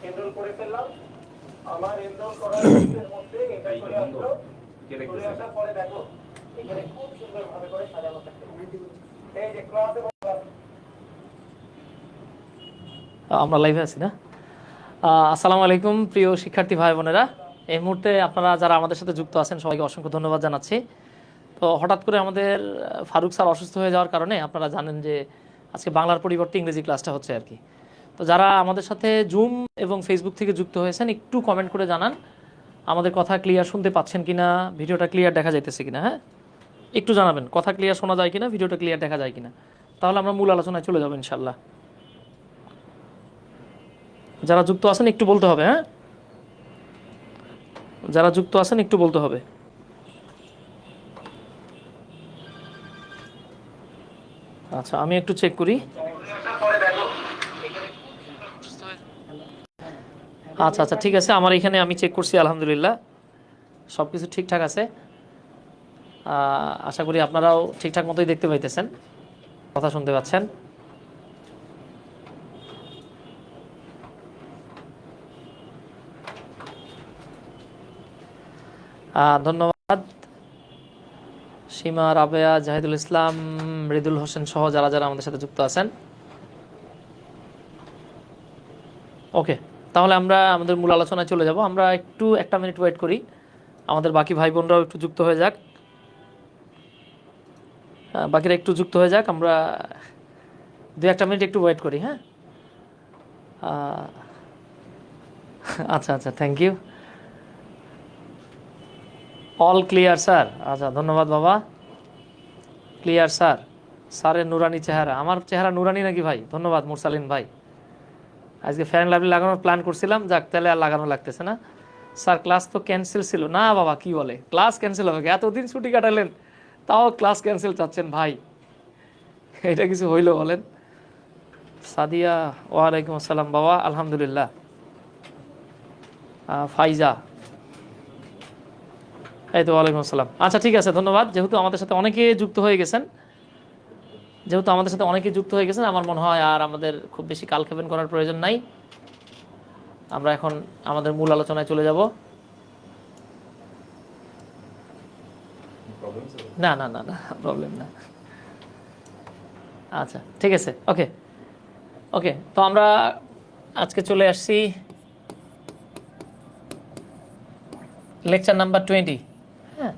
Enrol করে ফেললাম। আমার এনরোল করার মধ্যে এটা চলে আসলো। চলে আসার পরে দেখো এখানে খুব সুন্দর ভাবে করে সাজানো থাকে। এই যে ক্লাসে আমরা লাইভে আছি না? আসসালামু আলাইকুম প্রিয় শিক্ষার্থী ভাই বোনেরা, এই মুহূর্তে আপনারা যারা আমাদের সাথে যুক্ত আছেন সবাইকে অসংখ্য ধন্যবাদ জানাচ্ছি। তো হঠাৎ করে আমাদের ফারুক স্যার অসুস্থ হয়ে যাওয়ার কারণে আপনারা জানেন যে আজকে বাংলার পরিবর্তে ইংরেজি ক্লাসটা হচ্ছে আর কি। তো যারা আমাদের সাথে জুম এবং ফেসবুক থেকে যুক্ত হয়েছেন একটু কমেন্ট করে জানান আমাদের কথা ক্লিয়ার শুনতে পাচ্ছেন কিনা, ভিডিওটা ক্লিয়ার দেখা যাইতেছে কিনা। হ্যাঁ, একটু জানাবেন কথা ক্লিয়ার শোনা যায় কিনা, ভিডিওটা ক্লিয়ার দেখা যায় কিনা, তাহলে আমরা মূল আলোচনায় চলে যাবো ইনশাল্লাহ। যারা যুক্ত আছেন একটু বলতে হবে। হ্যাঁ, যারা যুক্ত আছেন একটু বলতে হবে। আচ্ছা, আমি একটু চেক করি। আচ্ছা আচ্ছা, ঠিক আছে, আমার এখানে আমি চেক করছি, আলহামদুলিল্লাহ সব কিছু ঠিকঠাক আছে। আশা করি আপনারাও ঠিকঠাক মতোই দেখতে পাইতেছেন, কথা শুনতে পাচ্ছেন। ধন্যবাদ সীমা, রাবেয়া, জাহিদুল ইসলাম, মৃদুল হোসেন সহ যারা যারা আমাদের সাথে যুক্ত আছেন। ওকে, তাহলে আমরা আমাদের মূল আলোচনায় চলে যাব। আমরা একটু একটা মিনিট ওয়েট করি, আমাদের বাকি ভাই বোনরাও একটু যুক্ত হয়ে যাক। বাকিরা একটু যুক্ত হয়ে যাক, আমরা দু একটা মিনিট একটু ওয়েট করি। হ্যাঁ, আচ্ছা আচ্ছা, thank you. All clear sir? আচ্ছা, ধন্যবাদ বাবা। ক্লিয়ার স্যার, স্যারের নুরানি চেহারা। আমার চেহারা নুরানি নাকি ভাই? ধন্যবাদ মুরসালিন ভাই। আজকে ফ্যান লাভলি লাগানোর প্ল্যান করছিলাম, যাক তাহলে আর লাগানো লাগতেছে না। স্যার ক্লাস তো ক্যান্সেল ছিল না। বাবা কি বলে, ক্লাস ক্যান্সেল হবে? এতদিন ছুটি কাটালেন তাও ক্লাস ক্যান্সেল চাচ্ছেন ভাই, এটা কিছু হইলো বলেন? সাদিয়া, ওয়ালাইকুম আসসালাম বাবা, আলহামদুলিল্লাহ। ফাইজা, এই তো, ওয়ালাইকুম আসসালাম। আচ্ছা ঠিক আছে, ধন্যবাদ। যেহেতু আমাদের সাথে অনেকে যুক্ত হয়ে গেছেন, আমার মনে হয় আর আমাদের খুব বেশি কালক্ষেপণ করার প্রয়োজন নাই। আমরা এখন আমাদের মূল আলোচনায় চলে যাব। না না না না, প্রবলেম না। আচ্ছা ঠিক আছে, ওকে ওকে। তো আমরা আজকে চলে আসছি লেকচার নাম্বার 20। হ্যাঁ,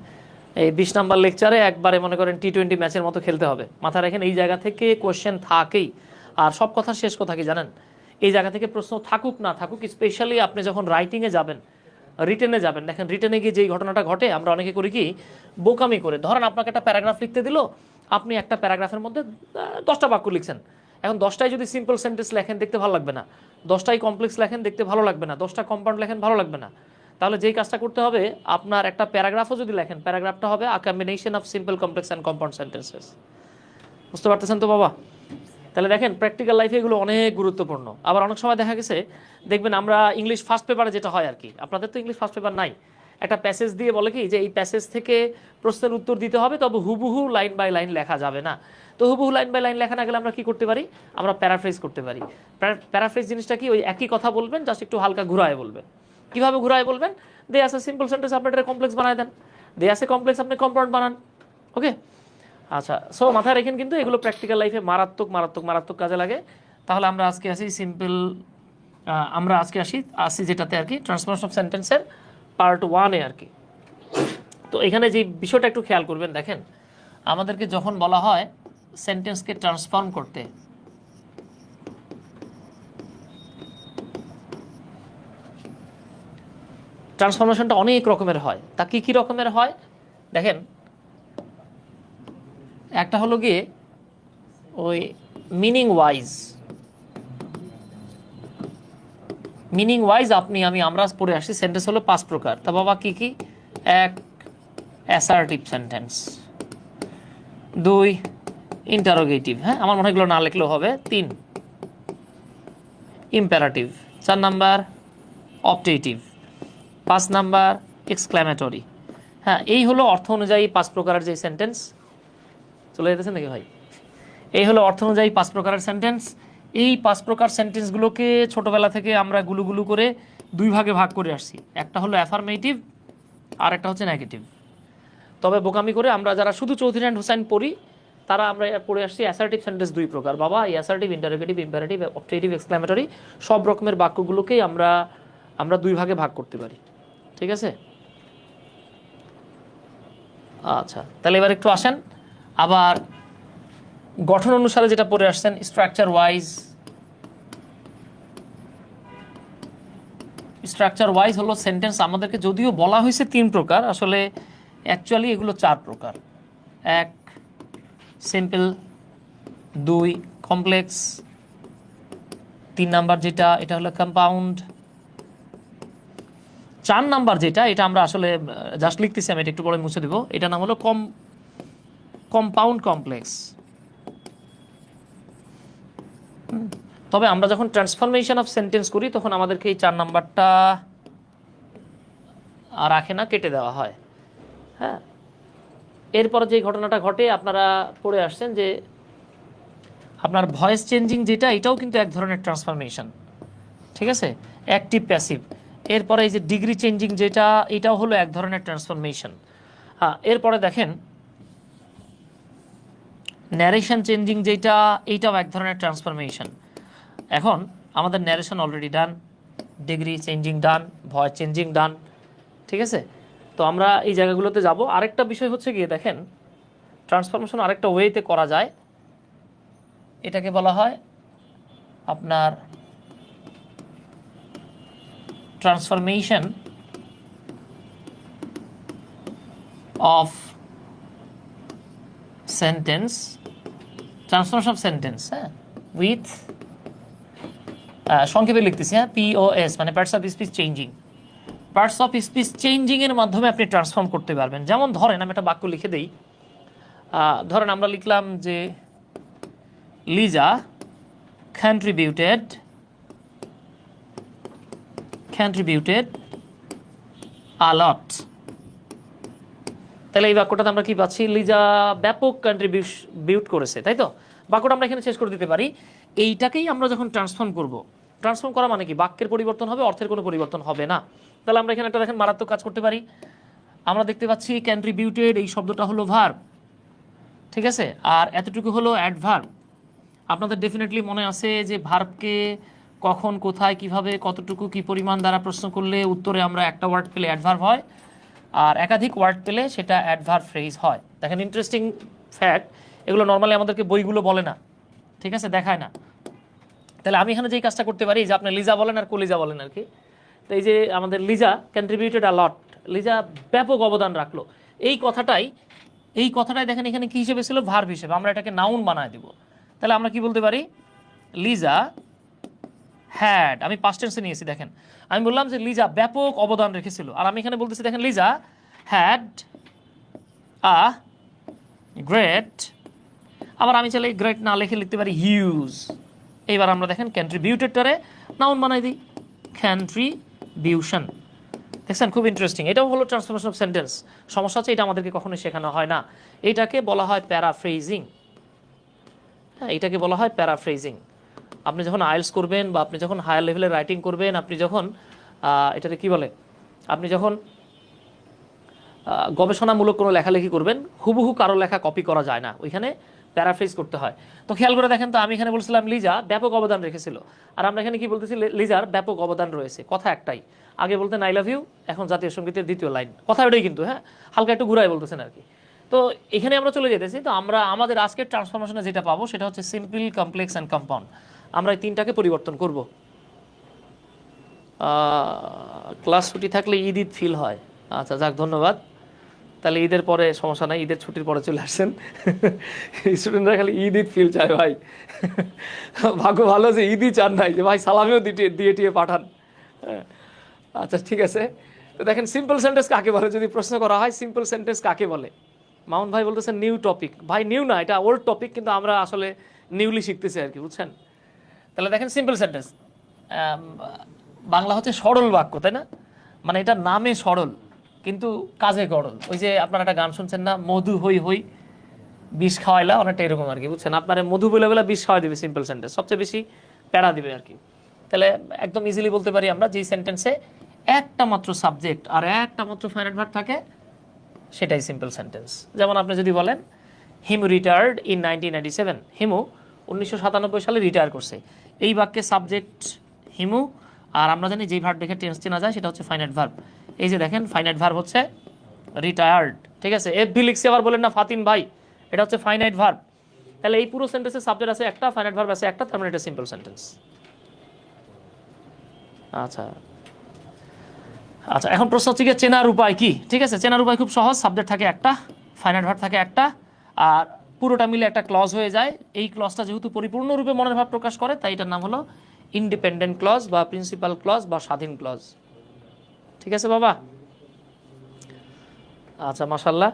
এই 20 নাম্বার লেকচারে একবারে মনে করেন T20 ম্যাচের মতো খেলতে হবে। মাথায় রাখেন এই জায়গা থেকে কোয়েশ্চেন থাকেই। আর সব কথার শেষ কথা কি জানেন, এই জায়গা থেকে প্রশ্ন থাকুক না থাকুক, স্পেশালি আপনি যখন রাইটিংয়ে যাবেন, রিটেনে যাবেন, দেখেন রিটেনে গিয়ে যেই ঘটনাটা ঘটে, আমরা অনেকে করি কি, বোকামি করে। ধরেন আপনাকে একটা প্যারাগ্রাফ লিখতে দিল, আপনি একটা প্যারাগ্রাফের মধ্যে 10টা বাক্য লিখছেন। এখন 10টাই যদি সিম্পল সেন্টেন্স লেখেন দেখতে ভালো লাগবে না, 10টাই কমপ্লেক্স লেখেন দেখতে ভালো লাগবে না, 10টা কম্পাউন্ড লেখেন ভালো লাগবে না। তাহলে যেই কাজটা করতে হবে, আপনার একটা প্যারাগ্রাফও যদি লেখেন, প্যারাগ্রাফটা হবে আ combination of simple, complex and compound sentences. বুঝতে পারতেছেন তো বাবা? তাহলে দেখেন প্র্যাকটিক্যাল লাইফে এগুলো অনেক গুরুত্বপূর্ণ। আবার অনেক সময় দেখা গেছে, দেখবেন আমরা ইংলিশ ফার্স্ট পেপারে যেটা হয় আর কি, আপনাদের তো ইংলিশ ফার্স্ট পেপার নাই, একটা প্যাসেজ দিয়ে বলে কি যে এই প্যাসেজ থেকে প্রশ্নের উত্তর দিতে হবে, তবে হুবহু লাইন বাই লাইন লেখা যাবে না। তো হুবহু লাইন বাই লাইন লেখা না গেলে আমরা কি করতে পারি, আমরা প্যারাফ্রেজ করতে পারি। প্যারাফ্রেজ জিনিসটা কি, ওই একই কথা বলবেন, জাস্ট একটু হালকা ঘুরায় বলবেন। কিভাবে ঘুরায় বলবেন? দে আছে সিম্পল সেন্টেন্স, আপনি এটা কমপ্লেক্স বানায় দেন। দে আছে কমপ্লেক্স, আপনি কম্পাউন্ড বানান। ওকে, আচ্ছা। সো মাথায় রাখেন কিন্তু এগুলো প্র্যাকটিক্যাল লাইফে মারাত্মক মারাত্মক মারাত্মক কাজে লাগে। তাহলে আমরা আজকে আসি সিম্পল, আমরা আজকে আসি যেটাতে আর কি ট্রান্সফরমেশন অফ সেন্টেন্সের পার্ট 1-এ আর কি। তো এখানে যে বিষয়টা একটু খেয়াল করবেন, দেখেন আমাদেরকে যখন বলা হয় সেন্টেন্সকে ট্রান্সফর্ম করতে, ট্রান্সফরমেশনটা অনেক রকমের হয়। তা কি কি রকমের হয় দেখেন, একটা হলো গিয়ে ওই মিনিং ওয়াইজ আপনি আমি আমরা পড়ে আসছি। সেন্টেন্স হলো 5 প্রকার। তা বাবা কি কি? 1 অ্যাসার্টিভ সেন্টেন্স, 2 ইন্টারোগেটিভ, হ্যাঁ আমার মনে হয় এগুলো না লিখলেও হবে, 3 imperative, 4 number optative, 5 number exclamatory. হ্যাঁ, এই হলো অর্থ অনুযায়ী 5 প্রকারের যে সেন্টেন্স। চলে যেতেছে নাকি ভাই? এই হলো অর্থ অনুযায়ী 5 প্রকারের সেন্টেন্স। এই 5 প্রকার সেন্টেন্সগুলোকে ছোটবেলা থেকে আমরা গুলু করে 2 ভাগে ভাগ করে আসছি। একটা হলো অ্যাফার্মেটিভ আর একটা হচ্ছে নেগেটিভ। তবে বোকামি করে আমরা যারা শুধু চৌধুরী অ্যান্ড হোসেন পড়ি তারা আমরা পড়ে আসছি অ্যাসার্টিভ সেন্টেন্স 2 প্রকার। বাবা, এই assertive, interrogative, imperative, objective, exclamatory সব রকমের বাক্যগুলোকেই আমরা 2 ভাগে ভাগ করতে পারি। ঠিক আছে? আচ্ছা, তাহলে এবার একটু আসেন আবার গঠন অনুসারে যেটা পড়ে আসছেন স্ট্রাকচার ওয়াইজ। স্ট্রাকচার ওয়াইজ হলো সেন্টেন্স আমাদেরকে যদিও বলা হয়েছে 3 প্রকার, আসলে অ্যাকচুয়ালি এগুলো 4 প্রকার। 1 সিম্পল, 2 কমপ্লেক্স, 3 নাম্বার যেটা এটা হলো কম্পাউন্ড, 4 নাম্বার যেটা এটা আমরা আসলে জাস্ট লিখতেছি, আমি এটা একটু পরে মুছে দেব, এটা নাম হলো কম্পাউন্ড কমপ্লেক্স। তবে আমরা যখন ট্রান্সফরমেশন অফ সেন্টেন্স করি তখন আমাদেরকে এই 4 নাম্বারটা রাখে না, কেটে দেওয়া হয়। হ্যাঁ, এরপর যে ঘটনাটা ঘটে আপনারা পড়ে আসছেন যে আপনার ভয়েস চেঞ্জিং যেটা এটাও কিন্তু এক ধরনের ট্রান্সফরমেশন। ঠিক আছে? Active passive. এরপরে এই যে ডিগ্রি চেঞ্জিং যেটা এটাও হলো এক ধরনের ট্রান্সফরমেশন। হ্যাঁ, এরপরে দেখেন ন্যারেশন চেঞ্জিং যেটা এইটাও এক ধরনের ট্রান্সফরমেশন। এখন আমাদের narration already done, degree changing done, voice changing done. ঠিক আছে? তো আমরা এই জায়গাগুলোতে যাব। আরেকটা বিষয় হচ্ছে গিয়ে দেখেন ট্রান্সফরমেশন আরেকটা ওয়েতে করা যায়, এটাকে বলা হয় আপনার transformation of sentence, transformation of sentence, হ্যাঁ, উইথ সংক্ষেপে লিখতেছি, হ্যাঁ, POS মানে parts of speech changing. Parts of speech changing এর মাধ্যমে আপনি ট্রান্সফর্ম করতে পারবেন। যেমন ধরেন আমি একটা বাক্য লিখে দেই, ধরেন আমরা লিখলাম যে লিজা contributed a lot। তাহলে এই বাক্যটাতে আমরা কি পাচ্ছি? লিজা ব্যাপক কন্ট্রিবিউট করেছে, তাই তো? বাক্যটা আমরা এখানে শেষ করে দিতে পারি। এইটাকেই আমরা যখন ট্রান্সফর্ম করব, ট্রান্সফর্ম করা মানে কি বাক্যের পরিবর্তন হবে, অর্থের কোনো পরিবর্তন হবে না। তাহলে আমরা এখানে একটা দেখেন মারাত্মক কাজ করতে পারি। আমরা দেখতে পাচ্ছি কন্ট্রিবিউটেড এই শব্দটা হলো ভার্ব, ঠিক আছে, আর এতটুকু হলো অ্যাডভার্ব। আপনাদের ডেফিনেটলি মনে আছে যে ভার্বকে কখন, কোথায়, কিভাবে, কতটুকু, কি পরিমাণ দ্বারা প্রশ্ন করলে উত্তরে আমরা একটা ওয়ার্ড পেলে অ্যাডভার্ব হয়, আর একাধিক ওয়ার্ড পেলে সেটা অ্যাডভার্ব ফ্রেজ হয়। দেখেন ইন্টারেস্টিং ফ্যাক্ট, এগুলো নর্মালি আমাদেরকে বইগুলো বলে না, ঠিক আছে, দেখায় না। তাহলে আমি এখানে যেই কাজটা করতে পারি যে আপনি লিজা বলেন আর কলিজা বলেন আর কি। তো এই যে আমাদের লিজা কন্ট্রিবিউটেড আ লট, লিজা ব্যাপক অবদান রাখলো, এই কথাটাই দেখেন এখানে কি হিসেবে ছিল? ভার্ব হিসেবে। আমরা এটাকে নাউন বানায় দিব। তাহলে আমরা কি বলতে পারি? লিজা হ্যাড, আমি পাস্ট টেন্সে নিয়েছি, দেখেন আমি বললাম যে লিজা ব্যাপক অবদান রেখেছিল, আর আমি এখানে বলতেছি দেখেন লিজা হ্যাড আ গ্রেট, আবার আমি চাইলে গ্রেট না লিখে লিখতে পারি হিউজ। এইবার আমরা দেখেন কন্ট্রিবিউটেডটারে নাউন বানাই দিই, কন্ট্রিবিউশন। দেখছেন, খুব ইন্টারেস্টিং। এটাও হলো ট্রান্সফরমেশন অফ সেন্টেন্স। সমস্যা হচ্ছে এটা আমাদেরকে কখনোই শেখানো হয় না। এইটাকে বলা হয় প্যারাফ্রেজিং। হ্যাঁ, এটাকে বলা হয় প্যারাফ্রেজিং। আপনি যখন আইএলটিএস করবেন বা আপনি যখন হায়ার লেভেলে রাইটিং করবেন, আপনি যখন এটাকে কি বলে, আপনি যখন গবেষণামূলক কোনো লেখালেখি করবেন, হুবহু কারো লেখা কপি করা যায় না, ওইখানে প্যারাফ্রেজ করতে হয়। তো খেয়াল করে দেখেন তো, আমি এখানে বলছিলাম লিজা ব্যাপক অবদান রেখেছিল, আর আমরা এখানে কি বলতেছি? লিজার ব্যাপক অবদান রয়েছে। কথা একটাই, আগে বলতেন আই লাভ ইউ, এখন জাতীয় সঙ্গীতের দ্বিতীয় লাইন, কথা ওটাই কিন্তু, হ্যাঁ, হালকা একটু ঘুরাই বলতেছেন আর কি। তো এখানে আমরা চলে যেতেছি। তো আমরা আমাদের আজকের ট্রান্সফরমেশনে যেটা পাবো সেটা হচ্ছে সিম্পল, কমপ্লেক্স অ্যান্ড কম্পাউন্ড। আমরা এই 3টাকে পরিবর্তন করব। ক্লাস ছুটি থাকলে ঈদ ফিল হয়। আচ্ছা, যাক, ধন্যবাদ। তাহলে ঈদের পরে সমস্যা নাই, ঈদের ছুটির পরে চলে আসছেন। স্টুডেন্টরা খালি ঈদ ফিল চায় ভাই। ভাগ্য ভালো যে ঈদই চান নাই, যে ভাই সালামেও দিয়ে টিয়ে পাঠান। আচ্ছা, ঠিক আছে। তো দেখেন সিম্পল সেন্টেন্স কাকে বলে, যদি প্রশ্ন করা হয় সিম্পল সেন্টেন্স কাকে বলে? মামুন ভাই বলতেছেন নিউ টপিক। ভাই নিউ না, এটা ওল্ড টপিক, কিন্তু আমরা আসলে নিউলি শিখতেছি আর কি, বুঝছেন? তাহলে দেখেন সিম্পল সেন্টেন্স বাংলা হচ্ছে সরল বাক্য, তাই না? মানে এটা নামে সরল কিন্তু কাজে গড়ল। ওই যে আপনারা একটা গান শুনছেন না, মধু হই হই, বিষ খাওয়াইলা অনেকটা এরকম আর কি, বুঝছেন? আপনার মধু বলে বলে বিষ খাওয়াই দিবে সিম্পল সেন্টেন্স, সবচেয়ে বেশি প্যারা দিবে আর কি। তাহলে একদম ইজিলি বলতে পারি আমরা, যেই সেন্টেন্সে একটা মাত্র সাবজেক্ট আর একটা মাত্র ফাইনাইট ভার্ব থাকে সেটাই সিম্পল সেন্টেন্স। যেমন আপনি যদি বলেন হিমু রিটায়ার্ড ইন 1997, হিমু 1997 সালে রিটায়ার করছে, এই বাক্যে সাবজেক্ট হিমু, আর আমরা জানি যেই ভার্ব দেখে টেন্স চেনা যায় সেটা হচ্ছে ফাইনাইট ভার্ব। এই যে দেখেন ফাইনাইট ভার্ব হচ্ছে রিটায়ার্ড, ঠিক আছে? এফবি লিখছে আবার বলেন না ফাতিন ভাই, এটা হচ্ছে ফাইনাইট ভার্ব। তাহলে এই পুরো সেন্টেন্সে সাবজেক্ট আছে একটা, ফাইনাইট ভার্ব আছে একটা, তার মানে এটা সিম্পল সেন্টেন্স। আচ্ছা আচ্ছা, এখন প্রশ্ন হচ্ছে কি চেনার উপায় কি? ঠিক আছে, চেনার উপায় খুব সহজ, সাবজেক্ট থাকে একটা, ফাইনাইট ভার্ব থাকে একটা, আর পুরোটা মিলে একটা ক্লজ হয়ে যায়। এই ক্লজটা যেহেতু পরিপূর্ণরূপে মনের ভাব প্রকাশ করে, তাই এটার নাম হলো ইন্ডিপেন্ডেন্ট ক্লজ বা প্রিন্সিপাল ক্লজ বা স্বাধীন ক্লজ। ঠিক আছে বাবা? আচ্ছা মাশাল্লাহ।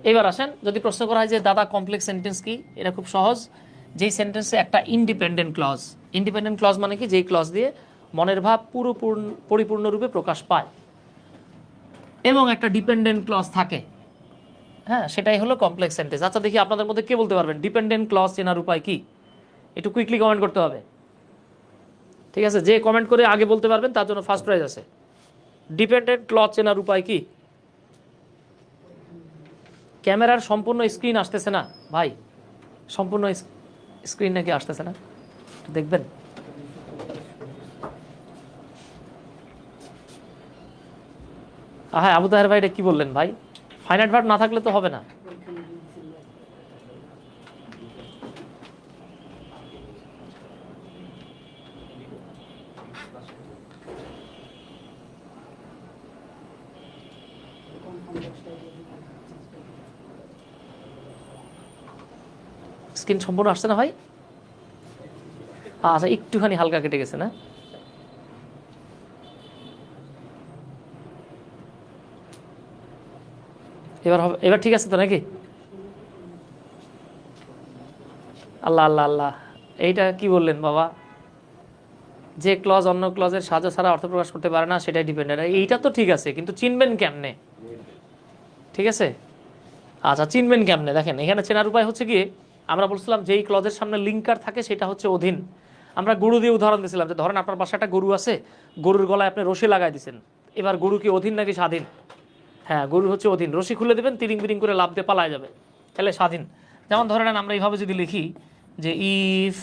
এবার আসেন, যদি প্রশ্ন করা হয় যে দাদা কমপ্লেক্স সেন্টেন্স কি, এটা খুব সহজ। যেই সেন্টেন্সে একটা ইন্ডিপেন্ডেন্ট ক্লজ, ইন্ডিপেন্ডেন্ট ক্লজ মানে কি, যেই ক্লজ দিয়ে মনের ভাব পরিপূর্ণরূপে প্রকাশ পায় এবং একটা ডিপেন্ডেন্ট ক্লজ থাকে, হ্যাঁ, সেটাই হলো কমপ্লেক্স সেন্টেন্স। আচ্ছা দেখি আপনাদের মধ্যে কে বলতে পারবেন ডিপেন্ডেন্ট ক্লজ চেনার উপায় কি? একটু কুইকলি কমেন্ট করতে হবে, ঠিক আছে? যে কমেন্ট করে আগে বলতে পারবেন তার জন্য ফার্স্ট প্রাইজ আছে। ডিপেন্ডেন্ট ক্লজ চেনার উপায় কি? ক্যামেরার সম্পূর্ণ স্ক্রিন আসতেছে না ভাই, সম্পূর্ণ স্ক্রিন নাকি আসতেছে না, দেখবেন। হ্যাঁ আবু তাহের ভাই, এটা কি বললেন ভাই? ফাইনাইট ভার্ব না থাকলে তো হবে না। স্ক্রিন সম্পূর্ণ আসছে না ভাই? আচ্ছা একটুখানি হালকা কেটে গেছে না? এবার হবে, এবার ঠিক আছে তো নাকি? আল্লাহ আল্লাহ আল্লাহ, এইটা কি বললেন বাবা? যে ক্লজ অন্য ক্লজের সাহায্য ছাড়া অর্থ প্রকাশ করতে পারে না সেটাই ডিপেন্ডেন্ট। এইটা তো ঠিক আছে, কিন্তু চিনবেন কেমনে? ঠিক আছে, আচ্ছা চিনবেন কেমনে? দেখেন এখানে চেনার উপায় হচ্ছে কি, আমরা বলছিলাম যেই ক্লজের সামনে লিঙ্কার থাকে সেটা হচ্ছে অধীন। আমরা গরু দিয়ে উদাহরণ দিয়েছিলাম, যে ধরেন আপনার বাসায় একটা গরু আছে, গরুর গলায় আপনি রশি লাগাই দিচ্ছেন, এবার গরু কি অধীন নাকি স্বাধীন? হ্যাঁ গরু হচ্ছে অধীন, রশি খুলে দেবেন, তিরিং বিরিং করে লাভ দিয়ে পালায় যাবে, তাহলে স্বাধীন। যেমন ধরে নেন আমরা এইভাবে যদি লিখি যে ইফ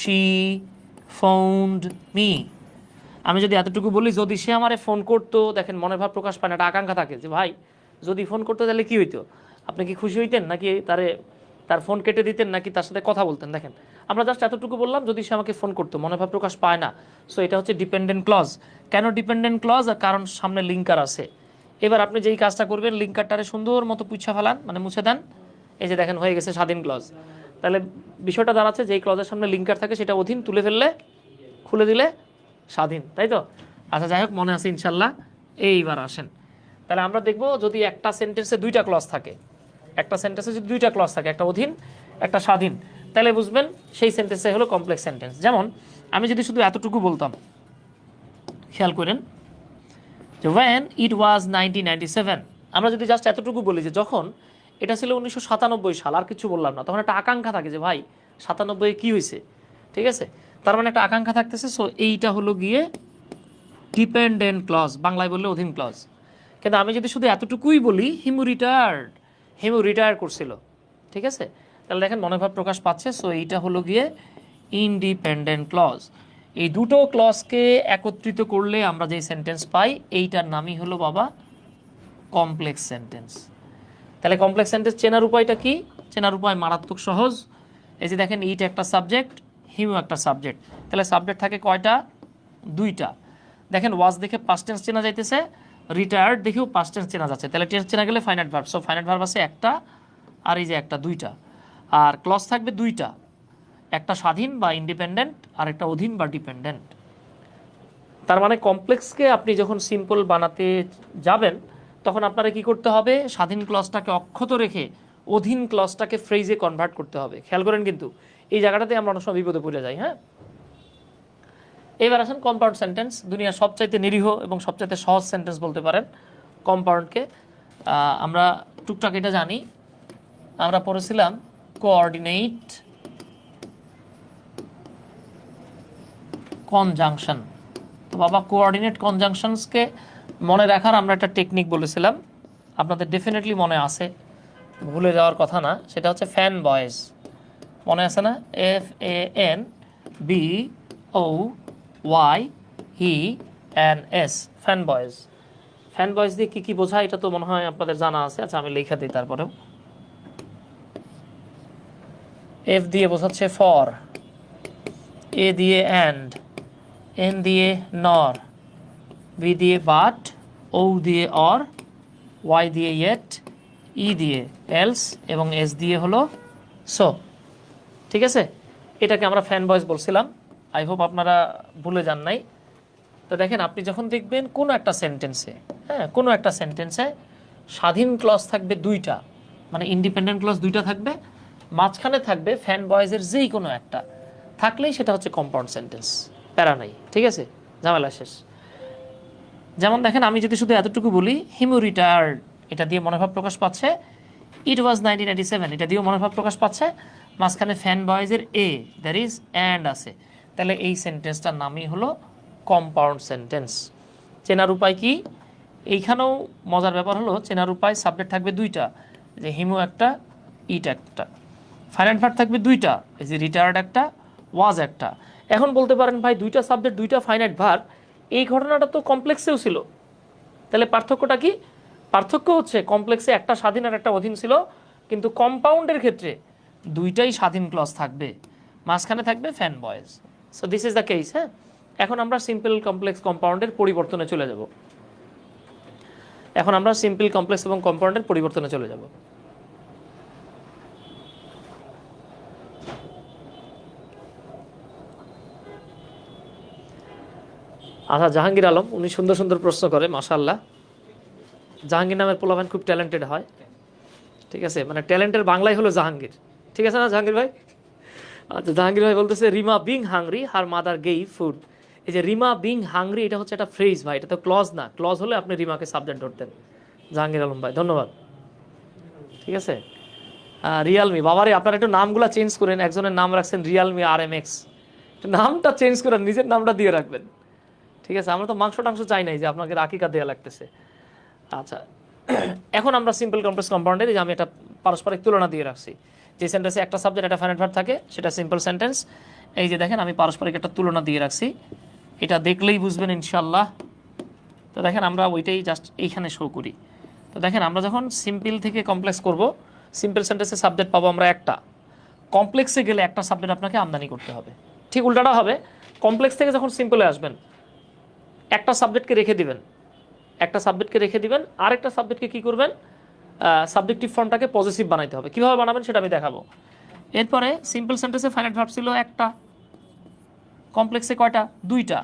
শি ফাউন্ড মি, আমি যদি এতটুকু বলি যদি সে আমারে ফোন করতো, দেখেন মনের ভাব প্রকাশ পায় না, একটা আকাঙ্ক্ষা থাকে যে ভাই যদি ফোন করতো তাহলে কি হইতো, আপনি কি খুশি হইতেন নাকি তার ফোন কেটে দিতেন নাকি তার সাথে কথা বলতেন? দেখেন আমরা জাস্ট এতটুকু বললাম যদি সে আমাকে ফোন করতো, মনের ভাব প্রকাশ পায় না, সো এটা হচ্ছে ডিপেন্ডেন্ট ক্লজ। কেন ডিপেন্ডেন্ট ক্লজ? কারণ সামনে লিঙ্কার আছে। এবার আপনি যেই কাজটা করবেন, লিঙ্কারটারে সুন্দর মতো পুছা ফেলান, মানে মুছে দেন, এই যে দেখেন হয়ে গেছে স্বাধীন ক্লজ। তাহলে বিষয়টা দাঁড়াচ্ছে যেই ক্লজের সামনে লিঙ্কার থাকে সেটা অধীন, তুলে ফেললে খুলে দিলে স্বাধীন, তাই তো? আচ্ছা যাই হোক, মনে আছে ইনশাল্লাহ। এইবার আসেন, তাহলে আমরা দেখব যদি একটা সেন্টেন্সে দুইটা ক্লজ থাকে, একটা সেন্টেন্সে যদি দুইটা ক্লজ থাকে, একটা অধীন একটা স্বাধীন, তাহলে বুঝবেন সেই সেন্টেন্সে হলো কমপ্লেক্স সেন্টেন্স। যেমন আমি যদি শুধু এতটুকু বলতাম, খেয়াল করেন যে when it was 1997, আমরা যদি জাস্ট এতটুকু বলি যে যখন এটা ছিল 1997 সাল, আর কিছু বললাম না, তখন একটা আকাঙ্ক্ষা থাকে যে ভাই 97 কি হয়েছে, ঠিক আছে? তার মানে একটা আকাঙ্ক্ষা থাকতেছে। সো এইটা হলো গিয়ে ডিপেন্ডেন্ট ক্লজ, বাংলায় বললে অধীন ক্লজ। কিন্তু আমি যদি শুধু এতটুকুই বলি হিমু রিটায়ার করছিল, ঠিক আছে, তাহলে দেখেন মনোভাব প্রকাশ পাচ্ছে। সো এইটা হলো গিয়ে ইন্ডিপেন্ডেন্ট ক্লজ। এই দুটো ক্লজকে একত্রিত করলে আমরা যেই সেন্টেন্স পাই, এইটার নামই হলো বাবা কমপ্লেক্স সেন্টেন্স। তাহলে কমপ্লেক্স সেন্টেন্স চেনার উপায়টা কি? চেনার উপায় মারাত্মক সহজ। এই যে দেখেন ইট একটা সাবজেক্ট, হিমু একটা সাবজেক্ট, তাহলে সাবজেক্ট থাকে কয়টা? দুইটা। দেখেন ওয়াজ দেখে পাস্ট টেন্স চেনা যাইতেছে, রিটায়ার্ড দেখেও পাস্ট টেন্স চেনা যাচ্ছে, তাহলে টেন্স চেনা গেলে finite verb. So finite verb আছে একটা, আর এই যে একটা দুইটা, আর ক্লজ থাকবে দুইটা, একটা স্বাধীন বা ইন্ডিপেন্ডেন্ট আর একটা অধীন বা ডিপেন্ডেন্ট। তার মানে কমপ্লেক্সকে আপনি যখন সিম্পল বানাতে যাবেন তখন আপনারা কি করতে হবে? স্বাধীন ক্লজটাকে অক্ষত রেখে অধীন ক্লজটাকে ফ্রেজে কনভার্ট করতে হবে। খেয়াল করেন কিন্তু এই জায়গাটাতে আমরা অনেক সময় বিপদে পড়ে যাই। হ্যাঁ, এবার আসেন কম্পাউন্ড সেন্টেন্স, দুনিয়ার সবচাইতে নিরীহ এবং সবচাইতে সহজ সেন্টেন্স বলতে পারেন কম্পাউন্ডকে। আমরা টুকটাক এটা জানি, আমরা পড়েছিলাম কোঅর্ডিনেট কনজাংশন। তো বাবা কোঅর্ডিনেট কনজাংশনসকে মনে রাখার আমরা একটা টেকনিক বলেছিলাম, আপনাদের ডেফিনেটলি মনে আছে, ভুলে যাওয়ার কথা না। সেটা হচ্ছে ফ্যান বয়েজ, মনে আছে না? FANBOYES, fan boys. Fan boys দিয়ে কী কী বোঝায় এটা তো মনে হয় আপনাদের জানা আছে। আচ্ছা আমি লেখা দিই তারপরেও। F দিয়ে বোঝাচ্ছে ফর, A দিয়ে অ্যান্ড, N দিয়ে নর, B দিয়ে বাট, O দিয়ে অর, Y দিয়ে ইয়েট, E দিয়ে এলস এবং S দিয়ে হলো সো। ঠিক আছে, এটাকে আমরা ফ্যান বয়েজ বলছিলাম। আই হোপ আপনারা ভুলে যান নাই। তো দেখেন, আপনি যখন দেখবেন কোনো একটা সেন্টেন্সে, কোনো একটা সেন্টেন্সে স্বাধীন ক্লজ থাকবে দুইটা, মানে ইন্ডিপেন্ডেন্ট ক্লজ দুইটা থাকবে, মাঝখানে থাকবে ফ্যান বয়েজের যেই কোনো একটা, থাকলেই সেটা হচ্ছে কম্পাউন্ড সেন্টেন্স, প্যারা নাই। ঠিক আছে, ঝামেলা শেষ। যেমন দেখেন, আমি যদি শুধু এতটুকু বলি হিমু রিটায়ার্ড, এটা দিয়ে মনোভাব প্রকাশ পাচ্ছে। ইট ওয়াজ 1997, এটা দিয়েও মনোভাব প্রকাশ পাচ্ছে। মাঝখানে ফ্যান বয়েজের দ্যার ইজ অ্যান্ড আছে, তাহলে এই সেন্টেন্সটার নামই হলো কম্পাউন্ড সেন্টেন্স। চেনার উপায় কি? এইখানেও মজার ব্যাপার হলো, চেনার উপায় সাবজেক্ট থাকবে দুইটা, যে হিমু একটা, ইট একটা। ফাইনাইট ভার্ব থাকবে দুইটা, এই যে রিটায়ার্ড একটা, ওয়াজ একটা। এখন বলতে পারেন ভাই দুইটা সাবজেক্ট দুইটা ফাইনাইট ভার্ব, এই ঘটনাটা তো কমপ্লেক্সেও ছিল, তাহলে পার্থক্যটা কি? পার্থক্য হচ্ছে কমপ্লেক্সে একটা স্বাধীন আর একটা অধীন ছিল, কিন্তু কম্পাউন্ডের ক্ষেত্রে দুইটাই স্বাধীন ক্লজ থাকবে, মাঝখানে থাকবে fan boys. So this is the case. হ্যাঁ, এখন আমরা সিম্পল কমপ্লেক্স কম্পাউন্ডের পরিবর্তনে চলে যাব। এখন আমরা সিম্পল কমপ্লেক্স এবং কম্পাউন্ডের পরিবর্তনে চলে যাব। আচ্ছা, জাহাঙ্গীর আলম, উনি সুন্দর সুন্দর প্রশ্ন করে, মাশাআল্লাহ। জাহাঙ্গীর নামের পোলাপান খুব ট্যালেন্টেড হয়। ঠিক আছে, মানে ট্যালেন্টের বাংলায় হলো জাহাঙ্গীর। ঠিক আছে না জাহাঙ্গীর ভাই? আচ্ছা, জাহাঙ্গীর ভাই বলতেছে Rima being hungry her mother gave food. এই যে রিমা বিং হাংরি, এটা হচ্ছে একটা ফ্রেজ ভাই, এটা তো ক্লজ না। ক্লজ হলে আপনি রিমাকে সাবজেক্ট ধরতেন। জাহাঙ্গীর আলম ভাই ধন্যবাদ। ঠিক আছে, রিয়ালমি, বাবারে আপনারা একটু নামগুলো চেঞ্জ করেন। একজনের নাম রাখছেন রিয়ালমি RMX, নামটা চেঞ্জ করেন, নিজের নামটা দিয়ে রাখবেন। ঠিক আছে, আমরা তো মাংস টাংস চাই নাই যে আপনাকে রাকিকা দেওয়া লাগতেছে। আচ্ছা, এখন আমরা সিম্পল কমপ্লেক্স কম্পাউন্ডের, যে আমি একটা পারস্পরিক তুলনা দিয়ে রাখছি, যে সেন্টেন্সে একটা সাবজেক্ট একটা ফাইনাইট ভার্ব থাকে সেটা সিম্পল সেন্টেন্স। এই যে দেখেন, আমি পারস্পরিক একটা তুলনা দিয়ে রাখছি, এটা দেখলেই বুঝবেন ইনশাল্লাহ। তো দেখেন, আমরা ওইটাই জাস্ট এইখানে শো করি। তো দেখেন, আমরা যখন সিম্পল থেকে কমপ্লেক্স করব, সিম্পল সেন্টেন্সের সাবজেক্ট পাবো আমরা একটা, কমপ্লেক্সে গেলে একটা সাবজেক্ট আপনাকে আমদানি করতে হবে। ঠিক উল্টাটা হবে, কমপ্লেক্স থেকে যখন সিম্পলে আসবেন একটা সাবজেক্টকে রেখে দিবেন, আরেকটা সাবজেক্টকে কি করবেন, সাবজেক্টিভ ফর্মটাকে পজিটিভ বানাইতে হবে। কিভাবে বানাবেন সেটা আমি দেখাবো। এরপরে সিম্পল সেন্টেন্সে ফাইনাইট ভার্ব ছিল একটা, কমপ্লেক্সে কয়টা? দুইটা।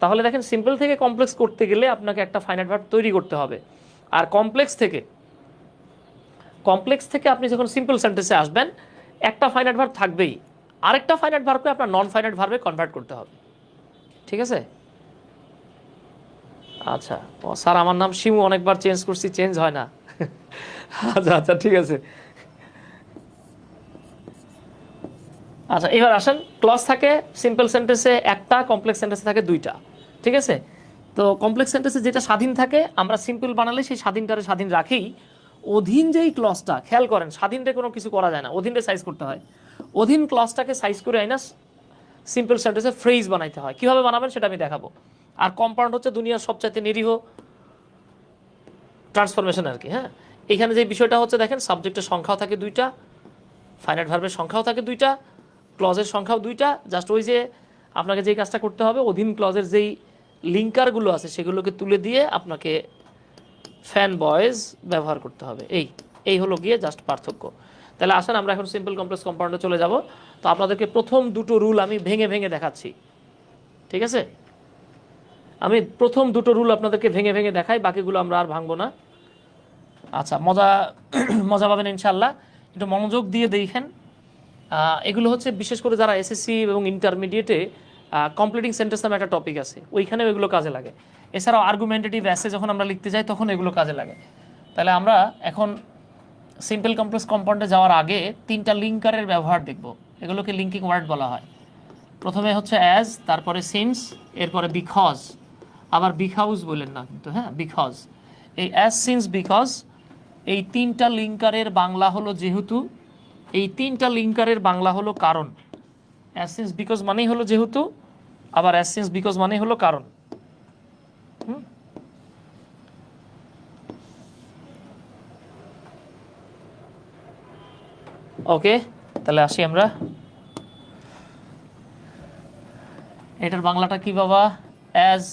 তাহলে দেখেন, সিম্পল থেকে কমপ্লেক্স করতে গেলে আপনাকে একটা ফাইনাইট ভার্ব তৈরি করতে হবে। আর কমপ্লেক্স থেকে আপনি যখন সিম্পল সেন্টেন্সে আসবেন, একটা ফাইনাইট ভার্ব থাকবেই, আরেকটা ফাইনাইট ভার্বকে আপনার নন ফাইনাইট ভার্বে কনভার্ট করতে হবে। ঠিক আছে? আচ্ছা, ও স্যার আমার নাম শিমু, অনেকবার চেঞ্জ করছি, চেঞ্জ হয় না। আচ্ছা আচ্ছা, ঠিক আছে। আচ্ছা, এবার আসেন, ক্লজ থাকে সিম্পল সেন্টেন্সে একটা, কমপ্লেক্স সেন্টেন্সে থাকে দুইটা। ঠিক আছে, তো কমপ্লেক্স সেন্টেন্সে যেটা স্বাধীন থাকে আমরা সিম্পল বানালে সেই স্বাধীনটারে স্বাধীন রাখেই। অধীন যেই ক্লজটা, খেয়াল করেন, স্বাধীনটা কোনো কিছু করা যায় না, অধীনটা সাইজ করতে হয়। অধীন ক্লজটাকে সাইজ করে আইনা সিম্পল সেন্টেন্সে ফ্রেজ বানাইতে হয়। কিভাবে বানাবেন সেটা আমি দেখাবো। আর কম্পাউন্ড হচ্ছে দুনিয়ার সবচাইতে নিরীহ ট্রান্সফরমেশন আর কি। হ্যাঁ, এখানে যে বিষয়টা হচ্ছে, দেখেন, সাবজেক্টের সংখ্যাও থাকে দুইটা, ফাইনাইট ভার্বের সংখ্যাও থাকে দুইটা, ক্লজের সংখ্যাও দুইটা। জাস্ট ওই যে আপনাকে যেই কাজটা করতে হবে, অধীন ক্লজের যেই লিঙ্কারগুলো আছে সেগুলোকে তুলে দিয়ে আপনাকে ফ্যান বয়েজ ব্যবহার করতে হবে। এই হলো গিয়ে জাস্ট পার্থক্য। তাহলে আসেন আমরা এখন সিম্পল কমপ্লেক্স কম্পাউন্ডে চলে যাব। তো আপনাদেরকে প্রথম দুটো রুল আমি ভেঙে ভেঙে দেখাচ্ছি। ঠিক আছে, আমি প্রথম দুটো রুল আপনাদেরকে ভেঙে ভেঙে দেখাই, বাকিগুলো আমরা আর ভাঙবো না। আচ্ছা, মজা পাবেন ইনশাল্লাহ, একটু মনোযোগ দিয়ে দেখেন। এগুলো হচ্ছে বিশেষ করে যারা এসএসসি এবং ইন্টারমিডিয়েটে কমপ্লিটিং সেন্টেন্স নামে একটা টপিক আছে, ওইখানেও এগুলো কাজে লাগে। এছাড়াও আর্গুমেন্টেটিভ অ্যাসে যখন আমরা লিখতে যাই তখন এগুলো কাজে লাগে। তাহলে আমরা এখন সিম্পল কমপ্লেক্স কম্পাউন্ডে যাওয়ার আগে তিনটা লিঙ্কারের ব্যবহার দেখব, এগুলোকে লিঙ্কিং ওয়ার্ড বলা হয়। প্রথমে হচ্ছে অ্যাজ, তারপরে সিন্স, এরপরে বিকজ, আবার বিকজ বললেন না কিন্তু, হ্যাঁ বিকজ। এই অ্যাজ, সিন্স, বিকজ এই তিনটা লিঙ্কারের বাংলা হলো যেহেতু, এই তিনটা লিঙ্কারের বাংলা হলো কারণ। অ্যাজ, সিন্স, বিকজ মানেই হলো যেহেতু, আবার অ্যাজ, সিন্স, বিকজ মানেই হলো কারণ। ওকে, তাহলে আসি আমরা। এটার বাংলাটা কি বাবা? অ্যাজ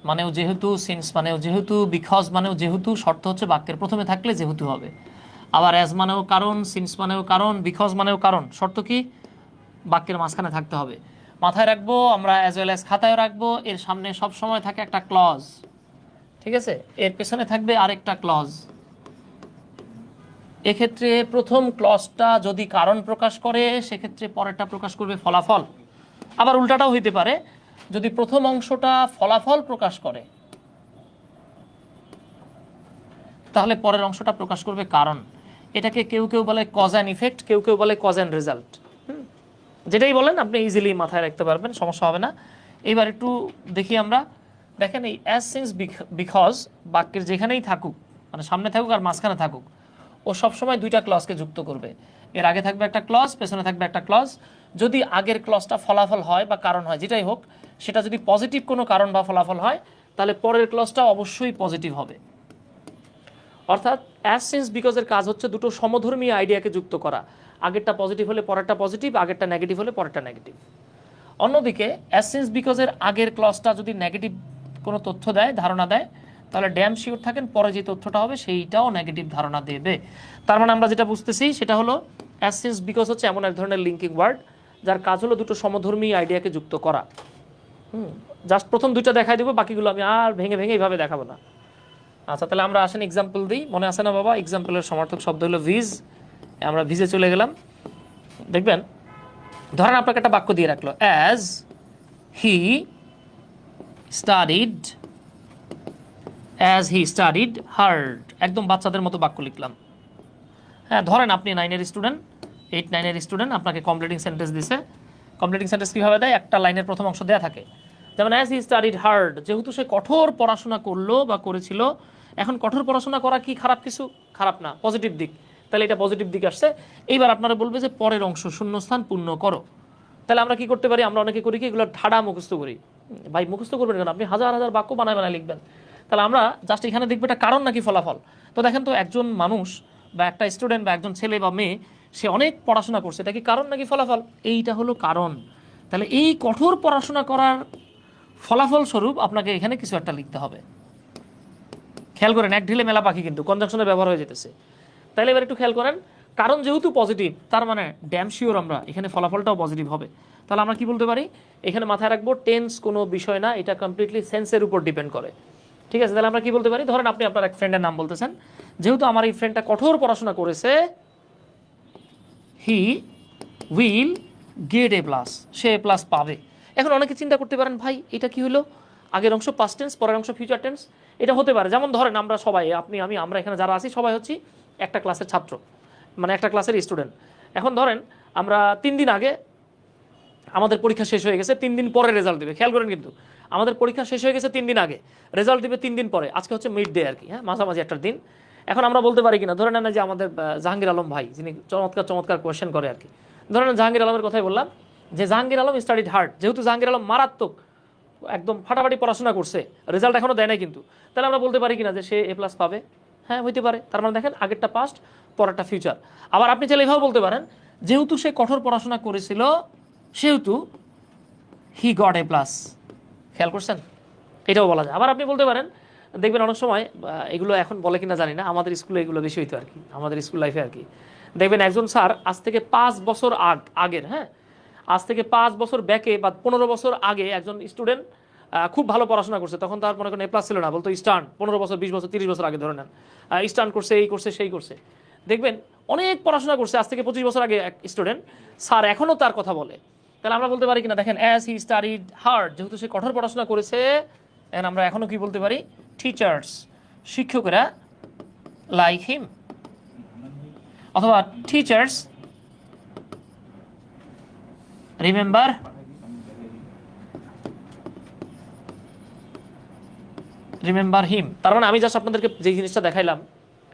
মানেও যেহেতু, সিন্স মানেও যেহেতু, বিকজ মানেও যেহেতু, শর্ত হচ্ছে বাক্যের প্রথমে থাকলে যেহেতু হবে। আবার অ্যাজ মানেও কারণ, সিন্স মানেও কারণ, বিকজ মানেও কারণ, শর্ত কি বাক্যের মাঝখানে থাকতে হবে। মাথায় রাখবো আমরা, অ্যাজ ওয়েল অ্যাজ খাতায় রাখবো। এর সামনে সব সময় থাকে একটা ক্লজ, ঠিক আছে, এর পেছনে থাকবে আরেকটা ক্লজ। এক্ষেত্রে প্রথম ক্লজটা যদি কারণ প্রকাশ করে, সেক্ষেত্রে পরেরটা প্রকাশ করবে ফলাফল। আবার উল্টাটাও হইতে পারে, যদি প্রথম অংশটা ফলাফল প্রকাশ করে তাহলে পরের অংশটা প্রকাশ করবে কারণ। এটাকে কেউ কেউ বলে কজ অ্যান্ড ইফেক্ট, কেউ কেউ বলে কজ অ্যান্ড রেজাল্ট। যেটাই বলেন আপনি ইজিলি মাথায় রাখতে পারবেন, সমস্যা হবে না। এবার একটু দেখি আমরা। দেখেন এই অ্যাজ, সিন্স, বিকজ বাক্যের যেখানেই থাকুক, মানে সামনে থাকুক আর মাঝখানে থাকুক, ও সবসময় দুইটা ক্লজকে যুক্ত করবে। এর আগে থাকবে একটা ক্লজ, পেছনে থাকবে একটা ক্লজ। যদি আগের ক্লজটা ফলাফল হয় বা কারণ হয়, যেটাই হোক, সেটা যদি পজিটিভ কোনো কারণ বা ফলাফল হয়, তাহলে পরের ক্লজটা অবশ্যই পজিটিভ হবে। অর্থাৎ অ্যাজ, সিন্স, বিকজের কাজ হচ্ছে দুটো সমধর্মী আইডিয়াকে যুক্ত করা। আগেরটা পজিটিভ হলে পরেরটা পজিটিভ, আগেরটা নেগেটিভ হলে পরেরটা নেগেটিভ। অন্যদিকে অ্যাজ, সিন্স, বিকজের আগের ক্লজটা যদি নেগেটিভ কোনো তথ্য দেয়, ধারণা দেয়, তাহলে ড্যাম শিওর থাকেন পরে যে তথ্যটা হবে সেইটাও নেগেটিভ ধারণা দেবে। তার মানে আমরা যেটা বুঝতেছি সেটা হলো অ্যাজ, সিন্স, বিকজ হচ্ছে এমন এক ধরনের লিঙ্কিং ওয়ার্ড যার কাজ হলো দুটো সমধর্মী আইডিয়াকে যুক্ত করা। জাস্ট প্রথম দুইটা দেখাই দেবো, বাকিগুলো আমি আর ভেঙে ভেঙে এইভাবে দেখাবো না। আচ্ছা, তাহলে আমরা আসেন এক্সাম্পল দিই। মনে আছে না বাবা, এক্সাম্পলের সমার্থক শব্দ হলো ভিজ। আমরা ভিজে চলে গেলাম। দেখবেন, ধরেন আপনাকে একটা বাক্য দিয়ে রাখলো, as he studied, as he studied hard. একদম বাচ্চাদের মতো বাক্য লিখলাম। হ্যাঁ, ধরেন আপনি 9-এর স্টুডেন্ট, 8-9-এর স্টুডেন্ট, আপনাকে কমপ্লিটিং সেন্টেন্স দিছে। কমপ্লিটিং সেন্টেন্স কীভাবে দেয়? একটা লাইনের প্রথম অংশ দেওয়া থাকে, যেমন অ্যাজ হি স্টাডিড হার্ড, যেহেতু সে কঠোর পড়াশোনা করলো বা করেছিল। এখন কঠোর পড়াশোনা করা কি খারাপ কিছু? খারাপ না, পজিটিভ দিক। তাহলে এটা পজিটিভ দিক আসছে। এইবার আপনারা বলবে যে পরের অংশ শূন্যস্থান পূর্ণ করো। তাহলে আমরা কি করতে পারি? আমরা অনেকে করি কি, এগুলো ঠাড়া মুখস্থ করি। ভাই মুখস্থ করবেন কেন? আপনি হাজার হাজার বাক্য বানায় বানায় লিখবেন। তাহলে আমরা জাস্ট এখানে দেখবো এটা কারণ নাকি ফলাফল। তো দেখেন তো, একজন মানুষ বা একটা স্টুডেন্ট বা একজন ছেলে বা মেয়ে, সে অনেক পড়াশোনা করছে, এটা কি কারণ নাকি ফলাফল? এইটা হলো কারণ। তাহলে এই কঠোর পড়াশোনা করার ফলাফল স্বরূপ আপনাকে এখানে কিছু একটা লিখতে হবে। খেয়াল করেন, এক ঢিলে মেলা পাখি কিন্তু কনজাংশনের ব্যবহার হয়ে যেতেছে। তাহলে এবার একটু খেয়াল করেন, কারণ যেহেতু পজিটিভ, তার মানে ড্যাম শিওর আমরা এখানে ফলাফলটাও পজিটিভ হবে। তাহলে আমরা কি বলতে পারি? এখানে মাথায় রাখবো, টেন্স কোনো বিষয় না, এটা কমপ্লিটলি সেন্সের উপর ডিপেন্ড করে। ঠিক আছে, তাহলে আমরা কি বলতে পারি? ধরেন আপনি আপনার এক ফ্রেন্ডের নাম বলতেছেন, যেহেতু আমার এই ফ্রেন্ডটা কঠোর পড়াশোনা করেছে, he will get A plus, say A plus পাবে। এখন অনেকে চিন্তা করতে পারেন, ভাই এটা কি হলো? আগের অংশ পাস্ট টেন্স, পরের অংশ ফিউচার টেন্স। এটা হতে পারে, যেমন ধরেন আমরা সবাই, আপনি, আমি, আমরা এখানে যারা আছি সবাই হচ্ছি একটা ক্লাসের ছাত্র, মানে একটা ক্লাসের স্টুডেন্ট। এখন ধরেন আমরা 3 দিন আগে আমাদের পরীক্ষা শেষ হয়ে গেছে, 3 দিন পরে রেজাল্ট দেবে। খেয়াল করেন কিন্তু, আমাদের পরীক্ষা শেষ হয়ে গেছে 3 দিন আগে, রেজাল্ট দেবে 3 দিন পরে। আজকে হচ্ছে মিড ডে আর কি, হ্যাঁ, মাঝামাঝি একটা দিন। এখন আমরা বলতে পারি কিনা, ধরে নেন যে আমাদের জাহাঙ্গীর আলম ভাই, যিনি চমৎকার চমৎকার কোয়েশ্চেন করে আর কি, ধরে নেন জাহাঙ্গীর আলমের কথাই বললাম, যে জাহাঙ্গীর আলম স্টাডিড হার্ড। যেহেতু জাহাঙ্গীর আলম মারাত্মক একদম ফাটাফাটি পড়াশোনা করছে, রেজাল্ট এখনো দেয় নাই কিন্তু, তাহলে আমরা বলতে পারি কিনা যে সে এ প্লাস পাবে? হ্যাঁ, হইতে পারে। তার মানে দেখেন, আগেরটা পাস্ট, পরেরটা ফিউচার। আবার আপনি চাইলে এভাবে বলতে পারেন, যেহেতু সে কঠোর পড়াশোনা করেছিল, সেহেতু হি গট এ প্লাস। খেয়াল করছেন? এটাও বলা যায়। আবার আপনি বলতে পারেন, দেখবেন অনেক সময়, এগুলো এখন বলে কিনা জানি না, আমাদের স্কুলে এগুলো বেশি হইতো আর কি, আমাদের স্কুল লাইফে আর কি। দেখবেন একজন স্যার আজ থেকে 5 বছর আগের, হ্যাঁ, আজ থেকে 5 বছর ব্যাকে বা 15 বছর আগে একজন স্টুডেন্ট খুব ভালো পড়াশোনা করছে, তখন তার মনে করেন এ প্লাস ছিল না, বলতো স্টান্ট। 15 বছর, 20 বছর, 30 বছর আগে ধরে নেন, স্টান্ট করছে, এই করছে, সেই করছে। দেখবেন অনেক পড়াশোনা করছে, আজ থেকে 25 বছর আগে এক স্টুডেন্ট, স্যার এখনও তার কথা বলে। তাহলে আমরা বলতে পারি কিনা, দেখেন অ্যাজ হি স্টাডিড হার্ড, যেহেতু সে কঠোর পড়াশোনা করেছে, আমরা এখনও কি বলতে পারি? টিচার্স, শিক্ষকেরা, লাইক হিম। অথবা টিচার্স রিমেম্বার হিম। তার মানে আমি জাস্ট আপনাদেরকে যে জিনিসটা দেখাইলাম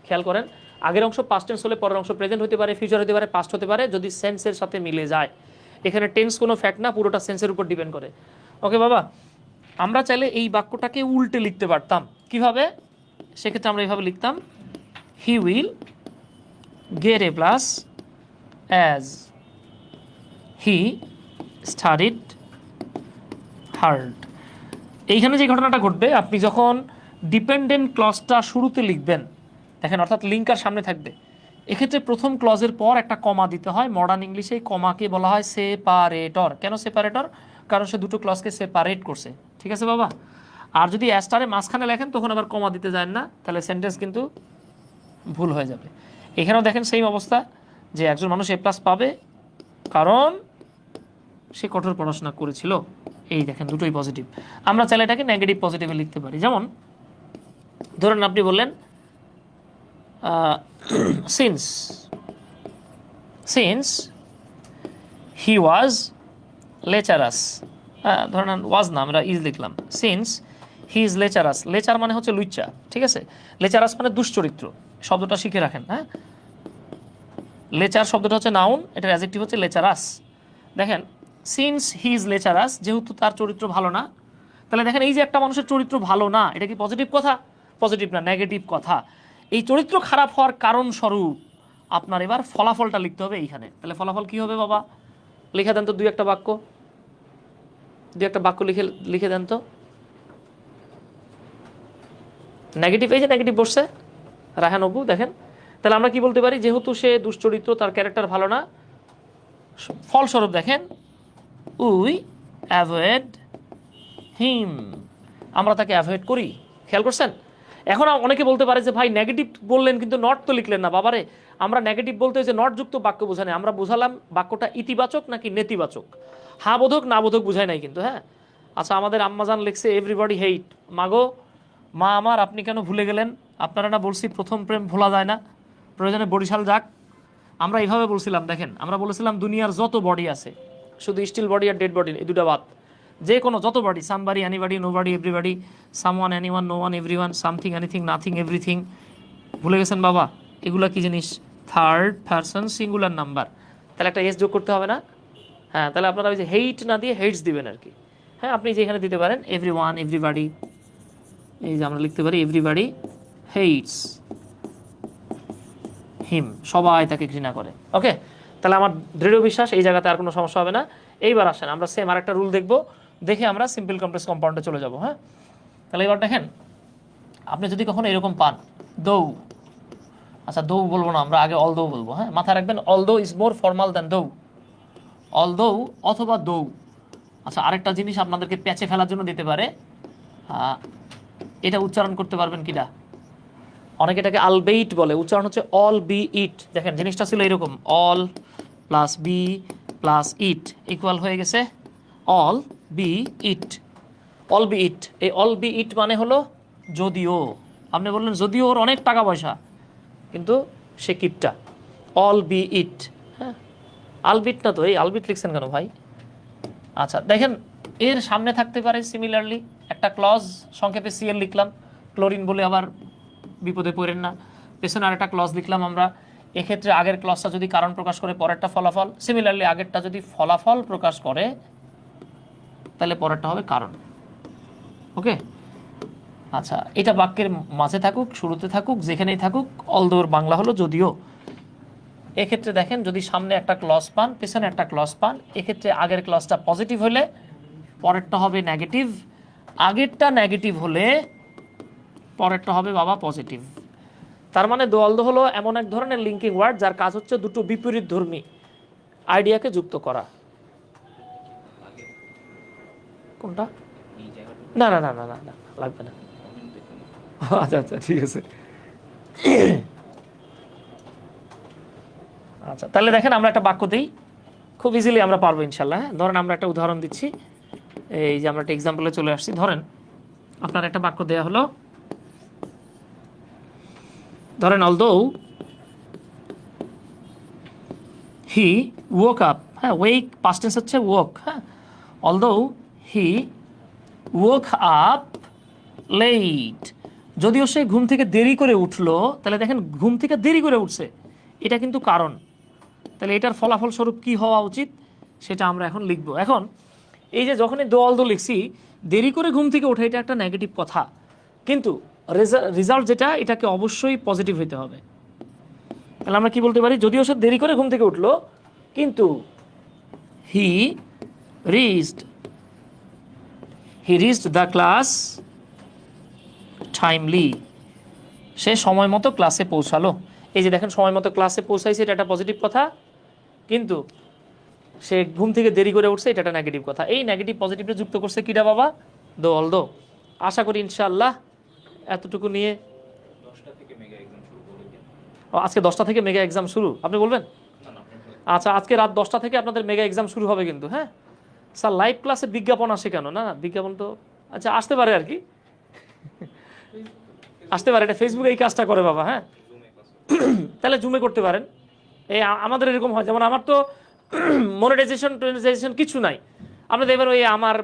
খেয়াল করেন, আগের অংশ পাস্ট টেন্স হলে পরের অংশ প্রেজেন্ট হতে পারে, ফিউচার হতে পারে, পাস্ট হতে পারে, যদি সেন্সের সাথে মিলে যায়। এখানে টেন্স কোনো ফ্যাক্ট না, পুরোটা সেন্সের উপর ডিপেন্ড করে। ওকে বাবা, আমরা চাইলে এই বাক্যটাকে উল্টে লিখতে পারতাম। কিভাবে? সেক্ষেত্রে আমরা এইভাবে লিখতাম, he will get A plus as he studied hard. এইখানে যে ঘটনাটা ঘটবে, আপনি যখন ডিপেন্ডেন্ট ক্লজটা শুরুতে লিখবেন, দেখেন অর্থাৎ লিঙ্কার সামনে থাকবে, এক্ষেত্রে প্রথম ক্লজের পর একটা কমা দিতে হয়। মডার্ন ইংলিশে এই কমাকে বলা হয় সেপারেটর। কেন সেপারেটর? কারণ সে দুটো ক্লজকে সেপারেট করছে। ঠিক আছে বাবা? আর যদি অ্যাস্টারে মাঝখানে লেখেন তখন আবার কমা দিতে যায় না, তাহলে সেন্টেন্স কিন্তু ভুল হয়ে যাবে। এখানেও দেখেন সেম অবস্থা, যে একজন মানুষ এ প্লাস পাবে কারণ সে কঠোর পড়াশোনা করেছিল। এই দেখেন দুটোই পজিটিভ। আমরা চাইলে এটাকে নেগেটিভ পজিটিভে লিখতে পারি। যেমন ধরুন আপনি বললেন সিন্স হি ওয়াজ লেচারাস, ধরেন ওয়াজ না, আমরা ইজ লিখলাম, সিন্স হি ইজ লেচারাস। লেচার মানে হচ্ছে লুচ্চা, ঠিক আছে? লেচারাস মানে দুশ্চরিত্র, শব্দটা শিখে রাখেন। হ্যাঁ, লেচার শব্দটা হচ্ছে নাউন, এটার অ্যাডজেক্টিভ হচ্ছে লেচারাস। দেখেন সিন্স হি ইজ লেচারাস, যেহেতু তার চরিত্র ভালো না, তাহলে দেখেন এই যে একটা মানুষের চরিত্র ভালো না, এটা কি পজিটিভ কথা? পজিটিভ না, নেগেটিভ কথা। এই চরিত্র খারাপ হওয়ার কারণ স্বরূপ আপনার এবার ফলাফলটা লিখতে হবে এইখানে। তাহলে ফলাফল কি হবে বাবা? লিখে দেন তো দুই একটা বাক্য লিখে দেন তো। নেগেটিভ, এই যে নেগেটিভ বসছে রায়হান অপু, দেখেন। তাহলে আমরা কি বলতে পারি? যেহেতু সে দুশ্চরিত্র, তার ক্যারেক্টার ভালো না, ফলস্বরূপ দেখেন উই অ্যাভয়েড হিম, আমরা তাকে অ্যাভয়েড করি। খেয়াল করছেন? এখন অনেকে বলতে পারে যে ভাই নেগেটিভ বললেন কিন্তু নট তো লিখলেন না। বাবারে, আমরা নেগেটিভ বলতে যে নট যুক্ত বাক্য বোঝায়, আমরা বোঝালাম বাক্যটা ইতিবাচক নাকি নেতিবাচক, হা বোধক না বোধক বুঝায় নাই কিন্তু। হ্যাঁ, আচ্ছা, আমাদের আম্মাজান লিখছে এভরিবডি হেইট। মাগো মা আমার, আপনি কেন ভুলে গেলেন? আপনারা না বলছি প্রথম প্রেম ভোলা যায় না, প্রয়োজনে বরিশাল যাক। আমরা এইভাবে বলছিলাম, দেখেন আমরা বলেছিলাম দুনিয়ার যত বডি আছে, শুধু স্টিল বডি আর ডেড বডি, এই দুটা বাদ, যে কোনো যত body, somebody, anybody, nobody, everybody, someone, anyone, no one, everyone, something, anything, nothing, everything. ভুলে গেছেন বাবা? এগুলা কি জিনিস? Third person singular number. তাহলে একটা এস যোগ করতে হবে না? হ্যাঁ, তাহলে আপনারা ওই যে হেইট না দিয়ে হেইটস দিবেন আর কি। হ্যাঁ, আপনি যেখানে দিতে পারেন এভরিওয়ান, এভরিবডি, এই যে আমরা লিখতে পারি এভরিবডি হেইটস হিম, সবাই তাকে ঘৃণা করে। ওকে, তাহলে আমার দৃঢ় বিশ্বাস এই জায়গাতে আর কোনো সমস্যা হবে না। এইবার আসেন আমরা সেম আরেকটা রুল দেখব, দেখে আমরা সিম্পল কমপ্লেক্স কম্পাউন্ডে চলে যাব। হ্যাঁ, তাহলে এবার দেখেন, আপনি যদি কখনো এরকম পান দৌ, আচ্ছা দৌ বলবো না, আমরা আগে অল দৌ বলবো। হ্যাঁ, মাথায় রাখবেন অল দৌ ইজ মোর ফর্মাল দ্যান দৌ, অল দৌ অথবা দৌ। আচ্ছা, আরেকটা জিনিস আপনাদেরকে প্যাচে ফেলার জন্য দিতে পারে, এটা উচ্চারণ করতে পারবেন কিনা? অনেকে এটাকে আলবেইট বলে, উচ্চারণ হচ্ছে অল বি ইট। দেখেন জিনিসটা ছিল এরকম, অল প্লাস বি প্লাস ইট ইকুয়াল হয়ে গেছে অল বি ইট। অল বি ইট, এই অল বি ইট মানে হলো যদিও। আপনি বললেন যদিও ওর অনেক টাকা পয়সা, কিন্তু সে কিপটা। অল বি ইট। হ্যাঁ, আলবিট না তো, এই আলবিট লিখছেন কেন ভাই? আচ্ছা দেখেন, এর সামনে থাকতে পারে সিমিলারলি একটা ক্লজ, সংক্ষেপে সিএল লিখলাম, ক্লোরিন বলে আবার বিপদে পড়েন না। পেছনে আরেকটা ক্লজ লিখলাম আমরা, এক্ষেত্রে আগের ক্লজটা যদি কারণ প্রকাশ করে পরেরটা ফলাফল, সিমিলারলি আগেরটা যদি ফলাফল প্রকাশ করে তাহলে পরেরটা হবে কারণ। ওকে, আচ্ছা, এটা বাক্যের মাঝে থাকুক, শুরুতে থাকুক, যেখানেই থাকুক, অলদোর বাংলা হলো যদিও। এক্ষেত্রে দেখেন যদি সামনে একটা ক্লজ পান, পেছনে একটা ক্লজ পান, এক্ষেত্রে আগের ক্লজটা পজিটিভ হলে পরেরটা হবে নেগেটিভ, আগেরটা নেগেটিভ হলে পরেরটা হবে বাবা পজিটিভ। তার মানে দোয়ালদো হলো এমন এক ধরনের লিঙ্কিং ওয়ার্ড যার কাজ হচ্ছে দুটো বিপরীত ধর্মী আইডিয়াকে যুক্ত করা। কোনটা? না না না না না না, লাগবে না। আচ্ছা আচ্ছা, ঠিক আছে। আচ্ছা, তাহলে দেখেন আমরা একটা বাক্য দিই, খুব ইজিলি আমরা পারবো ইনশাল্লাহ। হ্যাঁ, ধরেন আমরা একটা উদাহরণ দিচ্ছি, এই যে আমরা একটা এক্সাম্পলে চলে আসছি। ধরেন আপনার একটা বাক্য দেয়া হলো, ধরেন অলদো হি woke আপ, হ্যাঁ ওয়েক পাস্ট টেন্স হচ্ছে woke, হ্যাঁ although he woke up late, যদিও সে ঘুম থেকে দেরি করে উঠলো, তাহলে দেখেন ঘুম থেকে দেরি করে উঠছে, এটা কিন্তু কারণ। তাহলে এটার ফলাফল স্বরূপ কি হওয়া উচিত সেটা আমরা এখন লিখব। এখন এই যে যখনই দো অলদো লিখছি, দেরি করে ঘুম থেকে ওঠে এটা একটা নেগেটিভ কথা, কিন্তু রেজাল্ট যেটা এটাকে অবশ্যই পজিটিভ হইতে হবে। তাহলে আমরা কি বলতে পারি, যদিও সে দেরি করে ঘুম থেকে উঠলো কিন্তু he reached the class timely, সে সময় মতো ক্লাসে পৌঁছালো। এই যে দেখেন সময় মতো ক্লাসে পৌঁছাইছে, এটা একটা পজিটিভ কথা, কিন্তু সে ঘুম থেকে দেরি করে উঠছে এটা একটা নেগেটিভ কথা। এই নেগেটিভ পজিটিভটা যুক্ত করছে কিটা বাবা, দো অলদো। আশা করি ইনশাআল্লাহ এতটুকু নিয়ে আজকে 10টা থেকে মেগা এক্সাম শুরু, আপনি বলবেন? আচ্ছা, আজকে রাত 10টা থেকে আপনাদের মেগা এক্সাম শুরু হবে কিন্তু, হ্যাঁ স্যার লাইভ ক্লাসে বিজ্ঞাপন আসে কেন? না বিজ্ঞাপন তো আচ্ছা আসতে পারে আর কি, আসতে পারে, এটা ফেসবুকে এই কাজটা করে বাবা, হ্যাঁ তাহলে জুমে করতে পারেন। এই আমাদের এরকম হয়, যেমন আমার তো মনিটাইজেশন কিছু নাই, আপনি দেখবেন ওই আমার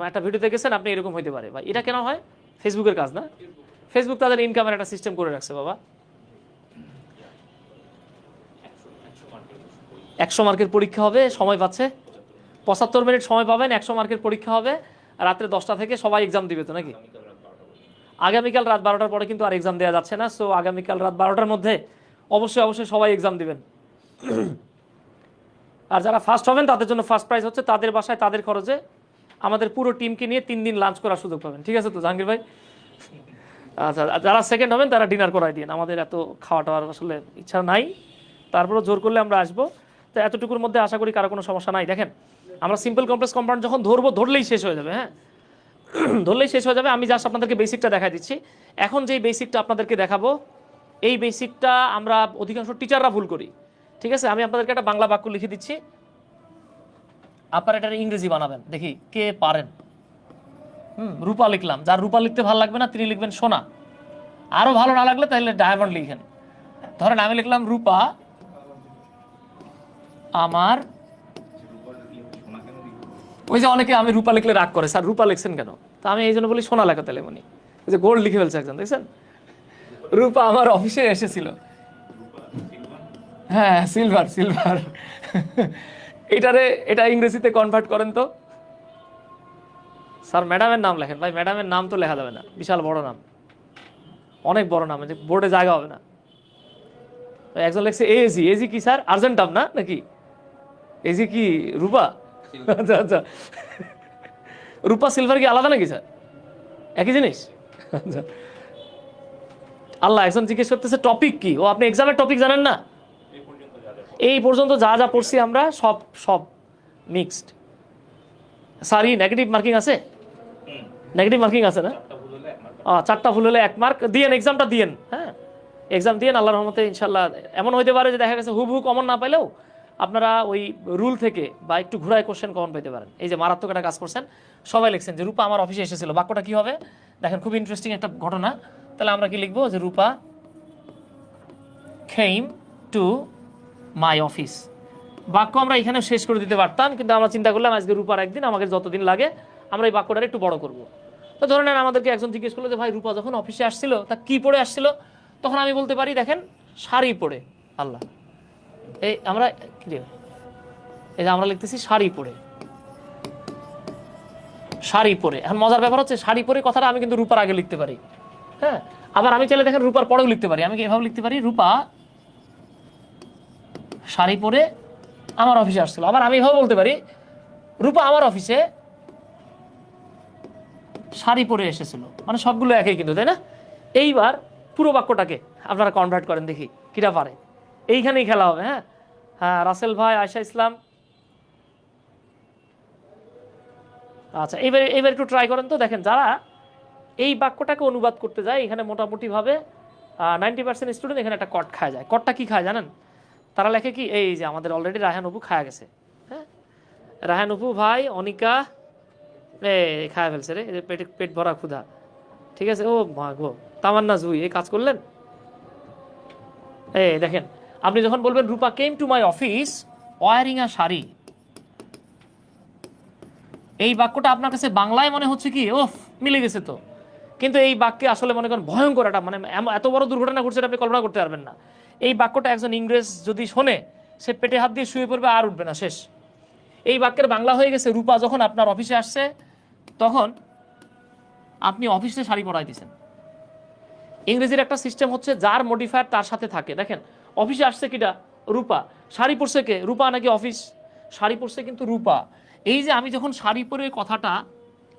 একটা ভিডিওতে গেছেন আপনি, এরকম হইতে পারে ভাই। এটা কেন হয়? ফেসবুকের কাজ না, ফেসবুক তাদের ইনকামের একটা সিস্টেম করে রাখছে বাবা। 100 মার্কের পরীক্ষা হবে, সময় পাচ্ছে 75 মিনিট সময় পাবেন, 100 মার্কের পরীক্ষা হবে, আর রাত্রে 10টা থেকে সবাই এক্সাম দিবে তো নাকি? আগামীকাল রাত 12টার পরে কিন্তু আর এক্সাম দেওয়া যাচ্ছে না, সো আগামীকাল রাত 12টার মধ্যে অবশ্যই সবাই এক্সাম দিবেন। আর যারা ফার্স্ট হবেন তাদের জন্য ফার্স্ট প্রাইজ হচ্ছে তাদের বাসায় তাদের খরচে আমাদের পুরো টিমকে নিয়ে 3 দিন লাঞ্চ করার সুযোগ পাবেন, ঠিক আছে তো জাহাঙ্গীর ভাই? আচ্ছা, যারা সেকেন্ড হবেন তারা ডিনার করাই দিন, আমাদের এত খাওয়া টাওয়ার আসলে ইচ্ছা নাই, তারপরেও জোর করলে আমরা আসবো। তো এতটুকুর মধ্যে আশা করি কারো কোনো সমস্যা নাই। দেখেন আমরা সিম্পল কমপ্লেক্স কম্পাউন্ড যখন ধরলেই শেষ হয়ে যাবে, হ্যাঁ ধরলেই শেষ হয়ে যাবে। আমি জাস্ট আপনাদেরকে বেসিকটা দেখাই দিচ্ছি। এখন যেই বেসিকটা আপনাদেরকে দেখাবো, এই বেসিকটা আমরা অধিকাংশ টিচাররা ভুল করি, ঠিক আছে? আমি আপনাদেরকে একটা বাংলা বাক্য লিখে দিচ্ছি, আপনারা এটা ইংরেজি বানাবেন, দেখি কে পারেন। রূপা লিখলাম, যার রূপা লিখতে ভালো লাগবে না তিনি লিখবেন সোনা, আরো ভালো না লাগলে তাহলে ডায়মন্ড লিখেন। ধরেন আমি লিখলাম রূপা আমার, ওই যে অনেকে আমি রূপা লিখলে রাগ করে, স্যার রূপা লিখছেন কেন? তা আমি এই জন্য বলি সোনা লেখা, তাহলে মনে ওই যে গোল্ড লিখে ফেলছে একজন, দেখছেন? রূপা আমার অফিসে এসেছিল, হ্যাঁ সিলভার এটা ইংরেজিতে কনভার্ট করেন তো। স্যার ম্যাডামের নাম লেখেন, ভাই ম্যাডামের নাম তো লেখা যাবে না, বিশাল বড় নাম, অনেক বড় নাম, যে বোর্ডে জায়গা হবে না। একজন লেখছে এজি কি স্যার আর্জেন্টাম না নাকি? এজি কি রূপা? আচ্ছা রূপা সিলভার কি আলাদা নাকি স্যার? একই জিনিস? আচ্ছা আল্লাহ, একজন জিজ্ঞেস করতেছে টপিক কি, ও আপনি এক্সামের টপিক জানেন না? এই পর্যন্ত যা পড়ছি আমরা সব মিক্সড। সরি, নেগেটিভ মার্কিং আছে, নেগেটিভ মার্কিং আছে না? 4টা ভুল হলে 1 মার্ক দিয়েন, এক্সামটা দিয়েন, হ্যাঁ এক্সাম দিয়েন, আল্লাহর রহমতে ইনশাল্লাহ। এমন হইতে পারে যে দেখা গেছে হুবহু কমন না পাইলেও আপনারা ওই রুল থেকে বা একটু ঘুরায় কোশ্চেন কমন পেতে পারেন। এই যে মারাত্মক একটা কাজ করছেন, সবাই লিখছেন যে রূপা আমার অফিসে এসেছিল, বাক্যটা কি হবে দেখেন, খুব ইন্টারেস্টিং একটা ঘটনা। তাহলে আমরা কি লিখবো, যে রূপা came to my অফিস। বাক্য আমরা এখানে শেষ করে দিতে পারতাম, কিন্তু আমরা চিন্তা করলাম আজকে রূপার একদিন, আমাকে যতদিন লাগে আমরা এই বাক্যটা একটু বড় করব। তো ধরে নেন আমাদেরকে একজন জিজ্ঞেস করলো যে ভাই রূপা যখন অফিসে আসছিল তা কি পরে আসছিল, তখন আমি বলতে পারি দেখেন শাড়ি পরে। আল্লাহ, এই আমরা এই যে আমরা লিখতেছি শাড়ি পরে, শাড়ি পরে। এখন মজার ব্যাপার হচ্ছে শাড়ি পরে কথাটা আমি কিন্তু রূপার আগে লিখতে পারি, হ্যাঁ আবার আমি চাইলে দেখেন রূপার পরেও লিখতে পারি। আমি এভাবে লিখতে পারি রূপা শাড়ি পরে আমার অফিসে আসছিল। আবার আমি এভাবে বলতে পারি রূপা আমার অফিসে শাড়ি পরে এসেছিল, মানে সবগুলো একই কিন্তু, তাই না? এইবার পুরো বাক্যটাকে আপনারা কনভার্ট করেন, দেখি কিটা পারে। এইখানেই খেলা হবে, হ্যাঁ হ্যাঁ রাসেল ভাই, আয়শা ইসলাম, আচ্ছা এইবার একটু ট্রাই করেন তো। দেখেন যারা এই বাক্যটাকে অনুবাদ করতে যায় এখানে মোটামুটিভাবে 90% স্টুডেন্ট এখানে একটা কট খায় যায়। কটটা কি খায় জানেন? তারা লেখে কি, এই যে আমাদের অলরেডি রায়হান অপু খায়া গেছে, হ্যাঁ রায়হান অপু ভাই, অনিকা খায়া ফেলছে রে, পেট ভরা ক্ষুধা, ঠিক আছে। ও মা গো, তামান্না জুই এই কাজ করলেন। দেখেন আপনি যখন বলবেন Rupa came to my office, wearing আর শাড়ি, এই বাক্যটা আপনার কাছে বাংলায় মনে হচ্ছে কি ওফ মিলে গেছে তো, কিন্তু এই বাক্যে আসলে মনে করেন ভয়ঙ্কর একটা মানে এত বড় দুর্ঘটনা ঘটছে আপনি কল্পনা করতে পারবেন না। এই বাক্যটা একজন ইংরেজ যদি শোনে সে পেটে হাত দিয়ে শুয়ে পড়বে আর উঠবে না, শেষ। এই বাক্যের বাংলা হয়ে গেছে রূপা যখন আপনার অফিসে আসছে তখন আপনি অফিসে শাড়ি পরাই দিয়েছেন। ইংরেজির একটা সিস্টেম হচ্ছে যার মডিফায়ার তার সাথে থাকে। দেখেন অফিসে আসছে কিটা, রূপা, শাড়ি পরছে কে, রূপা নাকি অফিস, শাড়ি পরছে কিন্তু রূপা। এই যে আমি যখন শাড়ি পরে কথাটা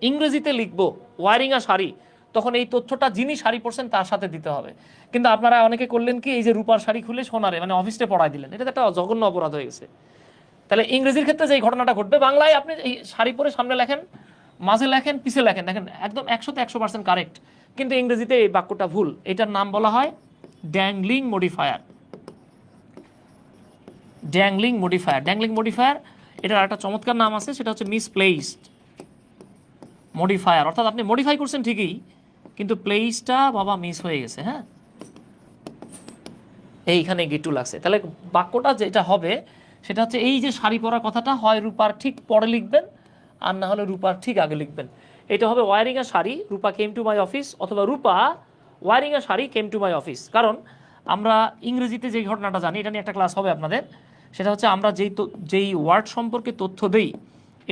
ইংরেজিতে লিখবো ওয়ারিং আ শাড়ি, তখন এই তথ্যটা যিনি শাড়ি পরছেন তার সাথে দিতে হবে। কিন্তু আপনারা অনেকে করলেন কি, এই যে রূপার শাড়ি খুলে সোনারে মানে অফিসে পড়াই দিলেন, এটা একটা জঘন্য অপরাধ হয়ে গেছে। তাহলে ইংরেজির ক্ষেত্রে যে ঘটনাটা ঘটবে, বাংলায় আপনি এই শাড়ি পরে সামনে লেখেন, মাঝে লেখেন, পিছে লেখেন, দেখেন একদম 100% কারেক্ট। কিন্তু ইংরেজিতে এই বাক্যটা ভুল। এটার নাম বলা হয় dangling modifier. Dangling modifier, dangling modifier, এটার একটা চমৎকার নাম আছে, সেটা হচ্ছে মিসপ্লেসড মডিফায়ার। অর্থাৎ আপনি মডিফাই করছেন ঠিকই, কিন্তু প্লেসটা বাবা মিস হয়ে গেছে। হ্যাঁ, এইখানে গিটু লাগছে। তাহলে বাক্যটা যেটা হবে সেটা হচ্ছে এই যে শাড়ি পরা কথাটা হয় রূপার ঠিক পরে লিখবেন, আর না হলে রূপার ঠিক আগে লিখবেন। এটা হবে wearing a sari, Rupa came to my office, অথবা Rupa wearing a sari came to my office. কারণ আমরা ইংরেজিতে যেই ঘটনাটা জানি, এটা নিয়ে একটা ক্লাস হবে আপনাদের, সেটা হচ্ছে আমরা যেই ওয়ার্ড সম্পর্কে তথ্য দেই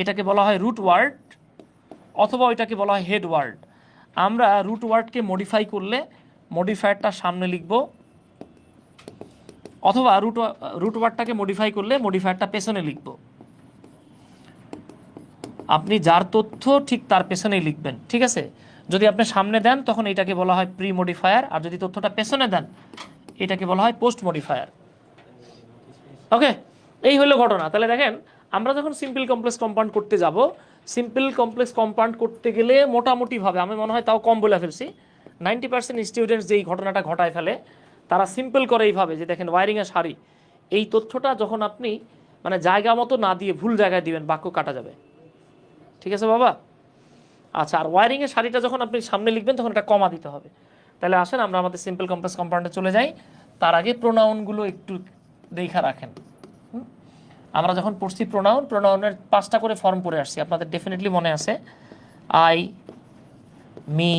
এটাকে বলা হয় রুট ওয়ার্ড, অথবা ওইটাকে বলা হয় হেড ওয়ার্ড। আমরা রুট ওয়ার্ডকে মডিফাই করলে মডিফায়ারটা সামনে লিখব, অথবা রুট ওয়ার্ডটাকে মডিফাই করলে মডিফায়ারটা পেছনে লিখব। আপনি যার তথ্য ঠিক তার পেছনেই লিখবেন, ঠিক আছে? যদি আপনি সামনে দেন তখন এটাকে বলা হয় প্রি মডিফায়ার, আর যদি তথ্যটা পেছনে দেন এটাকে বলা হয় পোস্ট মডিফায়ার। ওকে, এই হলো ঘটনা। তাহলে দেখেন আমরা যখন সিম্পল কমপ্লেক্স কম্পাউন্ড করতে যাব, সিম্পল কমপ্লেক্স কম্পাউন্ড করতে গেলে মোটামুটিভাবে আমি মনে হয় তাও কম বলে ফেলছি, 90% স্টুডেন্টস যেই ঘটনাটা ঘটায় ফেলে তারা সিম্পল করে এইভাবে যে দেখেন ওয়ারিং এর শাড়ি, এই তথ্যটা যখন আপনি মানে জায়গা মতো না দিয়ে ভুল জায়গায় দিবেন বাক্য কাটা যাবে। ঠিক আছে বাবা? আচ্ছা, আর ওয়ারিং এর শাড়িটা যখন আপনি সামনে লিখবেন তখন এটা কমা দিতে হবে। তাহলে আসেন আমরা আমাদের সিম্পল কমপ্লেক্স কম্পাউন্ডে চলে যাই। তার আগে প্রোনাউনগুলো একটু দেখা রাখেন। আমরা যখন পড়ছি প্রোনাউনের 5টা করে ফর্ম পড়ে আসছি, আপনাদের ডেফিনেটলি মনে আছে। I, me,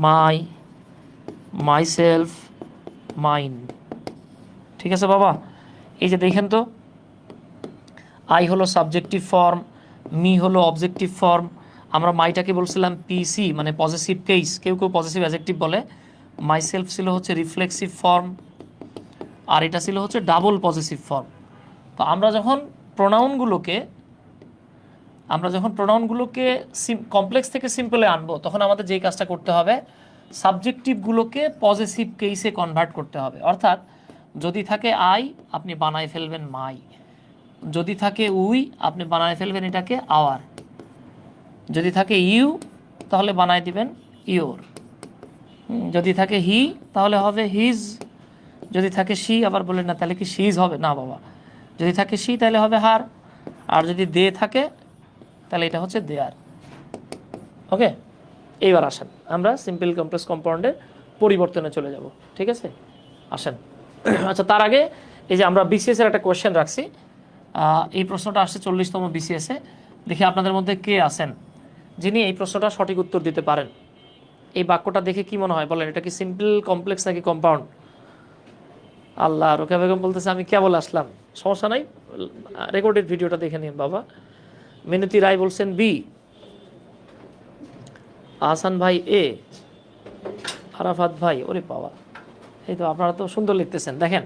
my, myself, mine. ঠিক আছে বাবা? এই যে দেখেন তো, আই হলো সাবজেক্টিভ ফর্ম, মি হলো অবজেক্টিভ ফর্ম, আমরা মাইটাকে বলছিলাম পিসি মানে পজিটিভ কেস, কেউ কেউ পজিটিভ অ্যাডজেক্টিভ বলে। মাইসেলফ ছিল হচ্ছে রিফ্লেক্সিভ ফর্ম, আর এটা ছিল হচ্ছে ডাবল পজিটিভ ফর্ম। তো আমরা যখন প্রোনাউনগুলোকে কমপ্লেক্স থেকে সিম্পলে আনবো, তখন আমাদের যেই কাজটা করতে হবে, সাবজেক্টিভগুলোকে পজিটিভ কেসে কনভার্ট করতে হবে। অর্থাৎ যদি থাকে আই, আপনি বানায় ফেলবেন মাই। যদি থাকে উই, আপনি বানায় ফেলবেন এটাকে আওয়ার। যদি থাকে ইউ, তাহলে বানায় দিবেন ইওর। যদি থাকে হি, তাহলে হবে হিজ। যদি থাকে শি, আবার বলেন না তাহলে কি শিজ হবে? না বাবা, যদি থাকে শি তাহলে হবে হার, আর যদি দে থাকে তাহলে এটা হচ্ছে দেয়ার। ওকে, এইবার আসেন আমরা সিম্পল কমপ্লেক্স কম্পাউন্ডের পরিবর্তনে চলে যাব। ঠিক আছে, আসেন। আচ্ছা, তার আগে এই যে আমরা বিসিএস এর একটা কোয়েশ্চেন রাখছি, এই প্রশ্নটা আসছে 40তম বিসিএসে। দেখি আপনাদের মধ্যে কে আছেন যিনি এই প্রশ্নটা সঠিক উত্তর দিতে পারেন। এই বাক্যটা দেখে কি মনে হয় বলেন, এটা কি সিম্পল কমপ্লেক্স নাকি কম্পাউন্ড? আল্লাহ, রোকেয়া বেগম বলতেছে আমি কেবল আসলাম, সমস্যা নাই, রেকর্ডেড ভিডিওটা দেখে নিন বাবা। মিনতি রায় বলছেন বি, আহসান ভাই এ, আরাফাত ভাই, ওরে বাবা, এই তো আপনারা তো সুন্দর লিখতেছেন। দেখেন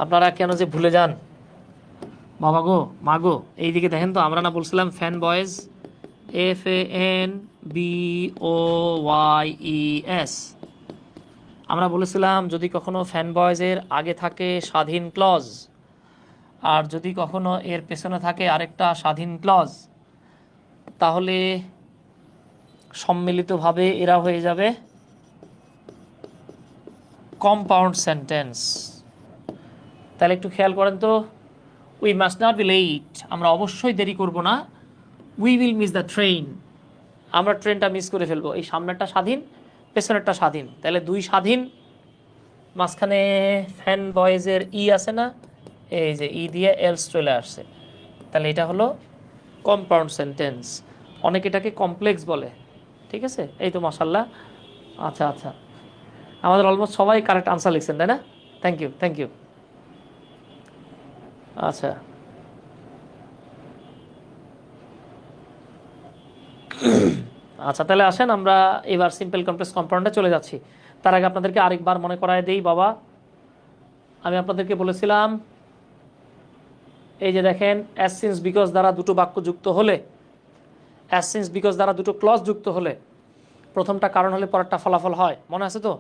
আপনারা কেন যে ভুলে যান বাবা গো, মা গো। এইদিকে দেখেন তো, আমরা না বলছিলাম ফ্যান বয়েজ, FANBOYES। আমরা বলেছিলাম যদি কখনো ফ্যান বয়েজের আগে থাকে স্বাধীন ক্লজ, আর যদি কখনো এর পেছনে থাকে আরেকটা স্বাধীন ক্লজ, তাহলে সম্মিলিতভাবে এরা হয়ে যাবে কম্পাউন্ড সেন্টেন্স। তাহলে একটু খেয়াল করেন তো, we must not be late, আমরা অবশ্যই দেরি করব না। We will miss the train, আমরা ট্রেনটা মিস করে ফেলবো। এই সামনেরটা স্বাধীন, পেছনেরটা স্বাধীন, তাহলে দুই স্বাধীন, মাঝখানে ফ্যান বয়েজের ই আছে না, এই যে ই দিয়ে এলস চলে আসছে, তাহলে এটা হলো কম্পাউন্ড সেন্টেন্স। অনেকে এটাকে কমপ্লেক্স বলে, ঠিক আছে? এই তো মাশাল্লাহ। আচ্ছা আচ্ছা, আমাদের অলমোস্ট সবাই কারেক্ট আনসার লিখছেন, তাই না? Thank you, thank you. আচ্ছা, আচ্ছা তাহলে আসেন আমরা এবার সিম্পল কমপ্লেক্স কম্পাউন্ডে চলে যাচ্ছি। তার আগে আপনাদেরকে আরেকবার মনে করায় দেই বাবা, আমি আপনাদেরকে বলেছিলাম এই যে দেখেন অ্যাজ সিন্স বিকজ দ্বারা দুটো বাক্য যুক্ত হলে, অ্যাজ সিন্স বিকজ দ্বারা দুটো ক্লজ যুক্ত হলে প্রথমটা কারণ হলে পরেরটা ফলাফল হয়, মনে আছে তো?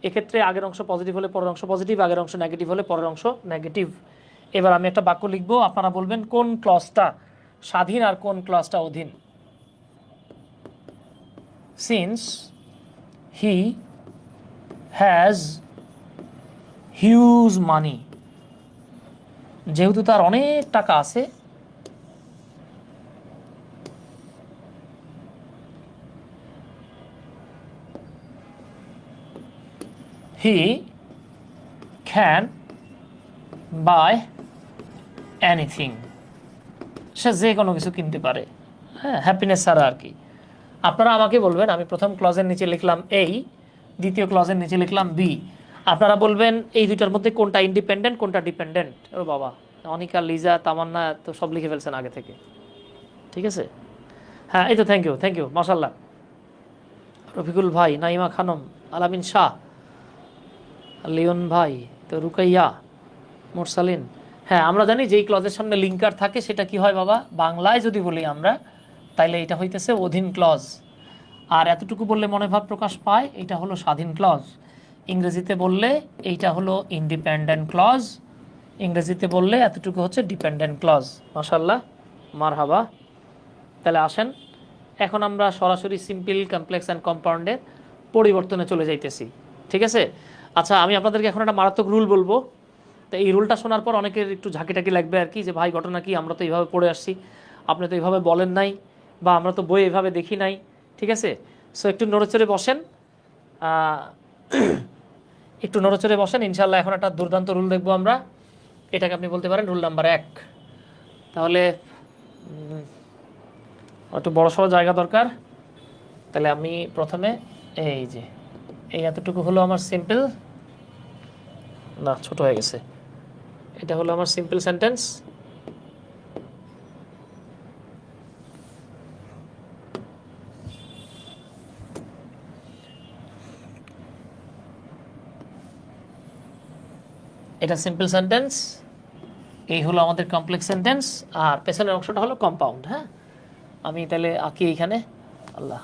এক্ষেত্রে আগের অংশ পজিটিভ হলে পরের অংশ পজিটিভ, আগের অংশ নেগেটিভ হলে পরের অংশ নেগেটিভ। এবার আমি একটা বাক্য লিখব, আপনারা বলবেন কোন ক্লজটা স্বাধীন আর কোন ক্লজটা অধীন। সিন্স হি হ্যাজ হিউজ মানি, যেহেতু তার অনেক টাকা আছে, he can buy anything, সে যে কোনো কিছু কিনতে পারে, হ্যাঁ, হ্যাপিনেস ছাড়া আর কি। আপনারা আমাকে বলবেন, আমি প্রথম ক্লজের নিচে লিখলাম এই, দ্বিতীয় ক্লজের নিচে লিখলাম বি, আপনারা বলবেন এই দুইটার মধ্যে কোনটা ইন্ডিপেন্ডেন্ট কোনটা ডিপেন্ডেন্ট। ও বাবা, অনিকা, লিজা, তামান্না তো সব লিখে ফেলছেন আগে থেকে, ঠিক আছে? হ্যাঁ, এই তো, থ্যাংক ইউ মাশাল্লাহ। রফিকুল ভাই, নাইমা খানম, আলামিন শাহ, লিওন ভাই, তো রুকাইয়া, মোরসালিন। হ্যাঁ, আমরা জানি যেই ক্লজের সামনে লিঙ্কার থাকে সেটা কি হয় বাবা, বাংলায় যদি বলি আমরা তাইলে এটা হইতেছে অধীন ক্লজ। আর এতটুকু বললে মনে ভাব প্রকাশ পায়, এটা হলো স্বাধীন ক্লজ। ইংরেজিতে বললে এইটা হলো ইন্ডিপেন্ডেন্ট ক্লজ, ইংরেজিতে বললে এতটুকু হচ্ছে ডিপেন্ডেন্ট ক্লজ। মাশাল্লাহ, মারহাবা। তাহলে আসেন এখন আমরা সরাসরি সিম্পল, কমপ্লেক্স অ্যান্ড কম্পাউন্ডের পরিবর্তনে চলে যাইতেছি, ঠিক আছে? আচ্ছা, আমি আপনাদেরকে এখন একটা মারাত্মক রুল বলবো। তো এই রুলটা শোনার পর অনেকের একটু ঝাঁকিটাকি লাগবে আর কি, যে ভাই ঘটনা কি, আমরা তো এইভাবে পড়ে আসছি, আপনি তো এইভাবে বলেন নাই, বা আমরা তো বই এভাবে দেখি নাই, ঠিক আছে? সো একটু নড়েচড়ে বসেন, একটু নড়েচড়ে বসেন। ইনশাল্লাহ এখন একটা দুর্দান্ত রুল দেখবো আমরা, এটাকে আপনি বলতে পারেন রুল নাম্বার 1। তাহলে একটু বড়সড় জায়গা দরকার। তাহলে আমি প্রথমে এই যে এই এতটুকু হলো আমার সিম্পল, না ছোট হয়ে গেছে, এটা হলো আমার সিম্পল সেন্টেন্স। এটা সিম্পল সেন্টেন্স, এই হলো আমাদের কমপ্লেক্স সেন্টেন্স, আর পেছনের অংশটা হলো কম্পাউন্ড। হ্যাঁ, আমি তাহলে আঁকি এইখানে, আল্লাহ,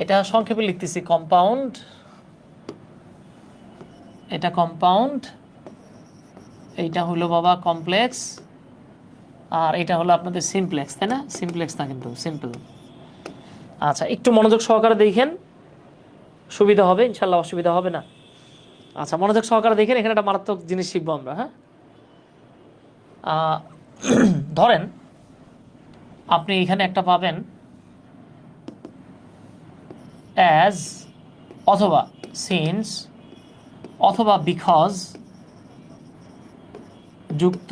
এটা সংক্ষেপে লিখতেছি কম্পাউন্ড, এটা কম্পাউন্ড, এইটা হলো বাবা কমপ্লেক্স, আর এটা হলো আপনাদের সিমপ্লেক্স, তাই না? সিমপ্লেক্স না কিন্তু সিম্পল। আচ্ছা, একটু মনোযোগ সহকারে দেখেন, সুবিধা হবে ইনশাল্লাহ, অসুবিধা হবে না। আচ্ছা, মনোযোগ সহকারে দেখেন, এখানে একটা মারাত্মক জিনিস শিখবো আমরা। হ্যাঁ, ধরেন আপনি এখানে একটা পাবেন অ্যাজ অথবা সিন্স অথবা বিকজ যুক্ত,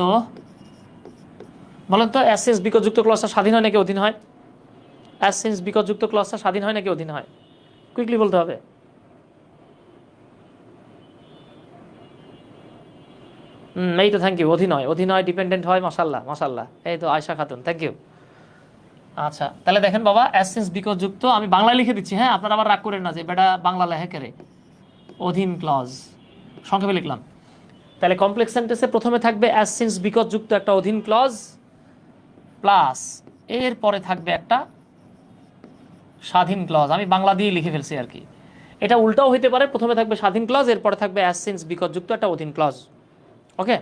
বলেন তো অ্যাজ সিন্স বিকজ যুক্ত ক্লজটা স্বাধীন হয় নাকি অধীন হয়? অ্যাজ সিন্স বিকজ যুক্ত ক্লজটা স্বাধীন হয় নাকি অধীন হয়? কুইকলি বলতে হবে। এই তো, থ্যাংক ইউ। অধীন হয়, ডিপেন্ডেন্ট হয়, মাশাল্লাহ মাশাল্লাহ। এই তো আয়শা খাতুন, থ্যাংক ইউ। আচ্ছা, তাহলে দেখেন বাবা, অ্যাজ সিন্স বিকজ যুক্ত, আমি বাংলায় লিখে দিচ্ছি, হ্যাঁ, আপনারা আবার রাগ করেন না যে বেটা বাংলা লেখে করে, অধীন ক্লজ সংক্ষেপে লিখলাম। তাহলে কমপ্লেক্স সেন্টেন্সে প্রথমে থাকবে অ্যাজ সিন্স বিকজ যুক্ত একটা অধীন ক্লজ, প্লাস এর পরে থাকবে একটা স্বাধীন ক্লজ। আমি বাংলা দিয়ে লিখে ফেলছি আর কি, এটা উল্টাও হইতে পারে, প্রথমে থাকবে স্বাধীন ক্লজ, এরপরে থাকবে অ্যাজ সিন্স বিকজ যুক্ত একটা অধীন ক্লজ। ওকে,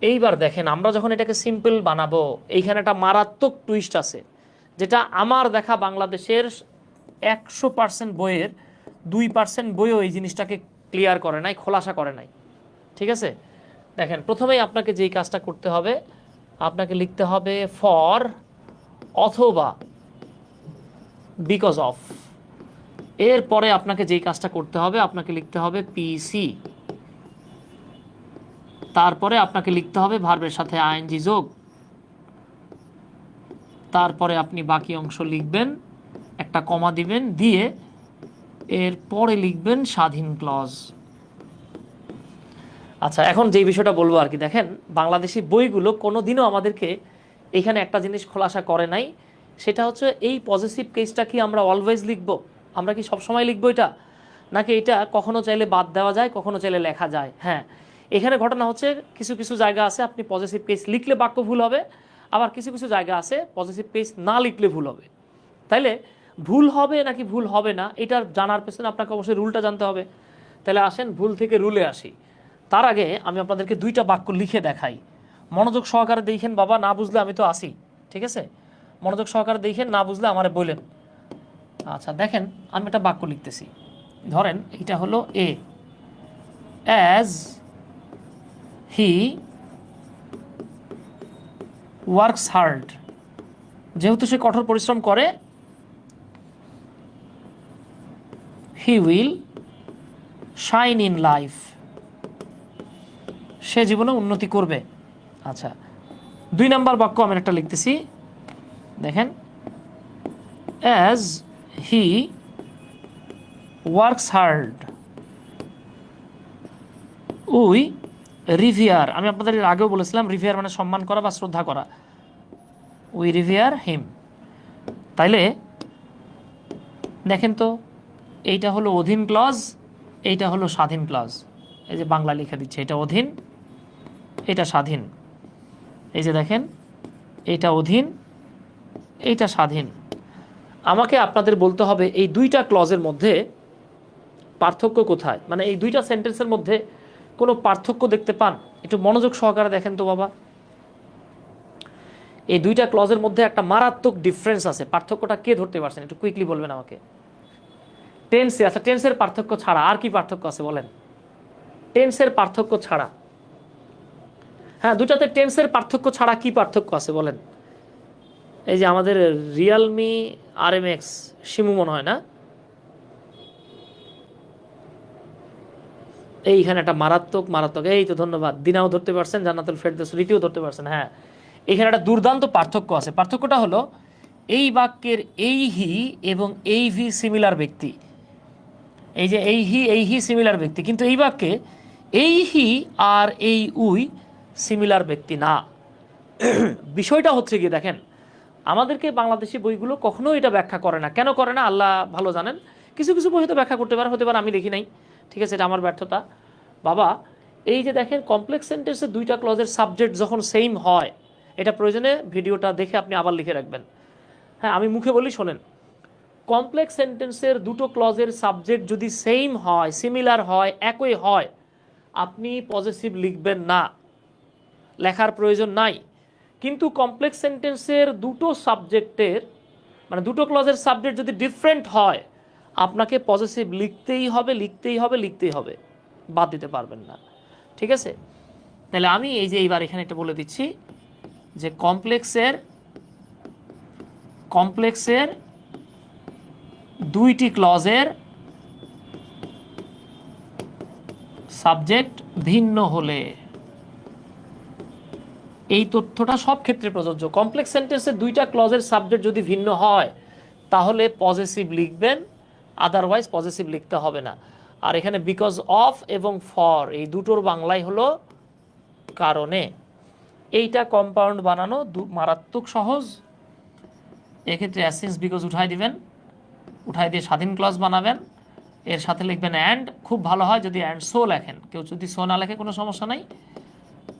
এইবার দেখেন আমরা যখন এটাকে সিম্পল বানাবো, এইখানে একটা মারাত্মক টুইস্ট আছে, যেটা আমার দেখা বাংলাদেশের 100% বইয়ের 2% বইও এই জিনিসটাকে ক্লিয়ার করে নাই, খোলাসা করে নাই, ঠিক আছে? দেখেন, প্রথমেই আপনাকে যেই কাজটা করতে হবে, আপনাকে লিখতে হবে ফর অথবা বিকজ অফ, এরপরে আপনাকে যেই কাজটা করতে হবে, আপনাকে লিখতে হবে পিসি, তারপরে আপনাকে লিখতে হবে ভার্বের সাথে আইএনজি যোগ, তারপরে আপনি বাকি অংশ লিখবেন, একটা কমা দিবেন, দিয়ে এরপরে লিখবেন স্বাধীন ক্লজ। আচ্ছা, এখন যেই বিষয়টা বলবো আর কি, দেখেন বাংলাদেশি বইগুলো কোনো দিনও আমাদেরকে এখানে একটা জিনিস খোলাসা করে নাই, সেটা হচ্ছে এই পজিটিভ কেসটা কি আমরা অলওয়েজ লিখব, আমরা কি সবসময় লিখবো এটা, নাকি এটা কখনো চাইলে বাদ দেওয়া যায়, কখনো চাইলে লেখা যায়। হ্যাঁ, এখানে ঘটনা হচ্ছে কিছু কিছু জায়গা আছে আপনি পজিটিভ কেস লিখলে বাক্য ভুল হবে, আবার কিছু কিছু জায়গা আছে পজিটিভ কেস না লিখলে ভুল হবে। তাইলে ভুল হবে নাকি ভুল হবে না, এটার জানার পেছনে আপনাকে অবশ্যই রুলটা জানতে হবে। তাহলে আসেন ভুল থেকে রুলে আসি। তার আগে আমি আপনাদেরকে দুইটা বাক্য লিখে দেখাই, মনোযোগ সহকারে দেখেন বাবা, না বুঝলে আমি তো আসি, ঠিক আছে? মনোযোগ সহকারে দেখেন, না বুঝলে আমারে বলেন। আচ্ছা দেখেন, আমি একটা বাক্য লিখতেছি, ধরেন এটা হলো এ, অ্যাজ হি ওয়ার্কস হার্ড, যেহেতু সে কঠোর পরিশ্রম করে, he will shine in life, সে জীবনে উন্নতি করবে। আচ্ছা, 2 নম্বর বাক্য আমি একটা লিখতেছি, দেখেন অ্যাজ হি ওয়ার্কস হার্ড উই রিভিয়ার, আমি আপনাদের এর আগেও বলেছিলাম রিভিয়ার মানে সম্মান করা বা শ্রদ্ধা করা, উই রিভিয়ার হিম। তাইলে দেখেন তো, এইটা হলো অধীন ক্লজ, এইটা হলো স্বাধীন ক্লজ। এই যে বাংলা লিখে দিচ্ছে, এটা অধীন, এটা স্বাধীন। এই যে দেখেন, এইটা অধীন, এইটা স্বাধীন। আমাকে আপনাদের বলতে হবে এই দুইটা ক্লজের মধ্যে পার্থক্য কোথায়, মানে এই দুইটা সেন্টেন্সের মধ্যে কোনো পার্থক্য দেখতে পান? একটু মনোযোগ সহকারে দেখেন তো বাবা, এই দুইটা ক্লজের মধ্যে একটা মারাত্মক ডিফারেন্স আছে, পার্থক্যটা কে ধরতে পারছেন একটু কুইকলি বলবেন আমাকে। টেন্সে, আচ্ছা টেন্সের পার্থক্য ছাড়া আর কি পার্থক্য আছে বলেন? টেন্সের পার্থক্য ছাড়া, হ্যাঁ দুটাতে টেন্সের পার্থক্য ছাড়া কি পার্থক্য আছে বলেন? এই যে আমাদের রিয়েলমি RMX শিমু মনে হয় না, এইখানে একটা মারাত্মক মারাত্মক, এই তো ধন্যবাদ, দিনাও ধরতে পারছেন, জান্নাতুল ফেরদৌস রীতিও ধরতে পারছেন। হ্যাঁ, এখানে একটা দুর্দান্ত পার্থক্য আছে। পার্থক্যটা হলো এই বাক্যের এই হি এবং এই ভি সিমিলার ব্যক্তি, এই যে এই হি সিমিলার ব্যক্তি, কিন্তু এই বাক্যে এই হি আর এই উই সিমিলার ব্যক্তি না। বিষয়টা হচ্ছে কি দেখেন, আমাদেরকে বাংলাদেশি বইগুলো কখনো এটা ব্যাখ্যা করে না। কেন করে না আল্লাহ ভালো জানেন, কিছু কিছু বই হয়তো ব্যাখ্যা করতে পারে, হতে পারে আমি লিখি নাই, ঠিক আছে, এটা আমার ব্যর্থতা। বাবা এই যে দেখেন কমপ্লেক্স সেন্টেন্সের দুইটা ক্লজের সাবজেক্ট যখন সেম হয়, এটা প্রয়োজনে ভিডিওটা দেখে আপনি আবার লিখে রাখবেন। হ্যাঁ আমি মুখে বলি শোনেন, কমপ্লেক্স সেন্টেন্সের দুটো ক্লজের সাবজেক্ট যদি সেম হয়, সিমিলার হয়, একই হয়, আপনি পজিটিভ লিখবেন না, লেখার প্রয়োজন নাই। কিন্তু কমপ্লেক্স সেন্টেন্সের দুটো সাবজেক্টের মানে দুটো ক্লজের সাবজেক্ট যদি ডিফারেন্ট হয়, আপনাকে পজিটিভ লিখতেই হবে, লিখতেই হবে, লিখতেই হবে, বাদ দিতে পারবেন না, ঠিক আছে? তাহলে আমি এই যে এইবার এখানে একটা বলে দিচ্ছি যে কমপ্লেক্সের দুইটি ক্লজের সাবজেক্ট ভিন্ন হলে, এই তথ্যটা সব ক্ষেত্রে প্রযোজ্য। কমপ্লেক্স সেন্টেন্সের দুইটা ক্লজের সাবজেক্ট যদি ভিন্ন হয় তাহলে পজিটিভ লিখবেন, আদারওয়াইজ পজিটিভ লিখতে হবে না। আর এখানে বিকজ অফ এবং ফর এই দুটোর বাংলায় হলো কারণে। এইটা কম্পাউন্ড বানানো মারাত্মক সহজ। এক্ষেত্রে অ্যাসিন্স বিকজ উঠাই দিবেন, উঠাই দিয়ে স্বাধীন ক্লজ বানাবেন, এর সাথে লিখবেন অ্যান্ড। খুব ভালো হয় যদি অ্যান্ড সো লেখেন, কেউ যদি সো না লেখে কোনো সমস্যা নাই,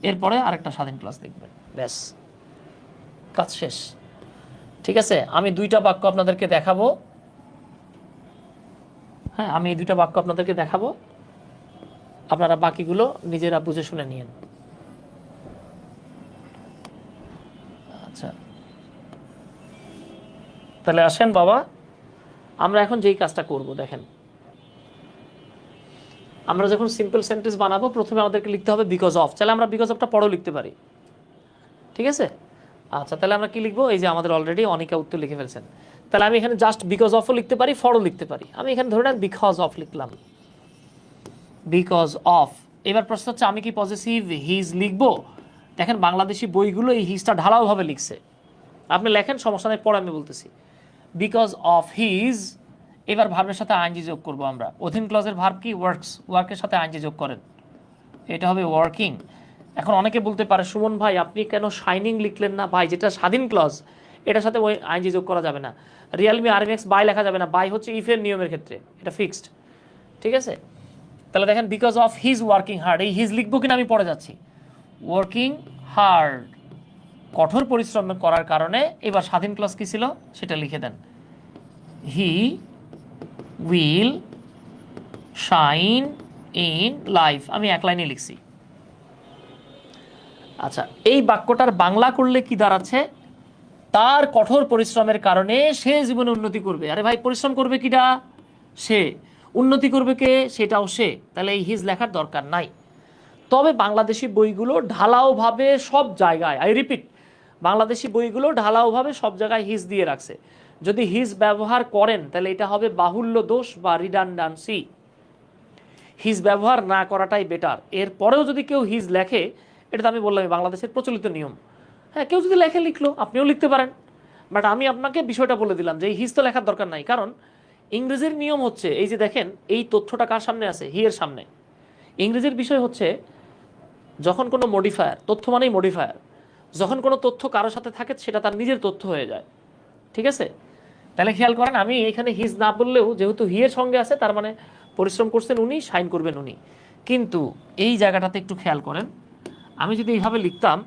এরপরে আরেকটা স্বাধীন ক্লজ লিখবেন, ব্যাস কাজ শেষ, ঠিক আছে? আমি দুইটা বাক্য আপনাদেরকে দেখাবো, হ্যাঁ আমি এই দুইটা বাক্য আপনাদেরকে দেখাবো, আপনারা বাকিগুলো নিজেরা বুঝে শুনে নিয়েন। আচ্ছা তাহলে আসেন বাবা, আমরা এখন যেই কাজটা করব দেখেন, আমরা যখন সিম্পল সেন্টেন্স বানাবো প্রথমে আমাদেরকে লিখতে হবে বিকজ অফ। তাহলে আমরা বিকজ অফটা পরেও লিখতে পারি, ঠিক আছে? আচ্ছা, তাহলে আমরা কি লিখবো? এই যে আমাদের অলরেডি অনেকে উত্তর লিখে ফেলছেন। তাহলে আমি এখানে জাস্ট বিকজ অফও লিখতে পারি, ফরও লিখতে পারি। আমি এখানে ধরে নেন বিকজ অফ লিখলাম, বিকজ অফ। এবার প্রশ্ন হচ্ছে আমি কি পজিটিভ হিজ লিখবো? দেখেন বাংলাদেশি বইগুলো এই হিজটা ঢালাওভাবে লিখছে। আপনি লেখেন, সমস্যা নেই, পরে আমি বলতেছি। বিকজ অফ হিজ, এবার ভার্বের সাথে আইনজি যোগ করব আমরা। অধীন ক্লজের ভার্ব কি? ওয়ার্কস, ওয়ার্কের সাথে আইনজি যোগ করেন, এটা হবে ওয়ার্কিং। এখন অনেকে বলতে পারে সুমন ভাই আপনি কেন শাইনিং লিখলেন না? ভাই যেটা স্বাধীন ক্লজ এটার সাথে ওই আইনজি যোগ করা যাবে না। রিয়েলমি আরএমএক্স বাই লেখা যাবে না, বাই হচ্ছে ইফের নিয়মের ক্ষেত্রে, এটা ফিক্সড, ঠিক আছে? তাহলে দেখেন because of his working hard, এই হিজ লিখবো কিনা আমি পড়ে যাচ্ছি। ওয়ার্কিং হার্ড, কঠোর পরিশ্রম করার কারণে। এবার স্বাধীন ক্লজ কি ছিল সেটা লিখে দেন। He will shine in life, আমি এক লাইনে লিখছি। আচ্ছা, এই বাক্যটার বাংলা করলে কি দাঁড়াচ্ছে? তার কঠোর পরিশ্রমের কারণে সে জীবনে উন্নতি করবে। আরে ভাই পরিশ্রম করবে কিটা? সে। উন্নতি করবে কে? সেটাও সে। তাহলে এই হিজ লেখার দরকার নাই। তবে বাংলাদেশি বইগুলো ঢালাওভাবে সব জায়গায়, আই রিপিট, বাংলাদেশি বইগুলো ঢালাওভাবে সব জায়গায় হিজ দিয়ে রাখছে। যদি হিজ ব্যবহার করেন তাহলে এটা হবে বাহুল্য দোষ বা রিডান্ডান্সি। হিজ ব্যবহার না করাটাই বেটার। এরপরেও যদি কেউ হিজ লেখে, এটা তো আমি বললাম বাংলাদেশের প্রচলিত নিয়ম। হ্যাঁ, কেউ যদি লেখে লিখলো, আপনিও লিখতে পারেন, বাট আমি আপনাকে বিষয়টা বলে দিলাম যে এই হিজ তো লেখার দরকার নাই। কারণ ইংরেজির নিয়ম হচ্ছে, এই যে দেখেন এই তথ্যটা কার সামনে আছে? হি এর সামনে। ইংরেজির বিষয় হচ্ছে যখন কোনো মডিফায়ার, তথ্য মানেই মডিফায়ার, যখন কোনো তথ্য কারোর সাথে থাকে সেটা তার নিজের তথ্য হয়ে যায়, ঠিক আছে? তাহলে খেয়াল করেন আমি এখানে হিজ না বললেও যেহেতু হি এর সঙ্গে আছে তার মানে পরিশ্রম করছেন উনি, সাইন করবেন উনি। কিন্তু এই জায়গাটাতে একটু খেয়াল করেন, আমি যদি এইভাবে লিখতাম,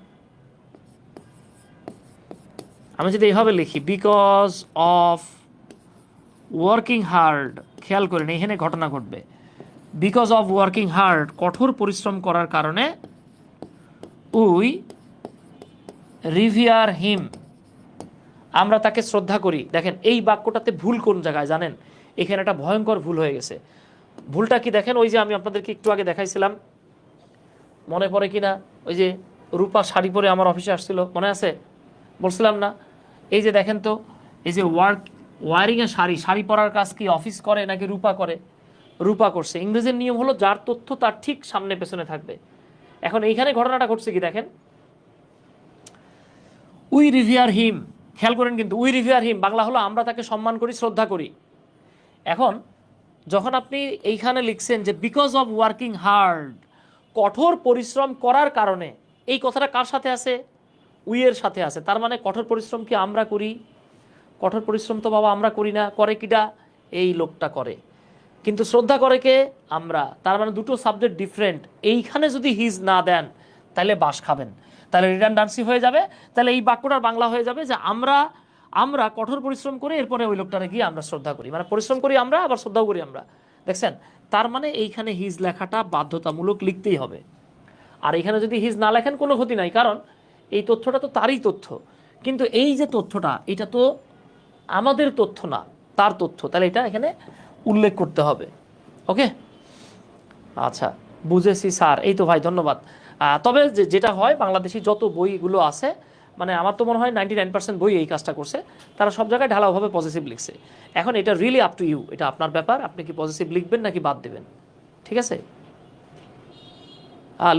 আমি যদি এইভাবে লিখি বিকজ অফ ওয়ার্কিং হার্ড, খেয়াল করেন এখানে ঘটনা ঘটবে। বিকজ অফ ওয়ার্কিং হার্ড, কঠোর পরিশ্রম করার কারণে, উই রিভিয়ার হিম, আমরা তাকে শ্রদ্ধা করি। দেখেন এই বাক্যটাতে ভুল কোন জায়গায় জানেন? এখানে একটা ভয়ঙ্কর ভুল হয়ে গেছে। ভুলটা কি দেখেন? ওই যে আমি আপনাদেরকে একটু আগে দেখাইছিলাম, মনে পড়ে কিনা? ওই যে রূপা শাড়ি পরে আমার অফিসে আসছিল, মনে আছে? বলছিলাম না? এই যে দেখেন তো, এই যে ওয়ারিংয়ে শাড়ি, শাড়ি পরার কাজ কি অফিস করে নাকি রূপা করে? রূপা করছে। ইংরেজির নিয়ম হলো যার তথ্য তার ঠিক সামনে পেছনে থাকবে। এখন এইখানে ঘটনাটা ঘটছে কি দেখেন, উই রিভিয়ার হিম, খেয়াল করেন কিন্তু উই রিভিয়ার হিম বাংলা হলো আমরা তাকে সম্মান করি, শ্রদ্ধা করি। এখন যখন আপনি এইখানে লিখছেন যে বিকজ অফ ওয়ার্কিং হার্ড, কঠোর পরিশ্রম করার কারণে, এই কথাটা কার সাথে আছে? উই এর সাথে আছে। তার মানে কঠোর পরিশ্রম কি আমরা করি? কঠোর পরিশ্রম তো বাবা আমরা করি না, করে কিটা? এই লোকটা করে। কিন্তু শ্রদ্ধা করে কে? আমরা। তার মানে দুটো সাবজেক্ট ডিফারেন্ট। এইখানে যদি হিজ না দেন তাহলে বাস খাবেন, তাহলে রিডান্ডেন্সি হয়ে যাবে। তাহলে এই বাক্যটার বাংলা হয়ে যাবে যে আমরা কঠোর পরিশ্রম করে এরপরে ওই লোকটারে গিয়ে আমরা শ্রদ্ধা করি, মানে পরিশ্রম করি আমরা, আবার শ্রদ্ধাও করি আমরা। দেখছেন? তার মানে এইখানে হিজ লেখাটা বাধ্যতামূলক লিখতেই হবে। আর এখানে যদি হিজ না লেখেন কোনো ক্ষতি নাই, কারণ এই তথ্যটা তো তারই তথ্য। কিন্তু এই যে তথ্যটা, এটা তো আমাদের তথ্য না, তার তথ্য, তাহলে এটা এখানে উল্লেখ করতে হবে। ওকে, আচ্ছা বুঝেছি স্যার। এই তো ভাই ধন্যবাদ। তবে যেটা হয় বাংলাদেশি যত বইগুলো আছে, মানে আমার তো মনে হয় 99% বই এই কাজটা করছে, তারা সব জায়গায় ঢালাওভাবে পজিটিভ লিখছে। এখন এটা রিয়েলি আপ টু ইউ, এটা আপনার ব্যাপার, আপনি কি পজিটিভ লিখবেন নাকি বাদ দেবেন, ঠিক আছে?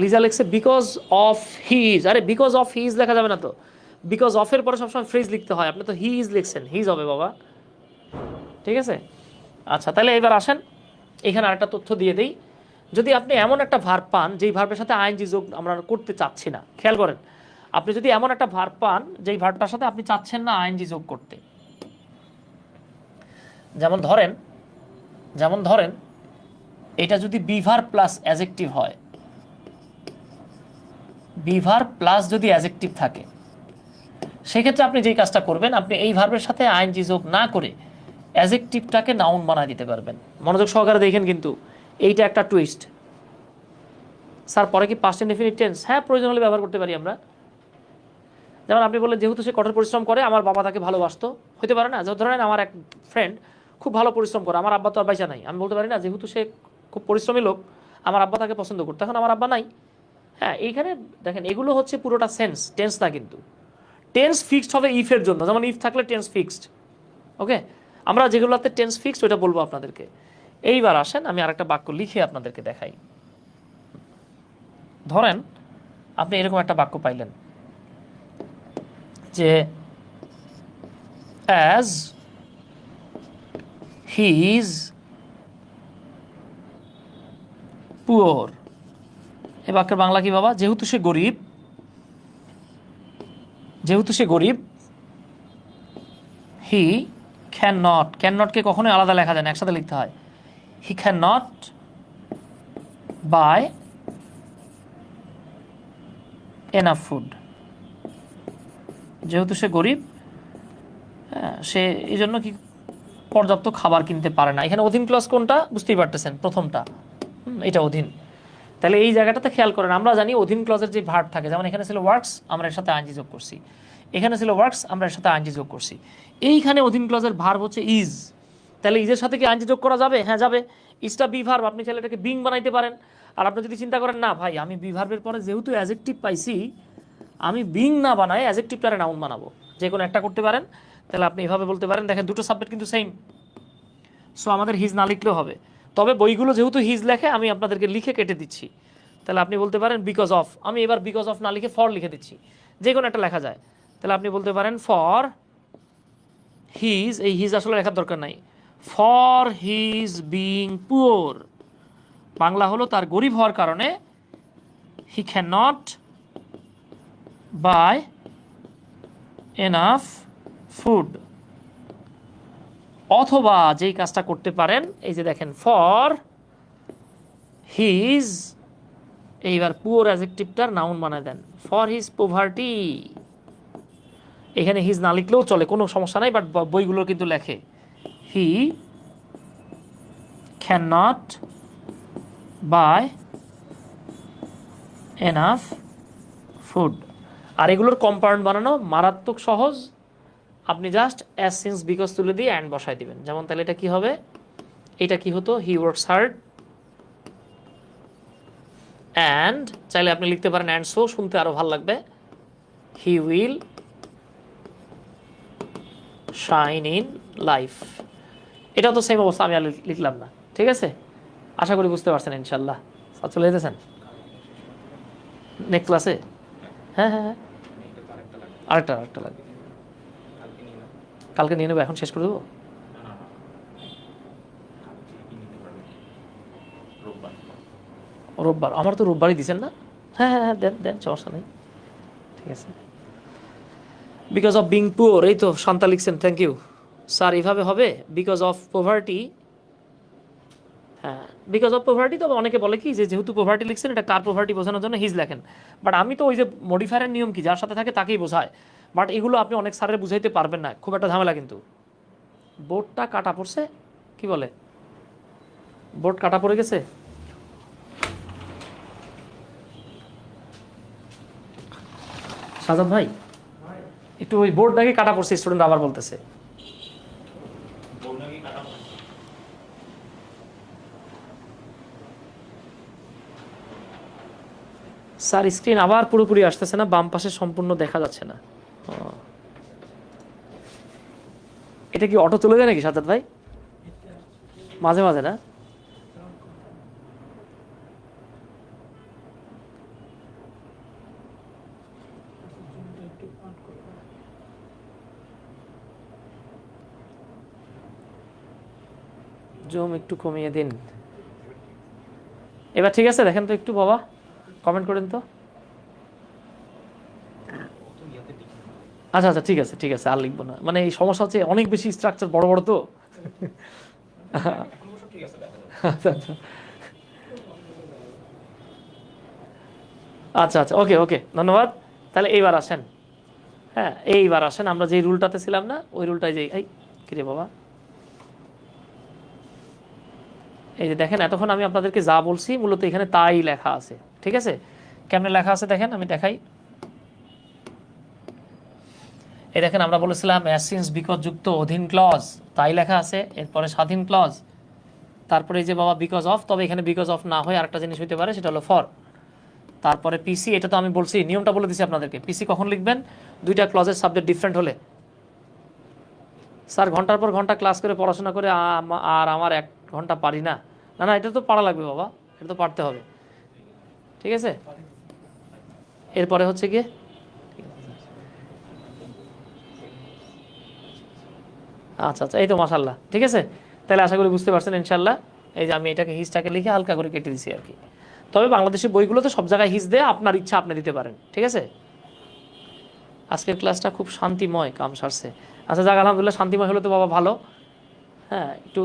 লিজা লিখছে বিকজ অফ হিজ। আরে বিকজ অফ হিজ লেখা যাবে না তো, বিকজ অফের পরে সবসময় ফ্রেজ লিখতে হয়। আপনি তো হি ইজ লিখছেন, হিজ হবে বাবা, ঠিক আছে? আচ্ছা, তাহলে এবার আসেন এখানে আরেকটা তথ্য দিয়ে দেই। যদি আপনি এমন একটা ভার্ব পান যেই ভার্বের সাথে আইএনজি যোগ আমরা করতে চাচ্ছি না, খেয়াল করেন, আপনি যদি এমন একটা ভার্ব পান যেই ভার্বটার সাথে আপনি চাচ্ছেন না আইএনজি যোগ করতে, যেমন ধরেন এটা যদি বি ভার্ব প্লাস অ্যাডজেক্টিভ হয়, বি ভার্ব প্লাস যদি অ্যাডজেক্টিভ থাকে, সেক্ষেত্রে আপনি যেই কাজটা করবেন, আপনি এই ভার্বের সাথে আইএনজি যোগ না করে অ্যাডজেক্টিভটাকে নাউন বানায় দিতে পারবেন। মনোযোগ সহকারে দেখেন কিন্তু, এইটা একটা টুইস্ট। স্যার পরে কি পাস্ট ইনডেফিনিট টেন্স? হ্যাঁ, প্রয়োজন হলে ব্যবহার করতে পারি আমরা। যেমন আপনি বললেন যেহেতু সে কঠোর পরিশ্রম করে আমার বাবা তাকে ভালোবাসতো, হতে পারে না? ধরেন আমার এক ফ্রেন্ড খুব ভালো পরিশ্রম করে, আমার আব্বা তো আর বাইসা নাই, আমি বলতে পারি না যেহেতু সে খুব পরিশ্রমী লোক আমার আব্বা তাকে পছন্দ করতো, এখন আমার আব্বা নাই। হ্যাঁ, এইখানে দেখেন এগুলো হচ্ছে পুরোটা সেন্স, টেন্স না। কিন্তু টেন্স ফিক্সড হবে ইফের জন্য, যেমন ইফ থাকলে টেন্স ফিক্সড। ওকে, আমরা যেগুলোতে টেন্স ফিক্সড ওইটা বলবো আপনাদেরকে। এইবার আসেন আমি আরেকটা বাক্য লিখে আপনাদেরকে দেখাই। ধরেন আপনি এরকম একটা বাক্য পাইলেন যে অ্যাজ হি ইজ পুওর। এ বাক্যের বাংলা কি বাবা? যেহেতু সে গরিব, যেহেতু সে গরিব, হি ক্যান নট, ক্যান নটকে কখনোই আলাদা লেখা যায় না, একসাথে লিখতে হয়। He can not buy enough food. যেহেতু সে গরিব, হ্যাঁ, সে এই জন্য কি পর্যাপ্ত খাবার কিনতে পারে না। এখানে অধীন ক্লজ কোনটা বুঝতেই পারতেছেন, প্রথমটা, এটা অধীন। তাহলে এই জায়গাটাতে খেয়াল করেন, আমরা জানি অধীন ক্লজের যে ভার্ব থাকে, যেমন এখানে ছিল ওয়ার্কস, আমরা এর সাথে আইএনজি যোগ করছি। এখানে ছিল ওয়ার্কস, আমরা এর সাথে আইএনজি যোগ করছি। এইখানে অধীন ক্লজের ভার্ব হচ্ছে ইজ। তাহলে ইজের সাথে কি আইএনজি যোগ করা যাবে? হ্যাঁ যাবে। ইজটা বি ভার্ব, আপনি চাইলে এটাকে বিং বানাইতে পারেন। আর আপনি যদি চিন্তা করেন না ভাই আমি বি ভার্বের পরে যেহেতু অ্যাডজেক্টিভ পাইছি, আমি বিং না বানাই অ্যাডজেক্টিভটারে নাউন বানাবো, যে কোনো একটা করতে পারেন। তাহলে আপনি এভাবে বলতে পারেন, দেখেন দুটো সাবজেক্ট কিন্তু সেম, সো আমাদের হিজ না লিখলেও হবে। তবে বইগুলো যেহেতু হিজ লেখে, আমি আপনাদেরকে লিখে কেটে দিচ্ছি। তাহলে আপনি বলতে পারেন বিকজ অফ, আমি এবার বিকজ অফ না লিখে ফর লিখে দিচ্ছি, যে কোনো একটা লেখা যায়। তাহলে আপনি বলতে পারেন ফর হিজ, এই হিজ আসলে লেখার দরকার নাই, for his being poor, Bangla হলো তার গরিব হওয়ার কারণে he can not buy enough food. অথবা যেই কাজটা করতে পারেন, এই যে দেখেন ফর হিজ, এইবার পুওর অ্যাডজেক্টিভটার নাউন বানায় দেন, ফর হিজ পভার্টি। এখানে হিজ না লিখলেও চলে, কোনো সমস্যা নাই, বাট বইগুলো কিন্তু লেখে he can not buy enough food. আর এগুলোর কম্পাউন্ড বানানো মারাত্মক সহজ, আপনি জাস্ট অ্যাজ সিন্স বিকজ তুলে দিয়ে অ্যান্ড বসাই দিবেন। যেমন তাহলে এটা কি হবে? এটা কি হতো? হি ওয়ার্কস হার্ড অ্যান্ড, চাইলে আপনি লিখতে পারেন অ্যান্ড সো, শুনতে আরো ভালো লাগবে, হি উইল শাইন ইন লাইফ। এটা তো সেম অবস্থা, আমি আর লিখলাম না। ঠিক আছে, আশা করি বুঝতে পারছেন ইনশাল্লাহ। চলে যেতেছেন নেক্সট ক্লাসে? হ্যাঁ হ্যাঁ হ্যাঁ, আরেকটা লাগবে, কালকে নিয়ে নেবো, এখন শেষ করে দেবো। রোববার, আমার তো রোববারই দিচ্ছেন না? হ্যাঁ হ্যাঁ হ্যাঁ, দেন দেন, সমস্যা নেই, ঠিক আছে। বিকজ অফ বিং পুওর, এই তো শান্তা লিখছেন, থ্যাংক ইউ স্যার। এইভাবে হবে বিকজ অফ পভার্টি। হ্যাঁ, বিকজ অফ পভার্টি। তবে অনেকে বলে কি যে যেহেতু পভার্টি লিখছেন, এটা কার পভার্টি বোঝানোর জন্য হিজ লেখেন। বাট আমি তো ওই যে মডিফায়ারের নিয়ম কি, যার সাথে থাকে তাকেই বোঝায়। বাট এগুলো আপনি অনেক স্যারের বুঝাইতে পারবেন না, খুব একটা ঝামেলা। কিন্তু বোর্ডটা কাটা পড়ছে, কি বলে, বোর্ড কাটা পড়ে গেছে। সাজাদ ভাই, একটু ওই বোর্ড নাকি কাটা পড়ছে, স্টুডেন্ট আবার বলতেছে। স্যার স্ক্রিন আবার পুরোপুরি আসতেছে না, বাম পাশে সম্পূর্ণ দেখা যাচ্ছে না। এটা কি অটো চলে যায় নাকি সাজাদ ভাই? মাঝে মাঝে না? জুম একটু কমিয়ে দিন। এবার ঠিক আছে? দেখেন তো একটু বাবা, কমেন্ট করেন তো। আচ্ছা আচ্ছা, ঠিক আছে ঠিক আছে, আর লিখবো না। মানে এই সমস্যা হচ্ছে অনেক বেশি স্ট্রাকচার বড় বড় তো। আচ্ছা আচ্ছা আচ্ছা আচ্ছা, ওকে ওকে, ধন্যবাদ। তাহলে এইবার আসেন, হ্যাঁ এইবার আসেন, আমরা যে রুলটাতে ছিলাম না, ওই রুলটাই যে, এই কিরে বাবা, এই যে দেখেন এতক্ষণ আমি আপনাদেরকে যা বলছি মূলত এখানে তাই লেখা আছে। ঠিক আছে, কেমনে লেখা আছে দেখেন, আমি দেখাই। এই দেখেন, আমরা বলেছিলাম অ্যাজ সিন্স বিকজ যুক্ত অধীন ক্লজ, তাই লেখা আছে। এরপরে স্বাধীন ক্লজ, তারপরে এই যে বাবা বিকজ অফ। তবে এখানে বিকজ অফ না হয় আরেকটা জিনিস হইতে পারে, সেটা হলো ফর। তারপরে পিসি, এটা তো আমি বলছি, নিয়মটা বলে দিছি আপনাদেরকে। পিসি কখন লিখবেন? দুইটা ক্লজের সাবজেক্ট ডিফারেন্ট হলে। স্যার ঘন্টার পর ঘন্টা ক্লাস করে পড়াশোনা করে আর আমার 1 ঘন্টা পারি না। না না, এটা তো পড়া লাগবে বাবা, এটা তো পারতে হবে, ঠিক আছে। এরপরে হচ্ছে গিয়ে আচ্ছা আচ্ছা, এই তো মাশাআল্লাহ, ঠিক আছে। তাহলে আশা করি বুঝতে পারছেন ইনশাআল্লাহ। এই যে আমি এটাকে হিজটাকে লিখে হালকা করে কেটে দিছি আর কি। তবে বাংলাদেশি বইগুলোতে সব জায়গায় হিজ দেয়, আপনার ইচ্ছা আপনি দিতে পারেন, ঠিক আছে। আজকের ক্লাসটা খুব শান্তিময়, কাম সারছে। আচ্ছা যাক, আলহামদুলিল্লাহ, শান্তিময় হলে তো বাবা ভালো। হ্যাঁ, একটু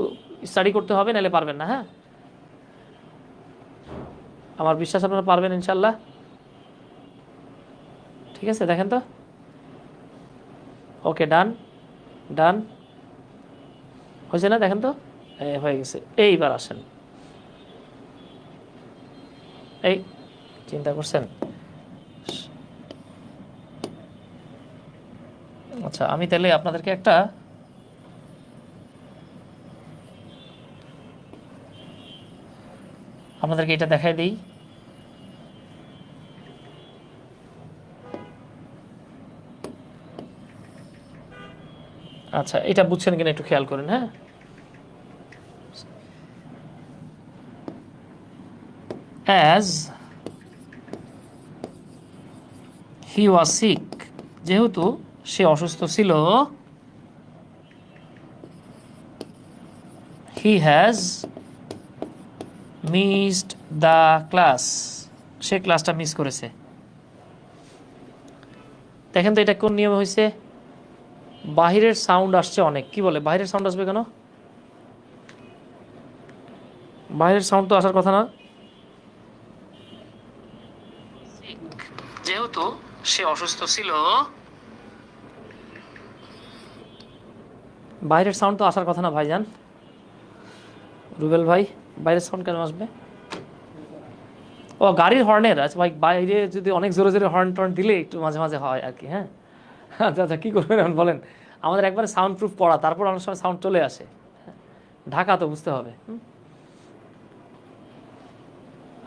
স্টাডি করতে হবে, নাহলে পারবেন না। হ্যাঁ, আমার বিশ্বাস আপনারা পারবেন ইনশাআল্লাহ, ঠিক আছে। দেখেন তো, ওকে, ডান ডান হয়েছে না? দেখেন তো, হয়ে গেছে। এইবার আসেন, এই চিন্তা করছেন। আচ্ছা, আমি তাহলে আপনাদেরকে এটা দেখাই দিই। আচ্ছা, এটা বুঝছেন কিনা একটু খেয়াল করেন। হ্যাঁ, as he was sick, যেহেতু সে অসুস্থ ছিল, he has missed the class, সে ক্লাসটা মিস করেছে। দেখেন তো এটা কোন নিয়মে হয়েছে? বাহিরের সাউন্ড আসছে অনেক। কি বলে, বাহিরের সাউন্ড আসবে কেন? বাহিরের সাউন্ড তো আসার কথা না। যেহেতু সে অসুস্থ ছিল, বাইরের সাউন্ড তো আসার কথা না ভাইজান। রুবেল ভাই, বাইরের সাউন্ড কেন আসবে? ও, গাড়ির হর্নের। আচ্ছা ভাই, বাইরে যদি অনেক জোরে জোরে হর্ন টর্ন দিলে একটু মাঝে মাঝে হয় আর কি। হ্যাঁ, আচ্ছা আচ্ছা, কী করবেন এখন বলেন? আমাদের একবারে সাউন্ড প্রুফ পড়া, তারপর অনেক সময় সাউন্ড চলে আসে। ঢাকা তো বুঝতে হবে।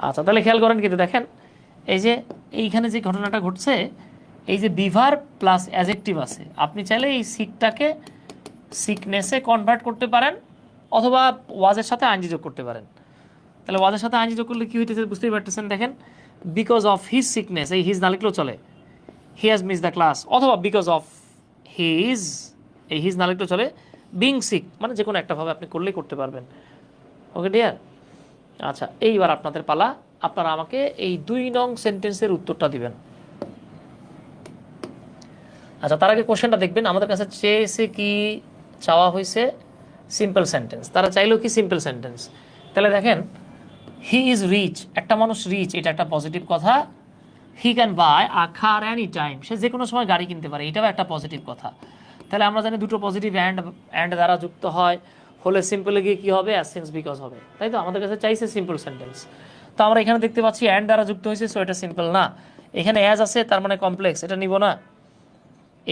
আচ্ছা, তাহলে খেয়াল করেন, কিন্তু দেখেন এই যে এইখানে যে ঘটনাটা ঘটছে, এই যে বিভার প্লাস অ্যাজেক্টিভ আছে, আপনি চাইলে এই সিকটাকে সিকনেসে কনভার্ট করতে পারেন, অথবা ওয়াজের সাথে আইনজি যোগ করতে পারেন। তাহলে ওয়াজের সাথে আইনজি যোগ করলে কী হইতেছে বুঝতেই পারতেছেন। দেখেন, বিকজ অফ হিজ সিকনেস, এই হিজ না লিখলেও চলে, he has miss the class, অথবা বিকজ অফ হিজ, এই হিজ না লিখলেও চলে, বিং সিক, মানে যে কোনো একটা ভাবে আপনি করলেই করতে পারবেন। Okay dear. আচ্ছা, এইবার আপনাদের পালা। আপনারা আমাকে এই 2 নং সেন্টেন্সের উত্তরটা দিবেন। আচ্ছা, তার আগে কোশ্চেনটা দেখবেন। আমাদের কাছে চেয়েছে কি, চাওয়া হয়েছে সিম্পল সেন্টেন্স, তারা চাইলেও কি সিম্পল সেন্টেন্স। তাহলে দেখেন, হি ইজ রিচ, একটা মানুষ রিচ, এটা একটা পজিটিভ কথা। He can buy a car any time, সে যে কোনো সময় গাড়ি কিনতে পারে, এটাও একটা পজিটিভ কথা। তাহলে আমরা জানি দুটো পজিটিভ অ্যান্ড দ্বারা যুক্ত হয় হলে সিম্পলে গিয়ে কী হবে? অ্যাজ সিন্স বিকজ হবে, তাই তো? আমাদের কাছে চাইছে সিম্পল সেন্টেন্স। তো আমরা এখানে দেখতে পাচ্ছি অ্যান্ড দ্বারা যুক্ত হয়েছে, সো এটা সিম্পল না। এখানে অ্যাজ আছে, তার মানে কমপ্লেক্স, এটা নিব না।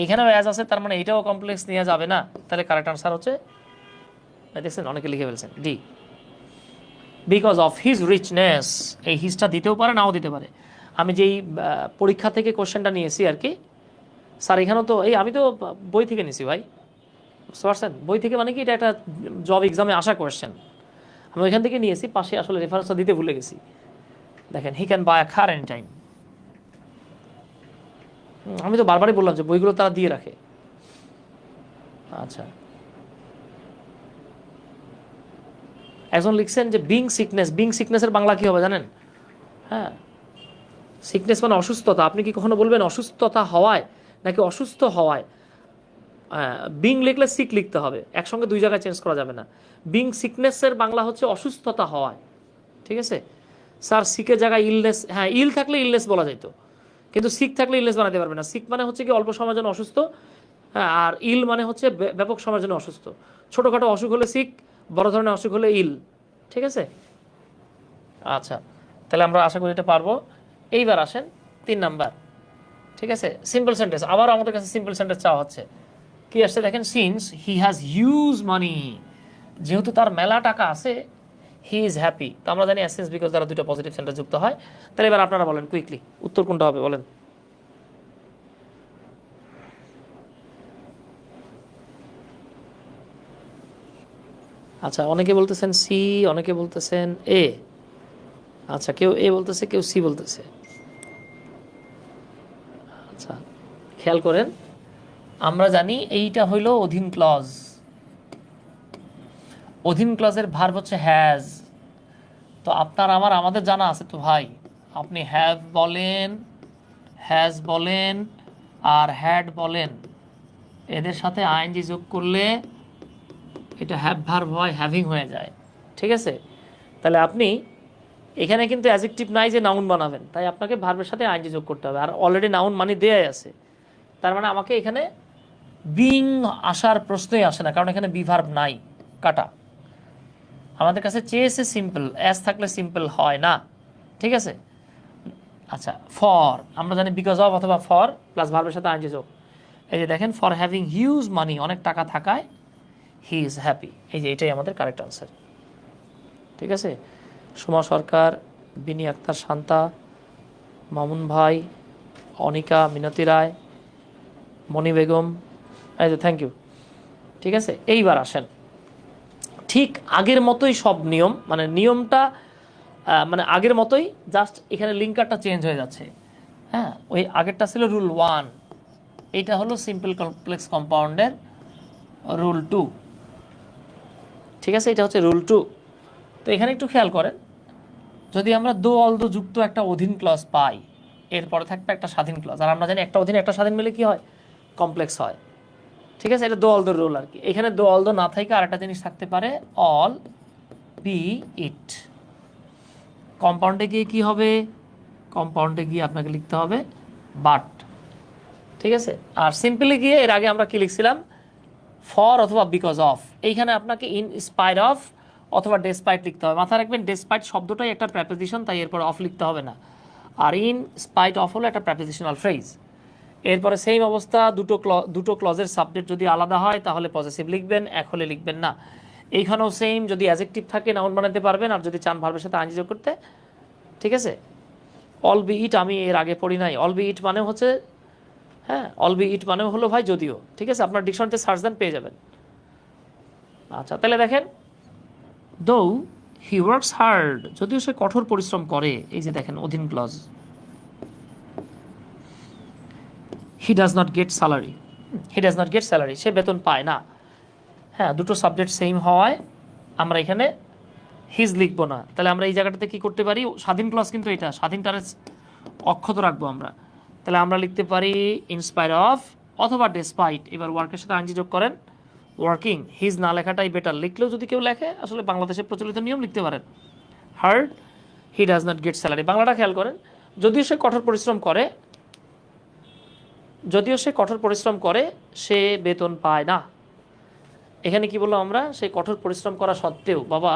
এখানেও অ্যাজ আছে, তার মানে এটাও কমপ্লেক্স, নেওয়া যাবে না। তাহলে কারেক্ট আনসার হচ্ছে, দেখছেন অনেকে লিখে ফেলছেন, D, because of his richness. এই হিজটা দিতেও পারে, নাও দিতে পারে। আমি যেই পরীক্ষা থেকে কোশ্চেনটা নিয়েছি আর কি, স্যার এখানেও তো আমি তো বই থেকে নিয়েছি ভাই, বুঝতে পারছেন? বই থেকে মানে কি, এটা একটা জব এক্সামে আসা কোয়েশ্চেন, আমি ওইখান থেকে নিয়েছি। পাশে আসলে রেফারেন্সটা দিতে ভুলে গেছি। দেখেন, হি can buy a car any time. আমি তো বারবারই বললাম যে বইগুলো তারা দিয়ে রাখে। আচ্ছা, একজন লিখছেন যে বিং সিকনেস, বিং সিকনেসের বাংলা কি হবে জানেন? হ্যাঁ, সিকনেস মানে অসুস্থতা। আপনি কি কখনো বলবেন অসুস্থতা হওয়ায়, নাকি অসুস্থ হওয়ায়? বিং লিখলে সিক লিখতে হবে, একসঙ্গে 2 জায়গায় চেঞ্জ করা যাবে না। বিং সিকনেসের বাংলা হচ্ছে অসুস্থতা হওয়ায়, ঠিক আছে। স্যার সিকের জায়গায় ইলনেস, হ্যাঁ, ইল থাকলে ইলনেস বলা যেত, কিন্তু সিক থাকলে ইলনেস বানাতে পারবে না। সিক মানে হচ্ছে কি অল্প সময়ের জন্য অসুস্থ, হ্যাঁ, আর ইল মানে হচ্ছে ব্যাপক সময়ের জন্য অসুস্থ। ছোটোখাটো অসুখ হলে সিক, বড় ধরনের অসুখ হলে ইল, ঠিক আছে। আচ্ছা, তাহলে আমরা আশা করি এটা পারবো। এইবার আসেন 3 নাম্বার, ঠিক আছে, সিম্পল সেন্টেন্স। আবার আমাদের কাছে সিম্পল সেন্টেন্স চাওয়া হচ্ছে। কি আসছে দেখেন, সিন্স হি হ্যাজ হিউজ মানি, যেহেতু তার মেলা টাকা আছে, হি ইজ হ্যাপি। তো আমরা জানি অ্যাজ সিন্স বিকজ দ্বারা দুটো পজিটিভ সেন্টেন্স যুক্ত হয়। তাহলে এবার আপনারা বলেন কুইকলি উত্তর কোনটা হবে বলেন। আচ্ছা, অনেকে বলতেছেন সি, অনেকে বলতেছেন এ। আচ্ছা, কেউ এ বলতেছে, কেউ সি বলতেছে। আচ্ছা, খেয়াল করেন, আমরা জানি এইটা হইল অধীন ক্লজ। অধীন ক্লজের ভার্ব হচ্ছে হ্যাজ। তো আপনার আমাদের জানা আছে তো ভাই, আপনি হ্যাভ বলেন, হ্যাজ বলেন আর হ্যাড বলেন, এদের সাথে আইএনজি যোগ করলে এটা হ্যাভ ভার্ব হয়, হ্যাভিং হয়ে যায়। ঠিক আছে, তাহলে আপনি এখানে কিন্তু অ্যাডজেক্টিভ নাই যে নাউন বানাবেন, তাই আপনাকে ভার্বের সাথে আইএনজি যোগ করতে হবে। আর অলরেডি নাউন মানে দেয়াই আছে, তার মানে আমাকে এখানে বিং আসার প্রশ্নই আসে না, কারণ এখানে বি ভার্ব নাই, কাটা। আমাদের কাছে চেয়েছে সিম্পল, অ্যাজ থাকলে সিম্পল হয় না। ঠিক আছে, আচ্ছা ফর আমরা জানি বিকজ অফ অথবা ফর প্লাস ভার্বের সাথে আইএনজি যোগ। এই যে দেখেন, ফর হ্যাভিং হিউজ মানি, অনেক টাকা থাকায় হি ইজ হ্যাপি। এই যে এটাই আমাদের কারেক্ট আনসার। ঠিক আছে, সুমা সরকার, বিনি আক্তার শান্তা, মামুন ভাই, অনিকা, মিনতি রায়, মণি বেগম, এই যে থ্যাংক ইউ। ঠিক আছে, এইবার আসেন, ঠিক আগের মতোই সব নিয়ম, মানে নিয়মটা মানে আগের মতোই, জাস্ট এখানে লিঙ্কারটা চেঞ্জ হয়ে যাচ্ছে। হ্যাঁ, ওই আগেরটা ছিল রুল 1, এইটা হলো সিম্পল কমপ্লেক্স কম্পাউন্ডের রুল 2। ঠিক আছে, এটা হচ্ছে রুল 2। তো এখানে একটু খেয়াল করেন, যদি আমরা দো অল দো যুক্ত একটা অধীন ক্লজ পাই, এরপরে থাকবে একটা স্বাধীন ক্লজ, আর আমরা জানি একটা অধীন একটা স্বাধীন মিলে কি হয়, কমপ্লেক্স হয়। ঠিক আছে, এটা দো অল দো রুল আর কি। এখানে দো অল দো না থাকে আর একটা জিনিস থাকতে পারে, অল বি ইট। কম্পাউন্ডে গিয়ে কি হবে, কম্পাউন্ডে গিয়ে আপনাকে লিখতে হবে বাট। ঠিক আছে, আর সিম্পলি গিয়ে এর আগে আমরা কি লিখছিলাম, ফর অথবা বিকজ অফ। এইখানে আপনাকে ইন স্পাইট অফ অথবা ডেসপাইট লিখতে হবে। মাথায় রাখবেন, ডেসপাইট শব্দটাই একটা প্রেপোজিশন, তাই এরপর অফ লিখতে হবে না। আর ইন স্পাইট অফ হলো একটা প্রেপোজিশনাল ফ্রেজ। এরপরে সেম অবস্থা, দুটো ক্লজের সাবজেক্ট যদি আলাদা হয় তাহলে পজেসিভ লিখবেন, এক হলে লিখবেন না। এইখানেও সেম, যদি অ্যাডজেক্টিভ থাকে নাউন বানাতে পারবেন, আর যদি চান ভার্বের সাথে আইএনজি যোগ করতে। ঠিক আছে, অল বি ইট আমি এর আগে পড়ি নাই। অল বি ইট মানে হচ্ছে, হ্যাঁ, অল বি ইট মানে হলো ভাই যদিও। ঠিক আছে, আপনার ডিকশনারিতে সার্চ দেন পেয়ে যাবেন। আচ্ছা, তাহলে দেখেন, দো হি ওয়ার্কস হার্ড, যদিও সে কঠোর পরিশ্রম করে। এই যে দেখেন অধীন clause, he does not get salary, he does not get salary, সে বেতন পায় না। হ্যাঁ, দুটো সাবজেক্ট সেম হওয়ায় আমরা এখানে হিজ লিখবো না। তাহলে আমরা এই জায়গাটাতে কি করতে পারি, স্বাধীন ক্লজ কিন্তু এটা, স্বাধীনটারে অক্ষত রাখবো আমরা। তাহলে আমরা লিখতে পারি ইনস্পায়ার অফ অথবা ডেসপাইট। এবার ওয়ার্কের সাথে আইএনজি যোগ করেন, ওয়ার্কিং। হিজ না লেখাটাই বেটার, লিখলেও যদি কেউ লেখে, আসলে বাংলাদেশে প্রচলিত নিয়ম লিখতে পারেন hard, he does not get salary. বাংলাটা খেয়াল করেন, যদিও সে কঠোর পরিশ্রম করে, যদিও সে কঠোর পরিশ্রম করে, সে বেতন পায় না। এখানে কি বললাম আমরা, সে কঠোর পরিশ্রম করা সত্ত্বেও। বাবা,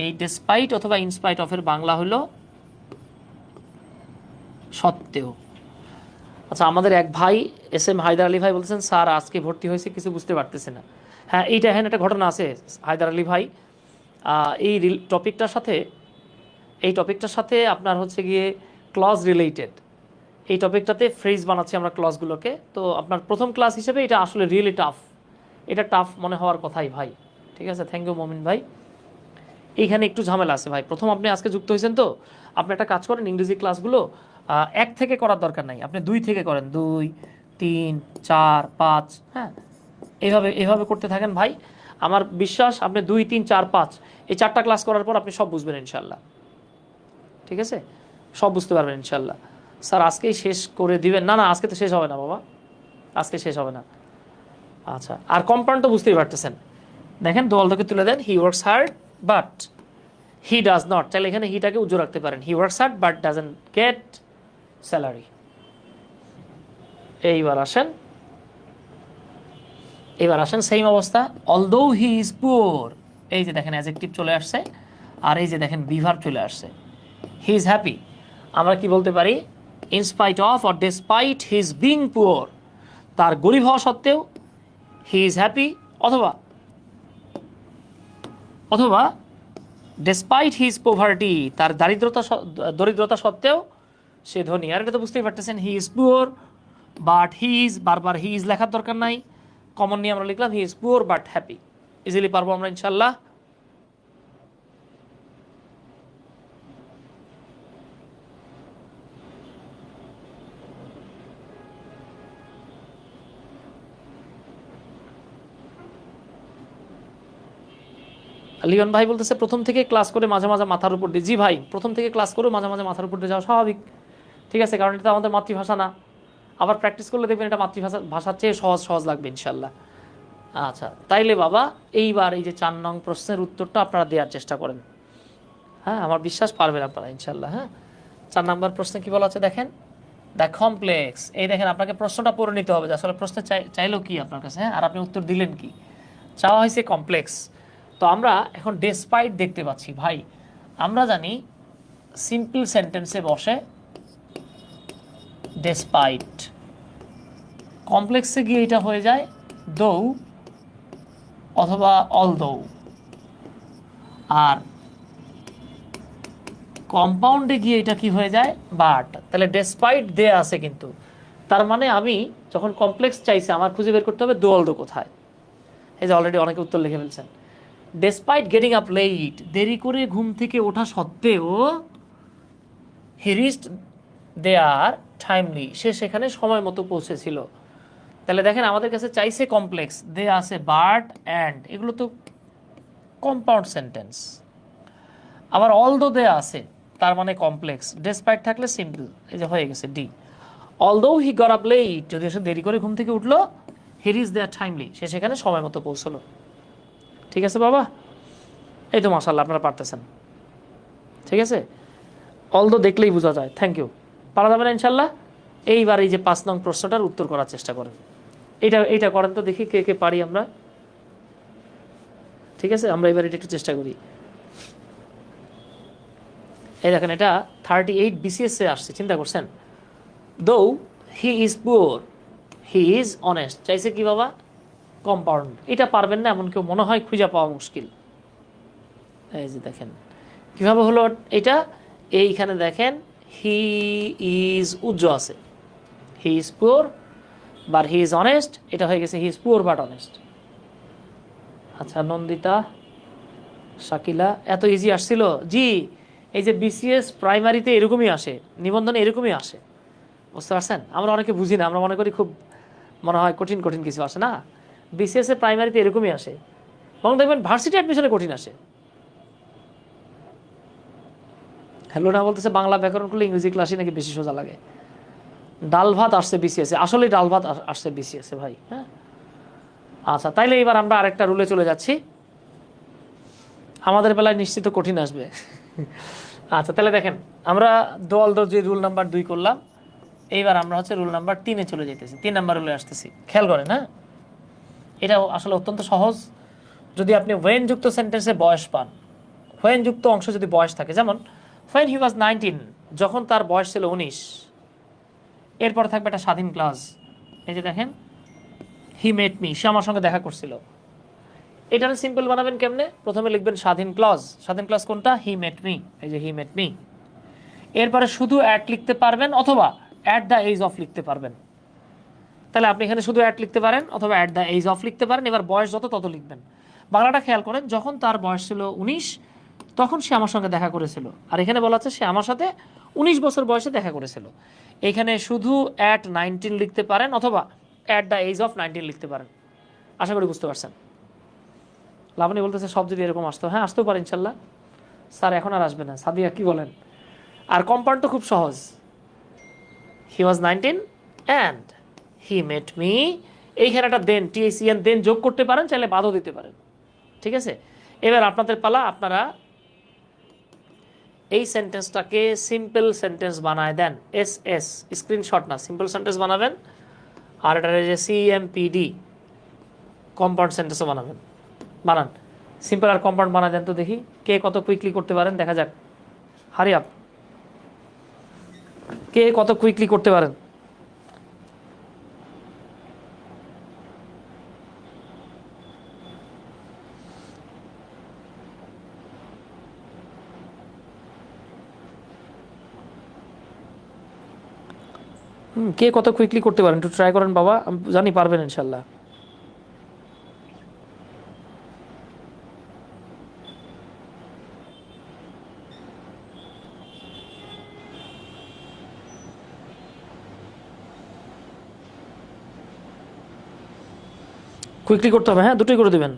এই ডেসপাইট অথবা ইনস্পাইট অফের বাংলা হলো সত্ত্বেও। আচ্ছা, আমাদের এক ভাই এস এম হায়দার আলী ভাই বলতেছেন, স্যার আজকে ভর্তি হয়েছে, কিছু বুঝতে পারতেছে না। হ্যাঁ, এইটা এখানে একটা ঘটনা আছে হায়দার আলী ভাই। এই টপিকটার সাথে আপনার হচ্ছে গিয়ে ক্লজ রিলেটেড। এই টপিকটাতে ফ্রেজ বানাচ্ছি আমরা ক্লজগুলোকে। তো আপনার প্রথম ক্লাস হিসেবে এটা আসলে রিয়েলি টাফ, এটা টাফ মনে হওয়ার কথাই ভাই। ঠিক আছে, থ্যাংক ইউ মমিন ভাই। এইখানে একটু ঝামেলা আছে ভাই, প্রথম আপনি আজকে যুক্ত হয়েছেন, তো আপনি একটা কাজ করেন, ইংরেজি ক্লাসগুলো 1 থেকে করার দরকার নাই, আপনি 2 থেকে করেন, 2, 3, 4, 5। হ্যাঁ, এভাবে করতে থাকেন ভাই। আমার বিশ্বাস আপনি 2, 3, 4, 5 এই 4টা ক্লাস করার পর আপনি সব বুঝবেন ইনশাল্লাহ। ঠিক আছে, সব বুঝতে পারবেন ইনশাল্লাহ। স্যার আজকেই শেষ করে দিবেন? না, আজকে তো শেষ হবে না বাবা, আজকে শেষ হবে না। আচ্ছা, আর কম্পাউন্ড তো বুঝতেই পারতেছেন। দেখেন, দোয়ালটাকে তুলে দেন, he works hard but he does not. তাহলে এখানে হিটাকে উজ্জ্বল রাখতে পারেন, he works hard but doesn't get salary. এইবার আসেন সেম অবস্থা, অলদো হি ইজ পুয়ার। এই যে দেখেন অ্যাডজেক্টিভ চলে আসছে, আর এই যে দেখেন বি ভার্ব চলে আসছে, হি ইজ হ্যাপি। আমরা কি বলতে পারি, inspite of or despite his being poor, তার গরিব হওয়া সত্ত্বেও হি ইজ হ্যাপি, অথবা ডেসপাইট হিজ পোভার্টি, তার দরিদ্রতা সত্ত্বেও সে ধনী। আর এটা তো বুঝতেই পারতেছেন, he is poor but he is, বারবার হি ইজ লেখার দরকার নাই, কমন নিয়ে আমরা লিখলাম he is poor but happy. Easily পারবো আমরা ইনশাল্লাহ। লিওন ভাই বলতেছে প্রথম থেকে ক্লাস করে মাঝে মাঝে মাথার উপর দিয়ে। জি ভাই, প্রথম থেকে ক্লাস করে মাঝে মাঝে মাথার উপর দিয়ে যাওয়া স্বাভাবিক, ঠিক আছে, কারণ এটা আমাদের মাতৃভাষা না। আবার প্র্যাকটিস করলে দেখবেন এটা ভাষার চেয়ে সহজ সহজ লাগবে ইনশাল্লাহ। আচ্ছা, তাইলে বাবা এইবার এই যে 4 নং প্রশ্নের উত্তরটা আপনারা দেওয়ার চেষ্টা করেন। হ্যাঁ, আমার বিশ্বাস পারবেন আপনারা ইনশাল্লাহ। হ্যাঁ, 4 নম্বর প্রশ্নে কি বলা আছে দেখেন, দ্য কমপ্লেক্স। এই দেখেন, আপনাকে প্রশ্নটা পড়ে নিতে হবে যে আসলে প্রশ্ন চাইলো কি আপনার কাছে, হ্যাঁ, আর আপনি উত্তর দিলেন কি। চাওয়া হয়েছে কমপ্লেক্স। তো আমরা এখন ডেসপাইট দেখতে পাচ্ছি। ভাই আমরা জানি সিম্পল সেন্টেন্সে বসে ডেসপাইট, কমপ্লেক্সে গিয়ে এটা হয়ে যায় দৌ অথবা অলদৌ, আর কম্পাউন্ডে গিয়ে এটা কি হয়ে যায় বাট। তাহলে ডেসপাইট দেয়া আছে কিন্তু, তার মানে আমি যখন কমপ্লেক্স চাইছি আমার খুঁজে বের করতে হবে দো অলদো কোথায়। এই যে অলরেডি অনেকে উত্তর লিখে ফেলছেন। ডেসপাইট গেটিং আপ লেট, দেরি করে ঘুম থেকে ওঠা সত্ত্বেও হি রিচড দেয়ার টাইমলি, সে সেখানে সময় মতো পৌঁছেছিল। তাহলে দেখেন আমাদের কাছে চাইছে কমপ্লেক্স, দেয়া আছে বাট অ্যান্ড, এগুলো তো কম্পাউন্ড সেন্টেন্স। আবার অলদো দেয়া আছে, তার মানে কমপ্লেক্স। ডেসপাইট থাকলে সিম্পল, এই যে হয়ে গেছে D. Although he got up late, যদি সে দেরি করে ঘুম থেকে উঠলো, হি রিচড দেয়ার টাইমলি, সে সেখানে সময় মতো পৌঁছলো। ঠিক আছে বাবা, এই তো মাশাআল্লাহ আপনারা পারতেছেন। ঠিক আছে, অলদো দেখলেই বোঝা যায়। থ্যাংক ইউ, পারা যাবে না ইনশাল্লাহ। এইবার এই যে 5 নং প্রশ্নটার উত্তর করার চেষ্টা করেন। এইটা করেন তো দেখি কে কে পারি আমরা। ঠিক আছে, আমরা এবার এটা একটু চেষ্টা করি। এই দেখেন, এটা 38 BCS এ আসছে, চিন্তা করছেন। দো he is poor he is honest, চাইছে কি বাবা কম্পাউন্ড। এটা পারবেন না এমন কেউ মনে হয় খুঁজে পাওয়া মুশকিল। এই যে দেখেন কিভাবে হলো এটা। এইখানে দেখেন হি ইজ উজ্জ্ব আছে, he is poor but he is honest, এটা হয়ে গেছে he is poor but honest. আচ্ছা নন্দিতা, শাকিলা, এত ইজি আসছিল। জি, এই যে BCS প্রাইমারিতে এরকমই আসে, নিবন্ধনে এরকমই আসে, বুঝতে পারছেন। আমরা অনেকে বুঝি না, আমরা মনে করি খুব মনে হয় কঠিন কঠিন কিছু আসে না। BCS এর প্রাইমারিতে এরকমই আসে, এবং দেখবেন ভার্সিটি অ্যাডমিশনে কঠিন আসে। হ্যালো না বলতেছে বাংলা ব্যাকরণ করলে ইংরেজি ক্লাসই নাকি বেশি সোজা লাগে। ডাল ভাত আসছে BCS এ, আসলেই ডাল ভাত আসছে BCS এ ভাই। হ্যাঁ, আচ্ছা তাইলে এবার আমরা আরেকটা রুলে চলে যাচ্ছি। আমাদের বেলায় নিশ্চিত কঠিন আসবে। আচ্ছা তাহলে দেখেন, আমরা দোয়াল দো যে রুল নাম্বার 2 করলাম, এইবার আমরা হচ্ছে রুল নাম্বার 3-এ চলে যেতেছি। 3 নাম্বার রুলে আসতেছি, খেয়াল করেন। হ্যাঁ, এটা আসলে অত্যন্ত সহজ। যদি আপনি ওয়েন যুক্ত সেন্টেন্সে বয়স পান, ওয়েন যুক্ত অংশ যদি বয়স থাকে, যেমন when he was 19, যখন তার বয়স ছিল 19, এরপর থাকবে একটা স্বাধীন ক্লাস। এই যে দেখেন হি মেট মি, সে আমার সঙ্গে দেখা করছিল। এটা সিম্পল বানাবেন কেমনে, প্রথমে লিখবেন স্বাধীন ক্লজ। স্বাধীন ক্লজ কোনটা, হি মেট মি, এই যে হি মেট মি। এরপরে শুধু অ্যাট লিখতে পারবেন অথবা অ্যাট দ্য এজ অফ লিখতে পারবেন। তাহলে আপনি এখানে শুধু অ্যাট লিখতে পারেন অথবা অ্যাট দ্য এজ অফ লিখতে পারেন। এবার বয়স যত তত লিখবেন। বাংলাটা খেয়াল করেন, যখন তার বয়স ছিল 19 তখন সে আমার সঙ্গে দেখা করেছিল। আর এখানে বলা আছে সে আমার সাথে 19 বছর বয়সে দেখা করেছিল। এখানে শুধু অ্যাট 19 লিখতে পারেন অথবা অ্যাট দ্য এজ অফ 19 লিখতে পারেন। আশা করি বুঝতে পারছেন। লাবণী বলতেছে সব যদি এরকম আসতো, হ্যাঁ আসতেও পারে ইনশাল্লাহ। স্যার এখন আর আসবে না, সাদিয়া কি বলেন। আর কম্পাউন্ড তো খুব সহজ, হি ওয়াজ 19 অ্যান্ড হি মেট মি। এইখানে একটা দেন, THEN দেন যোগ করতে পারেন, চাইলে বাদও দিতে পারেন। ঠিক আছে, এবার আপনাদের পালা। আপনারা এই সেন্টেন্সটাকে সিম্পল সেন্টেন্স বানায় দেন। SS স্ক্রিনশট না, সিম্পল সেন্টেন্স বানাবেন। আর এটা যে CMPD কম্পাউন্ড সেন্টেন্সও বানান। সিম্পল আর কম্পাউন্ড বানায় দেন তো দেখি কে কত কুইকলি করতে পারেন, দেখা যাক। হারি আপ, কে কত কুইকলি করতে পারেন। কে কত কুইকলি করতে পারেন একটু ট্রাই করেন বাবা, আমি জানি পারবেন ইনশাল্লাহ। কুইকলি করতে হবে, হ্যাঁ দুটোই করে দেবেন।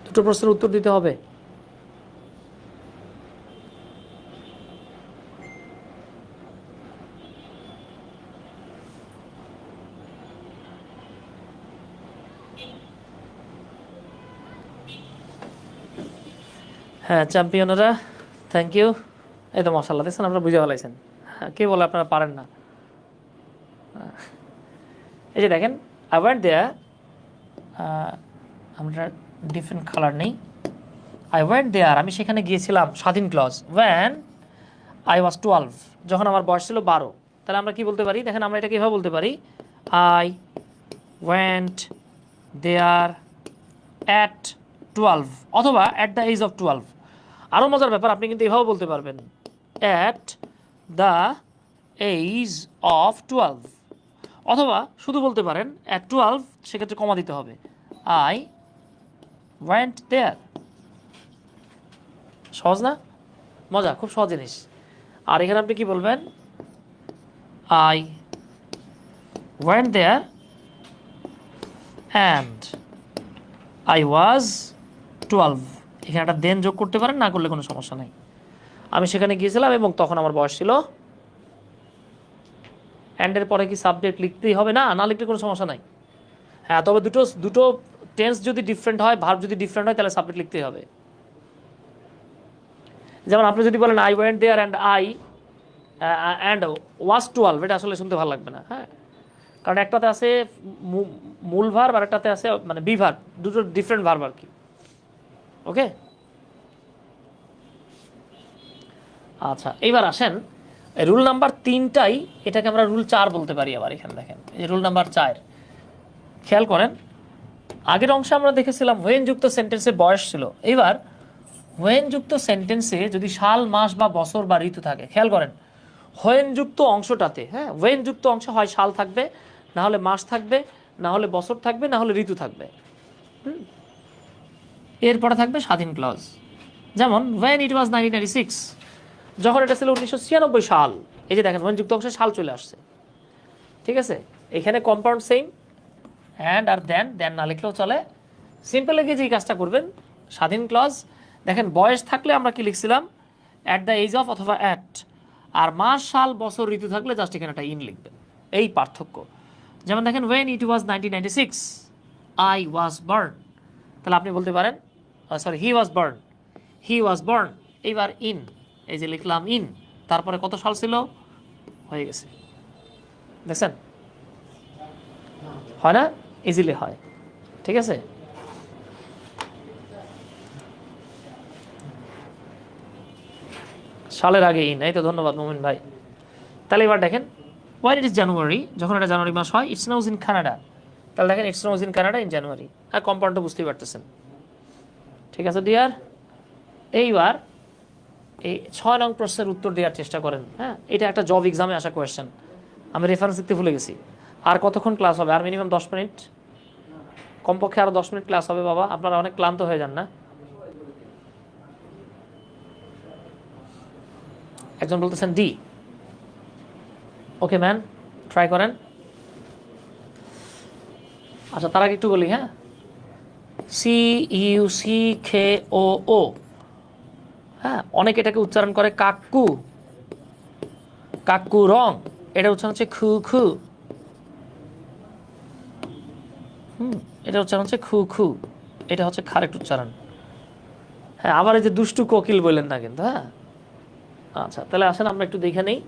দুটো প্রশ্নের উত্তর দিতে হবে। হ্যাঁ চ্যাম্পিয়নরা, থ্যাংক ইউ। এই তো মশাল্লা দেখছেন, আপনারা বুঝে ফেলাইছেন। হ্যাঁ, কে বলে আপনারা পারেন না? এই যে দেখেন, আই ওয়েন্ট দেয়ার, আমরা ডিফারেন্ট কালার নেই। আই ওয়েন্ট দেয়ার, আমি সেখানে গিয়েছিলাম, স্বাধীন ক্লজ। ওয়েন আই ওয়াজ 12, যখন আমার বয়স ছিল 12। তাহলে আমরা কি বলতে পারি? দেখেন আমরা এটাকে এভাবে বলতে পারি, আই ওয়েন্ট দেয়ার অ্যাট 12, অথবা অ্যাট দ্য এজ অফ 12। আরও মজার ব্যাপার, আপনি কিন্তু এভাবে বলতে পারবেন, অ্যাট দ্য এজ অফ 12, অথবা শুধু বলতে পারেন অ্যাট 12, সেক্ষেত্রে কমা দিতে হবে, আই ওয়েন্ট দেয়ার। সহজ না? মজা, খুব সহজ জিনিস। আর এখানে আপনি কি বলবেন? I went there and I was 12। এখানে একটা দেন যোগ করতে পারেন, না করলে কোনো সমস্যা নাই। আমি সেখানে গিয়েছিলাম এবং তখন আমার বয়স ছিল। অ্যান্ডের পরে কি সাবজেক্ট লিখতেই হবে? না, না লিখলে কোনো সমস্যা নাই। হ্যাঁ, তবে দুটো টেন্স যদি ডিফারেন্ট হয়, ভার্ব যদি ডিফারেন্ট হয়, তাহলে সাবজেক্ট লিখতেই হবে। যেমন আপনি যদি বলেন I went there and was 12, এটা আসলে শুনতে ভালো লাগবে না। হ্যাঁ, কারণ একটাতে আছে মূল ভার্ব আর একটাতে আছে মানে বি ভার্ব, দুটো ডিফারেন্ট ভার্ব আর কি। ওকে, আচ্ছা এইবার আসেন রুল নাম্বার 3টাই, এটাকে আমরা রুল 4 বলতে পারি। আবার এখানে দেখেন, এই রুল নাম্বার 4, খেয়াল করেন। আগের অংশে আমরা দেখেছিলাম ওয়েন যুক্ত সেন্টেন্সে বয়স ছিল। এবার ওয়েন যুক্ত সেন্টেন্সে যদি সাল, মাস বা বছর বা ঋতু থাকে, খেয়াল করেন হোয়েন যুক্ত অংশটাতে, হ্যাঁ ওয়েন যুক্ত অংশ হয় সাল থাকবে, না হলে মাস থাকবে, না হলে বছর থাকবে, না হলে ঋতু থাকবে। এরপরে থাকবে স্বাধীন ক্লজ। যেমন ওয়েন ইট ওয়াজ 1996, যখন এটা ছিল 1996 সাল। এই যে দেখেন ওয়েন যুক্ত অংশে সাল চলে আসছে। ঠিক আছে, এখানে কম্পাউন্ড সেম, অ্যান্ড আর দেন না লিখলেও চলে। সিম্পল লিখে যে কাজটা করবেন, স্বাধীন ক্লজ। দেখেন বয়স থাকলে আমরা কি লিখছিলাম? অ্যাট দ্য এজ অফ অথবা অ্যাট। আর মাস, সাল, বছর, ঋতু থাকলে জাস্ট এখানে একটা ইন লিখবেন। এই পার্থক্য। যেমন দেখেন when it was 1996 I was born, তাহলে আপনি বলতে পারেন সরি হি ওয়াজ বার্ন। এইবার ইন, এই যে লিখলাম ইন, তারপরে কত সাল ছিল, হয়ে গেছে। দেখছেন হয় না? ইজিলি হয়। ঠিক আছে, সালের আগে ইন, এই তো ধন্যবাদ মোমিন ভাই। তাহলে এবার দেখেন ওয়াইন ইট ইজ জানুয়ারি, যখন এটা জানুয়ারি মাস হয়, ইটস স্নোজ ইন কানাডা, তাহলে দেখেন it's snows in Canada in January. আর কম্পাউন্ডটা বুঝতেই পারতেছেন। ঠিক আছে ডিয়ার, এইবার এই 6 নং প্রশ্নের উত্তর দেওয়ার চেষ্টা করেন। হ্যাঁ, এটা একটা জব এক্সামে আসা কোয়েশ্চেন, আমি রেফারেন্স দিতে ভুলে গেছি। আর কতক্ষণ ক্লাস হবে? আর মিনিমাম 10 মিনিট, কমপক্ষে আরও 10 মিনিট ক্লাস হবে বাবা। আপনারা অনেক ক্লান্ত হয়ে যান না? একজন বলতেছেন ডি। ওকে ম্যান, ট্রাই করেন। আচ্ছা তার আগে একটু বলি, হ্যাঁ CUCKOO, হ্যাঁ অনেকে এটাকে উচ্চারণ করে কাকু, কাকু রং, এটা উচ্চারণ হচ্ছে খু খু। এটা উচ্চারণ হচ্ছে খু খু, এটা হচ্ছে কারেক্ট উচ্চারণ। হ্যাঁ, আবার এই যে দুষ্টু কোকিল বললেন না কিন্তু। হ্যাঁ আচ্ছা, তাহলে আসেন আমরা একটু দেখে নেই।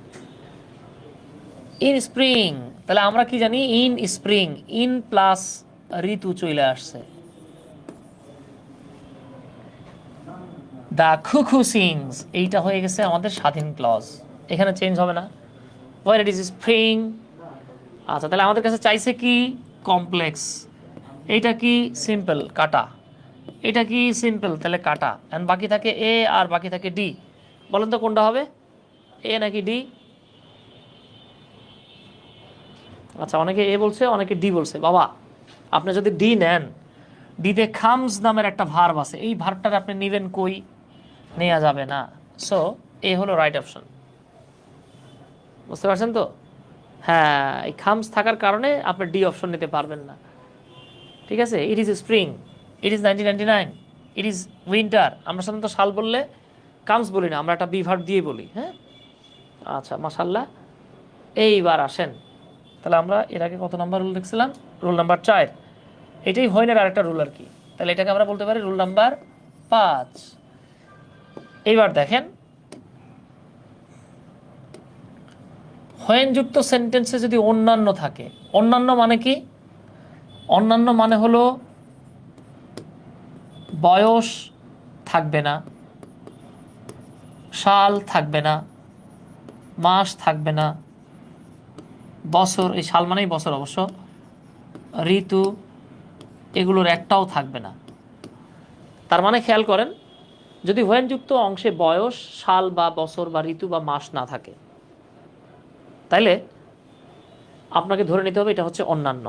ইন স্প্রিং, তাহলে আমরা কি জানি, ইন স্প্রিং, ইন প্লাস ঋতু চলে আসছে। দ্য খুখু সিংস, এইটা হয়ে গেছে আমাদের স্বাধীন ক্লজ, এখানে চেঞ্জ হবে না। ওয়েন ইট ইজ স্প্রিং, আচ্ছা তাহলে আমাদের কাছে চাইছে কি কমপ্লেক্স, এইটা কি সিম্পল কাটা, এটা কি সিম্পল তাহলে কাটা, এন্ড বাকি থাকে এ আর বাকি থাকে ডি। বলেন তো কোনটা হবে, এ নাকি ডি? আচ্ছা অনেকে এ বলছে, অনেকে ডি বলছে। বাবা আপনি যদি ডি নেন, ডিতে খামস নামের একটা ভার্ব আছে, এই ভার্বটার আপনি নেবেন কই, নেওয়া যাবে না। সো এ হলো রাইট অপশন, বুঝতে পারছেন তো? হ্যাঁ, এই খামস থাকার কারণে আপনি ডি অপশন নিতে পারবেন না, ঠিক আছে? It is spring, it is 1999, it is winter. আমরা সাধারণত সাল বললে কামস বলি না, আমরা একটা বিভার্ব দিয়ে বলি। হ্যাঁ, আচ্ছা মাশাল্লাহ। এইবার আসেন, তাহলে আমরা এর আগে কত নাম্বার রুল দেখছিলাম? Rule number 4। এটাই হয়নের আরেকটা রুল আর কি, তাহলে এটাকে আমরা বলতে পারি রুল নাম্বার 5। এইবার দেখেন, হয়েনযুক্ত সেন্টেন্সে যদি অন্যান্য থাকে, অন্যান্য মানে কি? অন্যান্য মানে হলো বয়স থাকবে না, সাল থাকবে না, মাস থাকবে না, বছর, এই সাল মানেই বছর অবশ্য, ঋতু, এগুলোর একটাও থাকবে না। তার মানে খেয়াল করেন, যদি হয়েনযুক্ত অংশে বয়স, সাল বা বছর বা ঋতু বা মাস না থাকে, তাইলে আপনাকে ধরে নিতে হবে এটা হচ্ছে অন্যান্য,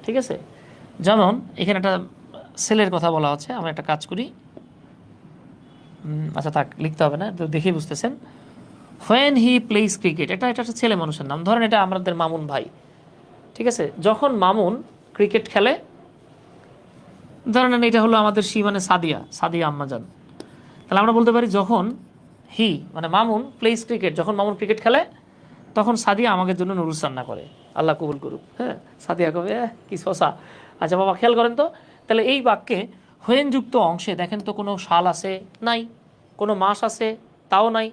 ঠিক আছে? যেমন এখানে একটা ছেলের কথা বলা হচ্ছে, আমরা একটা কাজ করি, আচ্ছা থাক লিখতে হবে না, তো দেখেই বুঝতেছেন। হোয়েন হি প্লেস ক্রিকেট, এটা একটা ছেলে মানুষের নাম, ধরেন এটা আমাদের মামুন ভাই, ঠিক আছে? যখন মামুন ক্রিকেট খেলে, ধরেন এটা হলো আমাদের সি মানে সাদিয়া, সাদিয়া আম্মাজান, তাহলে আমরা বলতে পারি যখন হি মানে মামুন প্লেস ক্রিকেট, যখন মামুন ক্রিকেট খেলে তখন সাদিয়া আমাদের জন্য নুডলস রান্না করে, আল্লাহ কবুল করুক। হ্যাঁ, সাদিয়া কবে কি শশা। আচ্ছা বাবা খেয়াল করেন তো, তাহলে এই বাক্যে হোয়েনযুক্ত অংশে দেখেন তো কোনো সাল আছে নাই, কোনো মাস আছে তাও নাই,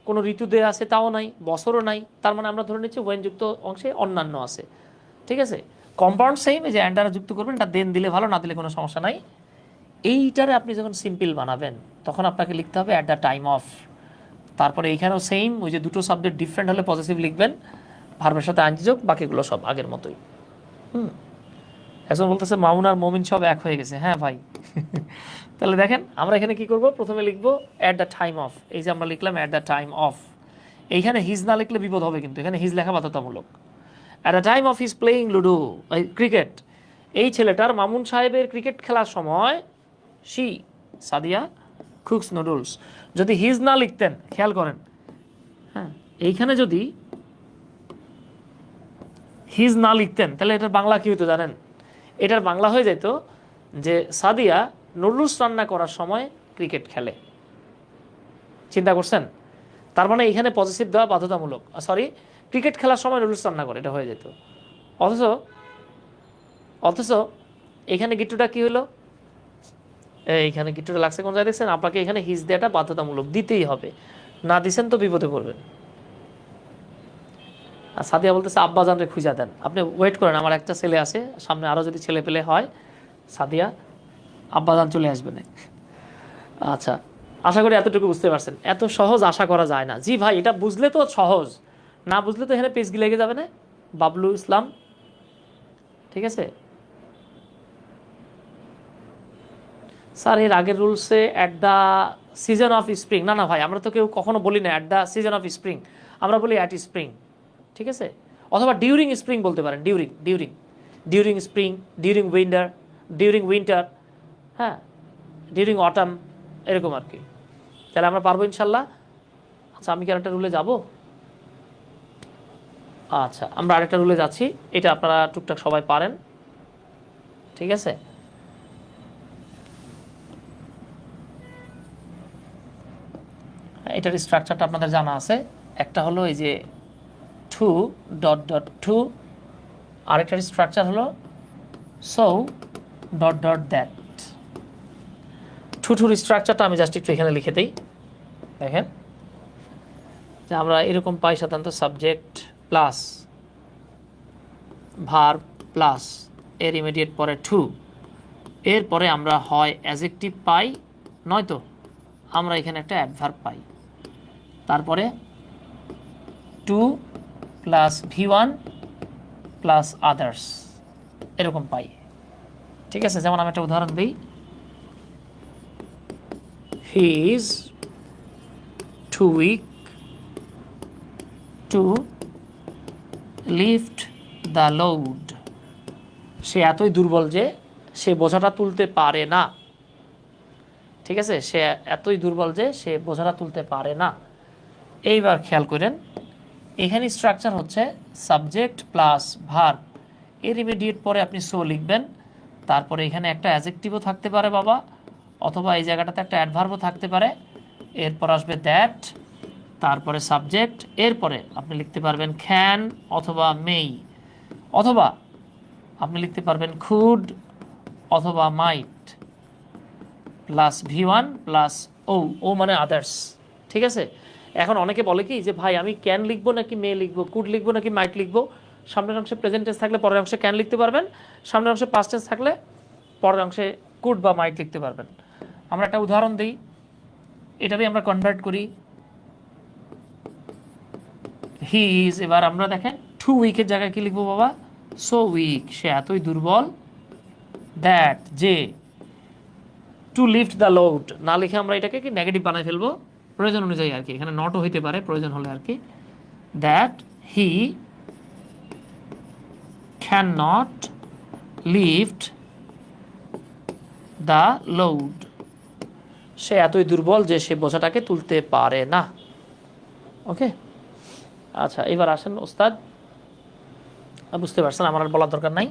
কোনো ঋতু দেয়া আছে তাও নাই, বছরও নাই, তার মানে আমরা ধরে নিচ্ছি হোয়েনযুক্ত অংশে অন্যান্য আছে, ঠিক আছে? কম্পাউন্ড সেম, এই যে অ্যান্ডারা যুক্ত করবেন, এটা দেন দিলে ভালো, না দিলে কোনো সমস্যা নাই। এইটারে আপনি যখন সিম্পল বানাবেন তখন আপনাকে লিখতে হবে অ্যাট দ্য টাইম অফ, তারপরে এইখানেও সেম, ওই যে দুটো সাবজেক্ট ডিফারেন্ট হলে পজিটিভ লিখবেন, ভার্বের সাথে আইনযোগ, বাকিগুলো সব আগের মতোই। এখন বলতেছে মামুন আর মমিন সব এক হয়ে গেছে। হ্যাঁ ভাই তাহলে দেখেন আমরা এখানে কি করব, প্রথমে লিখব অ্যাট দ্য টাইম অফ, এই যে আমরা লিখলাম অ্যাট দ্য টাইম অফ, এইখানে হিজ না লিখলে বিপদ হবে, কিন্তু এখানে হিজ লেখা বাধ্যতামূলক। At the time of his playing ludo, cricket, এই ছেলেটার মামুন সাহেবের ক্রিকেট খেলার সময় শি সাদিয়া কুকস নুডলস। যদি হিজ না লিখতেন, খেয়াল করেন, হ্যাঁ এইখানে যদি হিজ না লিখতেন তাহলে এটার বাংলা কী হতো জানেন? এটার বাংলা হয়ে যেত যে সাদিয়া নুডলস রান্না করার সময় ক্রিকেট খেলে। চিন্তা করছেন? তার মানে এখানে পজিটিভ দেওয়া বাধ্যতামূলক, সরি ক্রিকেট খেলার সময় নুডলস রান্না করে, এটা হয়ে যেত। অথচ এখানে গিট্টুটা কি হলো, এইখানে গিট্টুটা লাগছে কোন জায়গায় দেখছেন? আপনাকে এখানে হিজ দেওয়াটা বাধ্যতামূলক, দিতেই হবে, না দিছেন তো বিপদে পড়বেন। আর সাদিয়া বলতেছে আব্বাজানরে খুঁজা দেন। আপনি ওয়েট করেন, আমার একটা ছেলে আছে সামনে, আরও যদি ছেলে পেলে হয়, সাদিয়া আব্বাজান চলে আসবে না। আচ্ছা আশা করি এতটুকু বুঝতে পারছেন, এত সহজ আশা করা যায় না। জি ভাই এটা বুঝলে তো সহজ, না বুঝলে তো এখানে পেজগি লেগে যাবে না। বাবলু ইসলাম, ঠিক আছে স্যার, এর আগের রুলসে at the season of spring, না না ভাই আমরা তো কেউ কখনো বলি না at the season of spring, আমরা বলি অ্যাট স্প্রিং, ঠিক আছে? অথবা ডিউরিং স্প্রিং বলতে পারেন, ডিউরিং স্প্রিং, ডিউরিং উইন্টার, হ্যাঁ ডিউরিং অটাম, এরকম আর কি। তাহলে আমরা পারবো ইনশাল্লাহ। আচ্ছা আমি কি আরেকটা রুলে যাব? আচ্ছা আমরা আরেকটা রুলে যাচ্ছি, এটা আপনারা টুকটাক সবাই পারেন, ঠিক আছে? এটার স্ট্রাকচারটা আপনাদের জানা আছে, একটা হলো এই যে টু ডট ডট টু, আরেকটার স্ট্রাকচার হলো সো ডট ডট দ্যাট। টুর স্ট্রাকচারটা আমি জাস্ট একটু এখানে লিখে দিই। দেখেন যে আমরা এরকম পাই সাধারণত সাবজেক্ট প্লাস ভার্ব প্লাস এর ইমিডিয়েট পরে টু, এরপরে আমরা হয় অ্যাজেক্টিভ পাই, নয়তো আমরা এখানে একটা অ্যাডভার্ব পাই, তারপরে two plus V1 plus others এরকম পাই। ঠিক আছে, যেমন আমি একটা উদাহরণ দিই, he is too weak to lift the load, সে এতই দুর্বল যে সে বোঝাটা তুলতে পারে না। ঠিক আছে, সে এতই দুর্বল যে সে বোঝাটা তুলতে পারে না। এইবার খেয়াল করেন, এখানে স্ট্রাকচার হচ্ছে সাবজেক্ট প্লাস ভার্ব, এর ইমিডিয়েট পরে আপনি সো লিখবেন, তারপরে এখানে একটা অ্যাডজেক্টিভও থাকতে পারে বাবা, অথবা এই জায়গাটাতে একটা অ্যাডভার্বও থাকতে পারে, এরপর আসবে দ্যাট, তারপরে সাবজেক্ট, এরপরে আপনি লিখতে পারবেন ক্যান অথবা মেই, অথবা আপনি লিখতে পারবেন খুড অথবা মাইট প্লাস V1 প্লাস ও মানে আদার্স। ঠিক আছে, এখন অনেকে বলে কি যে ভাই আমি ক্যান লিখবো নাকি মে লিখবো, কুড লিখবো নাকি মাইট লিখবো। সামনের অংশে প্রেজেন্ট টেন্স থাকলে পরের অংশে ক্যান লিখতে পারবেন, সামনের অংশে পাস্ট টেন্স থাকলে পরের অংশে কুড বা মাইট লিখতে পারবেন। আমরা একটা উদাহরণ দিই, এটা দিয়ে আমরা কনভার্ট করি। হি ইজ, এবার আমরা দেখেন টু উইকের জায়গায় কি লিখবো বাবা, সো উইক, সে এতই দুর্বল, দ্যাট যে, টু লিফট দ্য লোড না লিখে আমরা এটাকে কি নেগেটিভ বানাই ফেলবো প্রয়োজন অনুযায়ী আর কি, এখানে নটও হইতে পারে প্রয়োজন হলে আর কি, that he can not lift the load, সে এতই দুর্বল যে সে বোঝাটাকে তুলতে পারে না। ওকে, আচ্ছা এবার আসেন ওস্তাদ, বুঝতে পারছেন আমার আর বলার দরকার নাই।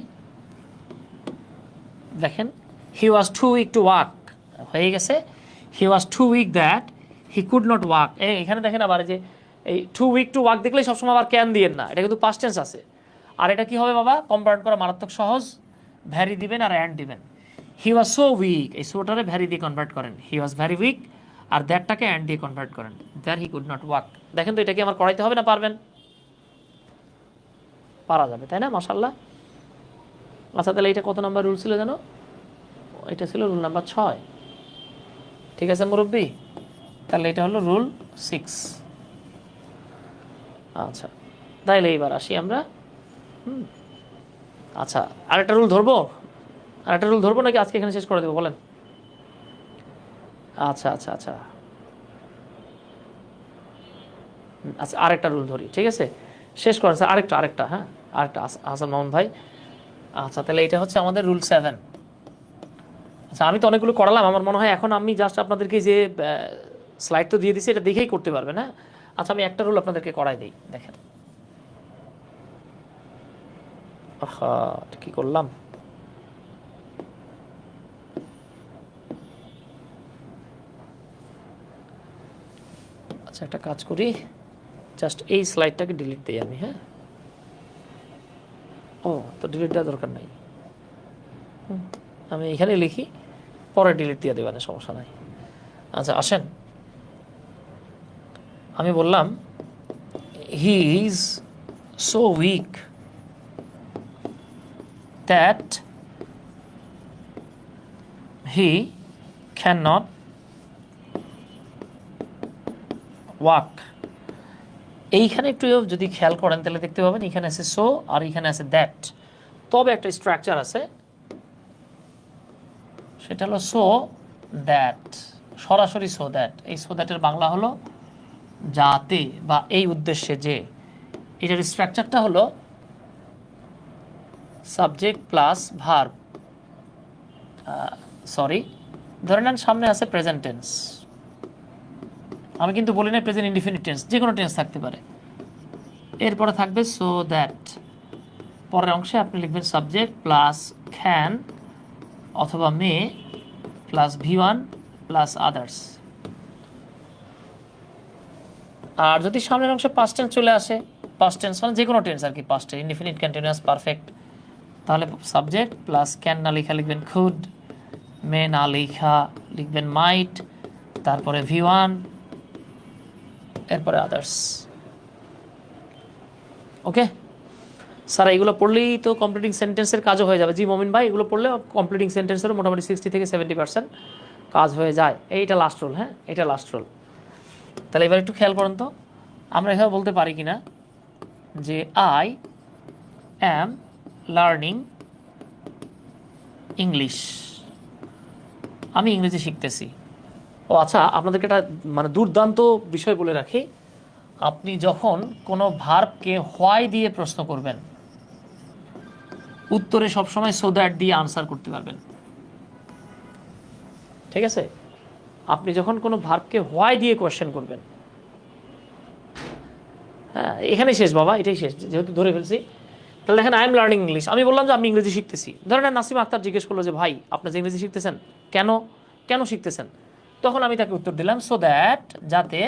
দেখেন he was too weak to walk, হয়ে গেছে, he was too weak that he could not walk. এখানে দেখেন আবার যে এই টু উইক টু ওয়াক দেখলেই সবসময় আবার ক্যান দিয়েন না, এটা কিন্তু পাস্ট টেন্স আছে। আর এটা কি হবে বাবা, কম্পাউন্ড করা মারাত্মক সহজ, ভ্যারি দিবেন আর অ্যান্ড দিবেন। হি ওয়াজ সো উইক, এই সোটারে ভ্যারি দিয়ে কনভার্ট করেন, হি ওয়াজ ভ্যারি উইক, আর দ্যাটটাকে অ্যান্ড দিয়ে কনভার্ট করেন, that he could not walk. দেখেন তো এটা কি আমার করাইতে হবে না পারবেন? পারা যাবে, তাই না? মাশাআল্লাহ। আচ্ছা তাহলে এটা কত নাম্বার রুল ছিল জানো? এটা ছিল রুল নাম্বার 6। ঠিক আছে মুরব্বী, তাহলে এটা হলো রুল 6। আচ্ছা তাইলে এইবার আসি আমরা। আচ্ছা আরেকটা রুল ধরবো, আরেকটা রুল ধরবো নাকি আজকে এখানে শেষ করে দেবো বলেন? আচ্ছা আচ্ছা আচ্ছা আচ্ছা আরেকটা রুল ধরি, ঠিক আছে শেষ করেন স্যার, আরেকটা হ্যাঁ আরেকটা হাসান মামুন ভাই। আচ্ছা তাহলে এটা হচ্ছে আমাদের রুল 7। আচ্ছা আমি তো অনেকগুলো করালাম, আমার মনে হয় এখন আমি জাস্ট আপনাদেরকে যে স্লাইড তো দিয়ে দিছি এটা দেখেই করতে পারবেন। হ্যাঁ আচ্ছা আমি একটা রুল আপনাদেরকে করাই দিই, দেখেন। আহা কি করলাম, আচ্ছা একটা কাজ করি, জাস্ট এই স্লাইডটাকে ডিলিট দিই আমি। হ্যাঁ ও তো ডিলিট দেওয়ার দরকার নাই, আমি এখানে লিখি, পরে ডিলিট দিয়ে দেবেন, সমস্যা নাই। আচ্ছা আসেন, আমি বললাম he is so weak that he can not walk. এইখানে একটু যদি খেয়াল করেন তাহলে দেখতে পাবেন এখানে আছে সো আর এখানে আছে দ্যাট, তবে একটা স্ট্রাকচার আছে, সেটা হলো সো দ্যাট, সরাসরি সো দ্যাট। এই সো দ্যাটের বাংলা হলো যাতে বা এই উদ্দেশ্যে যে, এটার স্ট্রাকচারটা হলো সাবজেক্ট প্লাস ভার্ব, সরি ধরে নেন সামনে আছে প্রেজেন্ট টেন্স, আমি কিন্তু বলি না প্রেজেন্ট ইনডিফিনিট টেন্স, যে কোনো টেন্স থাকতে পারে, এরপরে থাকবে সো দ্যাট, পরের অংশে আপনি লিখবেন সাবজেক্ট প্লাস ক্যান অথবা may plus V1 plus others. আর যদি সামনের অংশে পাস্ট টেন্স চলে আসে, পাস্ট টেন্স মানে যে কোনো টেন্স আর কি, past tense indefinite continuous perfect, তাহলে সাবজেক্ট প্লাস ক্যান না লেখা লিখবেন খুড, মে না লেখা লিখবেন মাইট, তারপরে V1, এরপরে আদার্স। ওকে স্যার এগুলো পড়লেই তো কমপ্লিটিং সেন্টেন্সের কাজও হয়ে যাবে। জি মমিন ভাই, এগুলো পড়লে কমপ্লিটিং সেন্টেন্সেরও মোটামুটি 60 থেকে 70% কাজ হয়ে যায়। এইটা লাস্ট রোল, হ্যাঁ এটা লাস্ট রোল। তাহলে এবার একটু খেয়াল করুন তো, আমরা এভাবে বলতে পারি কিনা যে আই অ্যাম লার্নিং ইংলিশ, আমি ইংরেজি শিখতেছি। ও আচ্ছা, আপনাদেরকে একটা মানে দুর্দান্ত বিষয় বলে রাখি, আপনি যখন কোনো ভার্বকে হোয়াই দিয়ে প্রশ্ন করবেন, উত্তরে সবসময় সো দ্যাট দিয়ে আনসার করতে পারবেন। ঠিক আছে, আপনি যখন কোনো ভার্বকে হোয়াই দিয়ে কোয়েশ্চেন করবেন, হ্যাঁ এখানেই শেষ বাবা, এটাই শেষ, যেহেতু ধরে ফেলছি। তাহলে দেখেন আই এম লার্নিং ইংলিশ, আমি বললাম যে আমি ইংরেজি শিখতেছি। ধরেন নাসিম আক্তার জিজ্ঞেস করলো যে ভাই আপনি যে ইংরেজি শিখতেছেন কেন, কেন শিখতেছেন? তখন আমি তাকে উত্তর দিলাম সো দ্যাট, যাতে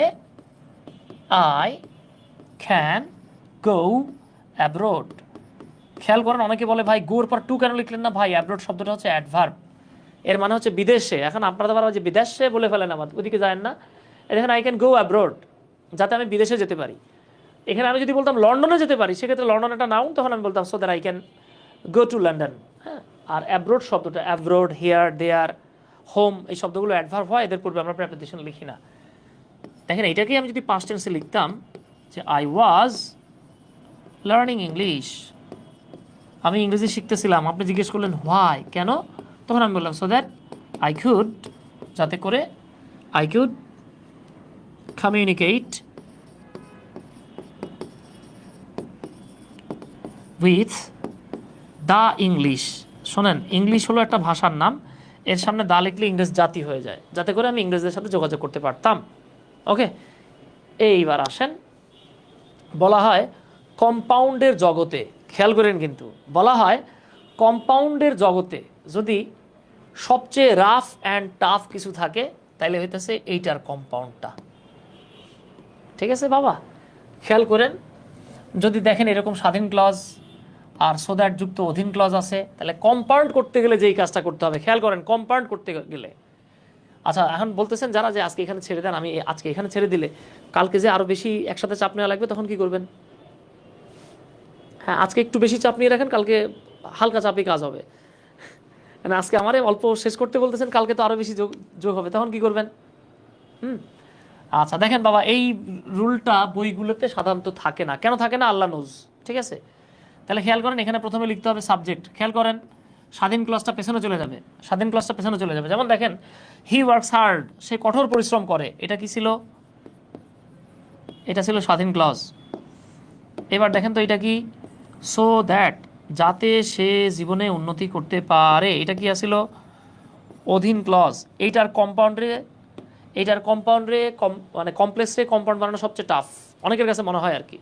আই ক্যান গো অ্যাব্রোড। খেয়াল করেন, অনেকে বলে ভাই গোর পর টু কেন লিখলেন না? ভাই অ্যাব্রোড শব্দটা হচ্ছে অ্যাডভার্ব, এর মানে হচ্ছে বিদেশে। এখন আপনারা তো যে বিদেশে বলে ফেলেন, আমার ওদিকে যায় না। দেখেন আই ক্যান গো অ্যাব্রোড, যাতে আমি বিদেশে যেতে পারি। এখানে আমি যদি বলতাম লন্ডনে যেতে পারি, সেক্ষেত্রে লন্ডন একটা নাউন, তখন আমি বলতাম so that I can go to London. হ্যাঁ, আর অ্যাব্রোড শব্দটা অ্যাব্রোড, হিয়ার, দেয়ার, হোম, এই শব্দগুলো অ্যাডভার্ব হয়, এদের পূর্বে আমরা প্রেপোজিশন লিখি না। দেখেন এইটাকে আমি যদি পাস্ট টেন্সে লিখতাম যে আই ওয়াজ লার্নিং ইংলিশ, আমি ইংরেজি শিখতেছিলাম। আপনি জিজ্ঞেস করলেন হোয়াই, কেন? তখন আমি বললাম সো দ্যাট আই কুড, যাতে করে I could communicate with the English. শোনেন, ইংলিশ হলো একটা ভাষার নাম, এর সামনে দা লিখলে ইংরেজ জাতি হয়ে যায়, যাতে করে আমি ইংরেজদের সাথে যোগাযোগ করতে পারতাম। ওকে, এইবার আসেন, বলা হয় কম্পাউন্ডের জগতে, খেয়াল করেন কিন্তু বলা হয় কম্পাউন্ডের জগতে যদি সবচেয়ে রাফ অ্যান্ড টাফ কিছু থাকে, তাইলে হইতেছে এইটার কম্পাউন্ডটা। ঠিক আছে বাবা, খেয়াল করেন, যদি দেখেন এরকম স্বাধীন ক্লজ আর সো দ্যাট যুক্ত অধীন ক্লজ আছে, তাহলে কম্পাউন্ড করতে গেলে যেই কাজটা করতে হবে, খেয়াল করেন, কম্পাউন্ড করতে গেলে। আচ্ছা, এখন বলতেছেন যারা যে আজকে এখানে ছেড়ে দেন, আমি আজকে এখানে ছেড়ে দিলে কালকে যে আরও বেশি একসাথে চাপ নেওয়া লাগবে, তখন কি করবেন? হ্যাঁ, আজকে একটু বেশি চাপ নিয়ে রাখেন, কালকে হালকা চাপে কাজ হবে। মানে আজকে আমারে অল্প শেষ করতে বলতেছেন, কালকে তো আরও বেশি যোগ হবে, তখন কি করবেন? আচ্ছা দেখেন বাবা, এই রুলটা বইগুলোতে সাধারণত থাকে না। কেন থাকে না? আল্লাহ নোজ। ঠিক আছে, তাহলে খেয়াল করেন, এখানে প্রথমে লিখতে হবে সাবজেক্ট। খেয়াল করেন, স্বাধীন ক্লজটা পেছনে চলে যাবে, স্বাধীন ক্লজটা পেছনে চলে যাবে। যেমন দেখেন, হি ওয়ার্কস হার্ড, সে কঠোর পরিশ্রম করে, এটা কি ছিল? এটা ছিল স্বাধীন ক্লজ। এবার দেখেন তো এটা কি? সো দ্যাট, যাতে সে জীবনে উন্নতি করতে পারে, এটা কি আসছিল? অধীন ক্লজ। এইটার কম্পাউন্ডে মানে কমপ্লেক্সে কম্পাউন্ড বানানো সবচেয়ে টাফ, অনেকের কাছে মনে হয় আর কি।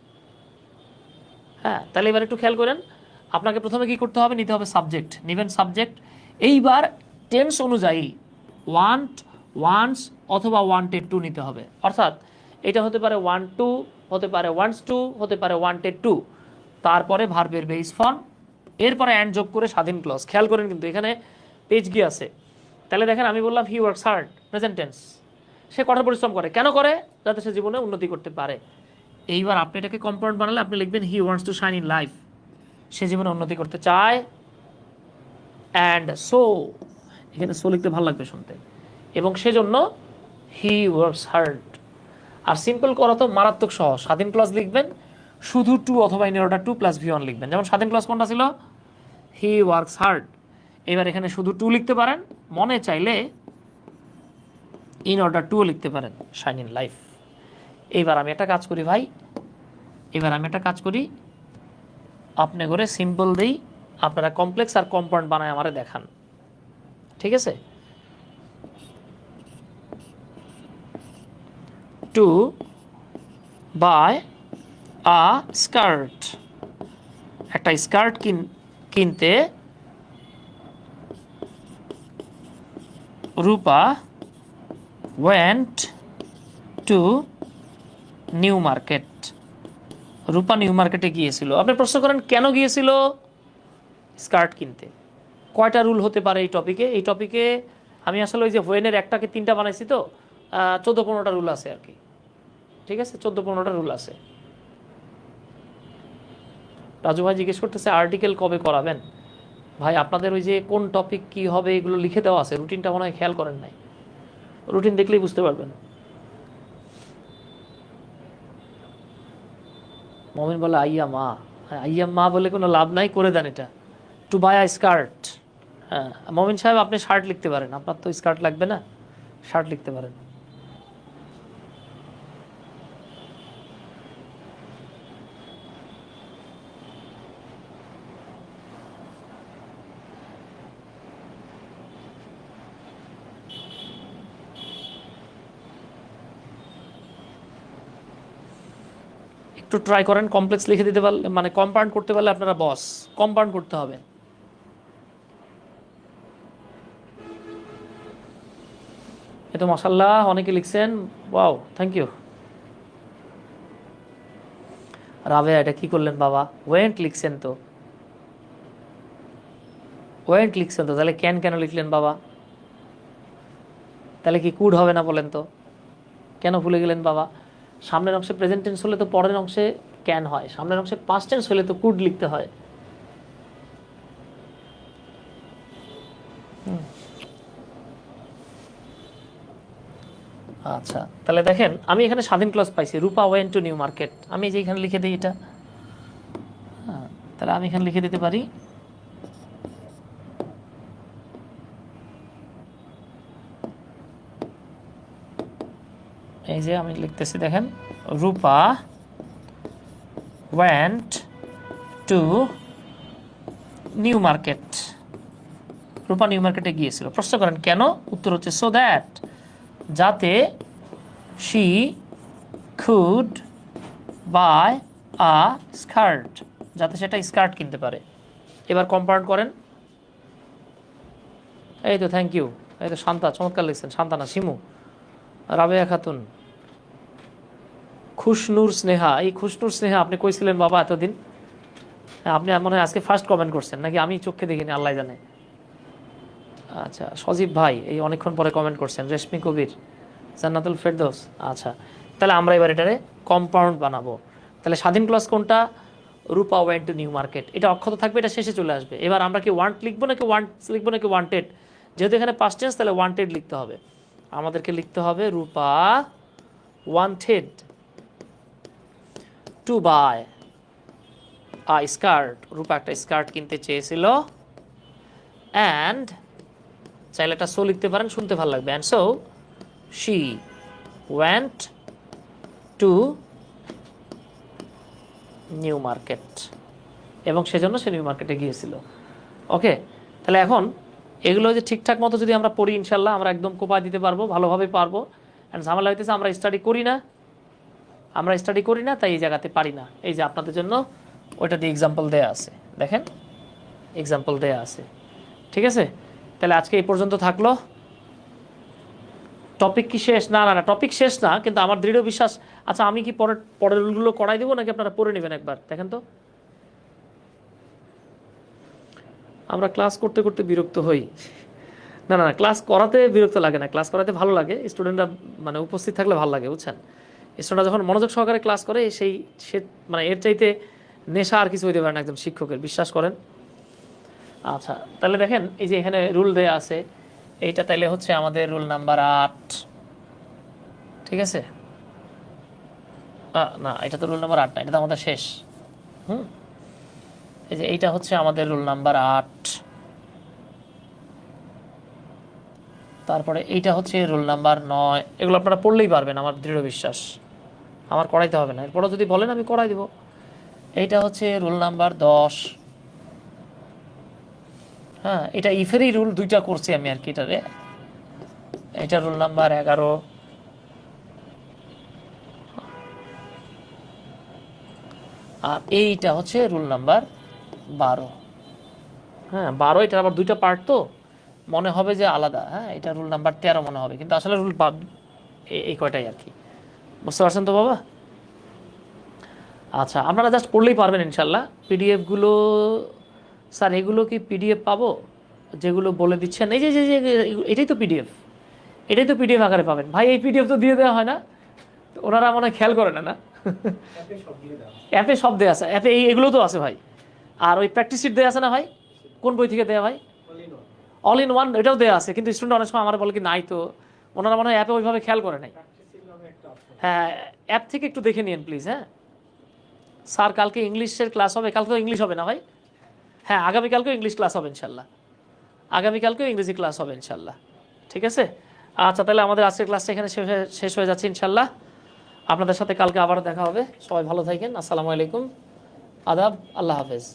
হ্যাঁ, তাহলে এবার একটু খেয়াল করেন, আপনাকে প্রথমে কি করতে হবে? নিতে হবে সাবজেক্ট, নেবেন সাবজেক্ট। এইবার টেন্স অনুযায়ী ওয়ান্ট, ওয়ান্টস অথবা ওয়ান্টেড টু নিতে হবে। অর্থাৎ এটা হতে পারে ওয়ান্ট টু, হতে পারে ওয়ান্টস টু, হতে পারে ওয়ান্টেড টু, তারপরে ভার্বের বেস ফর্ম, এরপরে অ্যান্ড যোগ করে স্বাধীন ক্লজ। খেয়াল করেন কিন্তু এখানে পেজ গিয়ে আছে। তাহলে দেখেন, আমি বললাম he works hard, present tense, সে কঠোর পরিশ্রম করে। কেন করে? যাতে সে জীবনে উন্নতি করতে পারে। এইবার আপনি এটাকে কম্পাউন্ড বানালে আপনি লিখবেন he wants to shine in life, সে জীবনে উন্নতি করতে চায়। অ্যান্ড সো, এখানে সো লিখতে ভালো লাগবে শুনতে, এবং সেজন্য হি ওয়ার্কস হার্ড। আর সিম্পল করা তো মারাত্মক সহজ, স্বাধীন ক্লজ লিখবেন শুধু টু অথবা in order to plus V1 লিখবেন। যেমন স্বাধীন ক্লজ কোনটা ছিল? হি ওয়ার্কস হার্ড। এবার এখানে শুধু টু লিখতে পারেন, মনে চাইলে ইন অর্ডার টুও লিখতে পারেন, শাইন ইন লাইফ। এইবার আমি একটা কাজ করি ভাই, আপনি করে সিম্পল দিই, আপনারা কমপ্লেক্স আর কম্পাউন্ড বানায় আমারে দেখান। ঠিক আছে, টু বাই আ স্কার্ট, একটা স্কার্ট কিনতে Rupa went to New Market, Rupa New মার্কেটে গিয়েছিল। আপনি প্রশ্ন করেন কেন গিয়েছিল? স্কার্ট কিনতে। কয়টা রুল হতে পারে এই টপিকে? এই টপিকে আমি আসলে ওই যে ওয়েনের একটাকে তিনটা বানাইছি, তো 14-15টা রুল আছে আর কি। ঠিক আছে, 14-15টা রুল আছে। রাজু ভাই জিজ্ঞেস করতেছে আর্টিকেল কবে করাবেন। ভাই আপনাদের ওই যে কোন টপিক কি হবে এগুলো লিখে দেওয়া আছে, রুটিনটা মনে হয় খেয়াল করেন নাই, রুটিন দেখলেই বুঝতে পারবেন। মমিন বলে আইয়া মা, আইয়া মা বলে কোনো লাভ নাই, করে দেন এটা। টু বাই আ স্কার্ট, হ্যাঁ মমিন সাহেব আপনি শার্ট লিখতে পারেন, আপনার তো স্কার্ট লাগবে না, শার্ট লিখতে পারেন। একটু ট্রাই করেন, কমপ্লেক্স লিখে দিতে পারলে, মানে কম্পাউন্ড করতে পারলে আপনারা বস, কম্পাউন্ড করতে হবে। এ তো মাশাআল্লাহ অনেকে লিখছেন, ওয়াও থ্যাংক ইউ। রাবে এটা কি করলেন বাবা, ওয়েন্ট লিখছেন তো, ওয়েন্ট লিখছেন তো, তাহলে ক্যান কেন লিখলেন বাবা? তাহলে কি কুড হবে না বলেন তো, কেন ভুলে গেলেন বাবা? সামনের অংশে প্রেজেন্ট টেন্স হলে তো পরের অংশে ক্যান হয়, সামনের অংশে পাস্ট টেন্স হলে তো কুড লিখতে হয়। আচ্ছা তাহলে দেখেন আমি এখানে স্বাধীন ক্লজ পাইছি, রূপা ওয়েন টু নিউ মার্কেট, আমি যে এখানে লিখে দিই এটা, হ্যাঁ তাহলে আমি এখানে লিখে দিতে পারি এই যে আমি লিখতেছি দেখেন, Rupa went to New Market, Rupa New মার্কেটে গিয়েছিল। প্রশ্ন করেন কেন, উত্তর হচ্ছে সো দ্যাট, যাতে she could buy a skirt, যাতে সেটা স্কার্ট কিনতে পারে। এবার কম্পাউন্ড করেন, এই তো থ্যাংক ইউ, এই তো শান্তা চমৎকার লিখছেন, শান্তা না শিমু, রাবেয়া খাতুন, খুশনুর স্নেহা, এই খুশনুর স্নেহা আপনি কইছিলেন বাবা এতদিন, আপনি মনে হয় আজকে ফার্স্ট কমেন্ট করছেন নাকি, আমি চোখে দেখিনি আল্লাহ জানে। আচ্ছা সজীব ভাই এই অনেকক্ষণ পরে কমেন্ট করছেন, রেশমি কবির, জান্নাতুল ফেরদৌস। আচ্ছা তাহলে আমরা এবার এটারে কম্পাউন্ড বানাবো। তাহলে স্বাধীন ক্লজ কোনটা, রূপা ওয়েন্ট টু নিউ মার্কেট, এটা অক্ষত থাকবে, এটা শেষে চলে আসবে। এবার আমরা কি ওয়ান্ট লিখবো নাকি ওয়ান্টস লিখবো নাকি ওয়ান্টেড, যেহেতু এখানে পাস্ট টেন্স তাহলে ওয়ান্টেড লিখতে হবে, আমাদেরকে লিখতে হবে Rupa wanted to buy a skirt, Rupa একটা স্কার্ট কিনতে চেয়েছিল, অ্যান্ড চাইলে একটা সো লিখতে পারেন, শুনতে ভালো লাগবে, and so she went to New market, এবং সেজন্য সে নিউ মার্কেটে গিয়েছিল। ওকে তাহলে এখন এগুলো যে ঠিকঠাক মতো যদি আমরা পড়ি ইনশাল্লাহ আমরা একদম কোপায় দিতে পারবো, ভালোভাবে পারবো। অ্যান্ড ঝামেলা হইতেছে আমরা স্টাডি করি না, তাই এই জায়গাতে পারি না। এই যে আপনাদের জন্য ওইটা দিয়ে এক্সাম্পল দেয়া আছে, দেখেন এক্সাম্পল দেয়া আছে, ঠিক আছে। তাহলে আজকে এই পর্যন্ত থাকলো, টপিক কি শেষ? না না না টপিক শেষ না, কিন্তু আমার দৃঢ় বিশ্বাস। আচ্ছা আমি কি পরের রুলগুলো করাই দেবো নাকি আপনারা পড়ে নেবেন একবার, দেখেন তো। আমরা ক্লাস করতে করতে বিরক্ত হই, না না ক্লাস করাতে বিরক্ত লাগে না, ক্লাস করাতে ভালো লাগে, স্টুডেন্টরা মানে উপস্থিত থাকলে ভালো লাগে, বুঝছেন। স্টুডেন্টরা যখন মনোযোগ সহকারে ক্লাস করে সে মানে এর চাইতে নেশা আর কিছু হইতে পারে না একজন শিক্ষকের, বিশ্বাস করেন। আচ্ছা তাহলে দেখেন এই যে এখানে রুল দেয়া আছে, এইটা তাইলে হচ্ছে আমাদের রুল নাম্বার 8, ঠিক আছে। না এটা তো রুল নাম্বার 8 না, এটা তো আমাদের শেষ। এই যে এইটা হচ্ছে আমাদের রুল নাম্বার 8, তারপরে এইটা হচ্ছে রুল নাম্বার 9। এগুলো আপনারা পড়লেই পারবেন আমার দৃঢ় বিশ্বাস, আমার করাইতে হবে না, এরপরও যদি বলেন আমি করাই দেব। এইটা হচ্ছে রুল নাম্বার 10, হ্যাঁ এটা ইফেরই রুল দুইটা করছি আমি আর কি এটারে। এটা রুল নাম্বার 11, আর এইটা হচ্ছে রুল নাম্বার 12। হ্যাঁ 12, এটা আবার দুইটা পার্ট তো মনে হবে যে আলাদা, হ্যাঁ এটা রুল নাম্বার 13 মনে হবে, কিন্তু আসলে রুল এই কয়টাই আর কি, বুঝতে পারছেন তো বাবা। আচ্ছা আপনারা জাস্ট পড়লেই পারবেন ইনশাল্লাহ। পিডিএফগুলো স্যার এগুলো কি পিডিএফ পাবো যেগুলো বলে দিচ্ছেন? এই যে এটাই তো পিডিএফ আকারে পাবেন ভাই, এই পিডিএফ তো দিয়ে দেওয়া হয় না, ওনারা মনে হয় খেয়াল করে না, অ্যাপে সব দেওয়া আছে, অ্যাপে এগুলো তো আছে ভাই। আর ওই প্র্যাকটিস শিট দেওয়া আছে না ভাই, কোন বই থেকে দেওয়া ভাই? অল ইন ওয়ান, এটাও দেওয়া আছে, কিন্তু স্টুডেন্ট অনেক সময় আমার বলে কি নাই, তো ওনারা মনে হয় অ্যাপে ওইভাবে খেয়াল করে নাই। হ্যাঁ, অ্যাপ থেকে একটু দেখে নিন প্লিজ। হ্যাঁ স্যার, কালকে ইংলিশের ক্লাস হবে, কালকে তো ইংলিশ হবে না ভাই? হ্যাঁ, আগামীকালকেও ইংলিশ ক্লাস হবে ইনশাল্লাহ, আগামীকালকেও ইংরেজি ক্লাস হবে ইনশাল্লাহ। ঠিক আছে, আচ্ছা তাহলে আমাদের আজকের ক্লাসটা এখানে শেষ হয়ে যাচ্ছে ইনশাল্লাহ। আপনাদের সাথে কালকে আবার দেখা হবে। সবাই ভালো থাকেন। আসসালামু আলাইকুম, আদাব, আল্লাহ হাফেজ।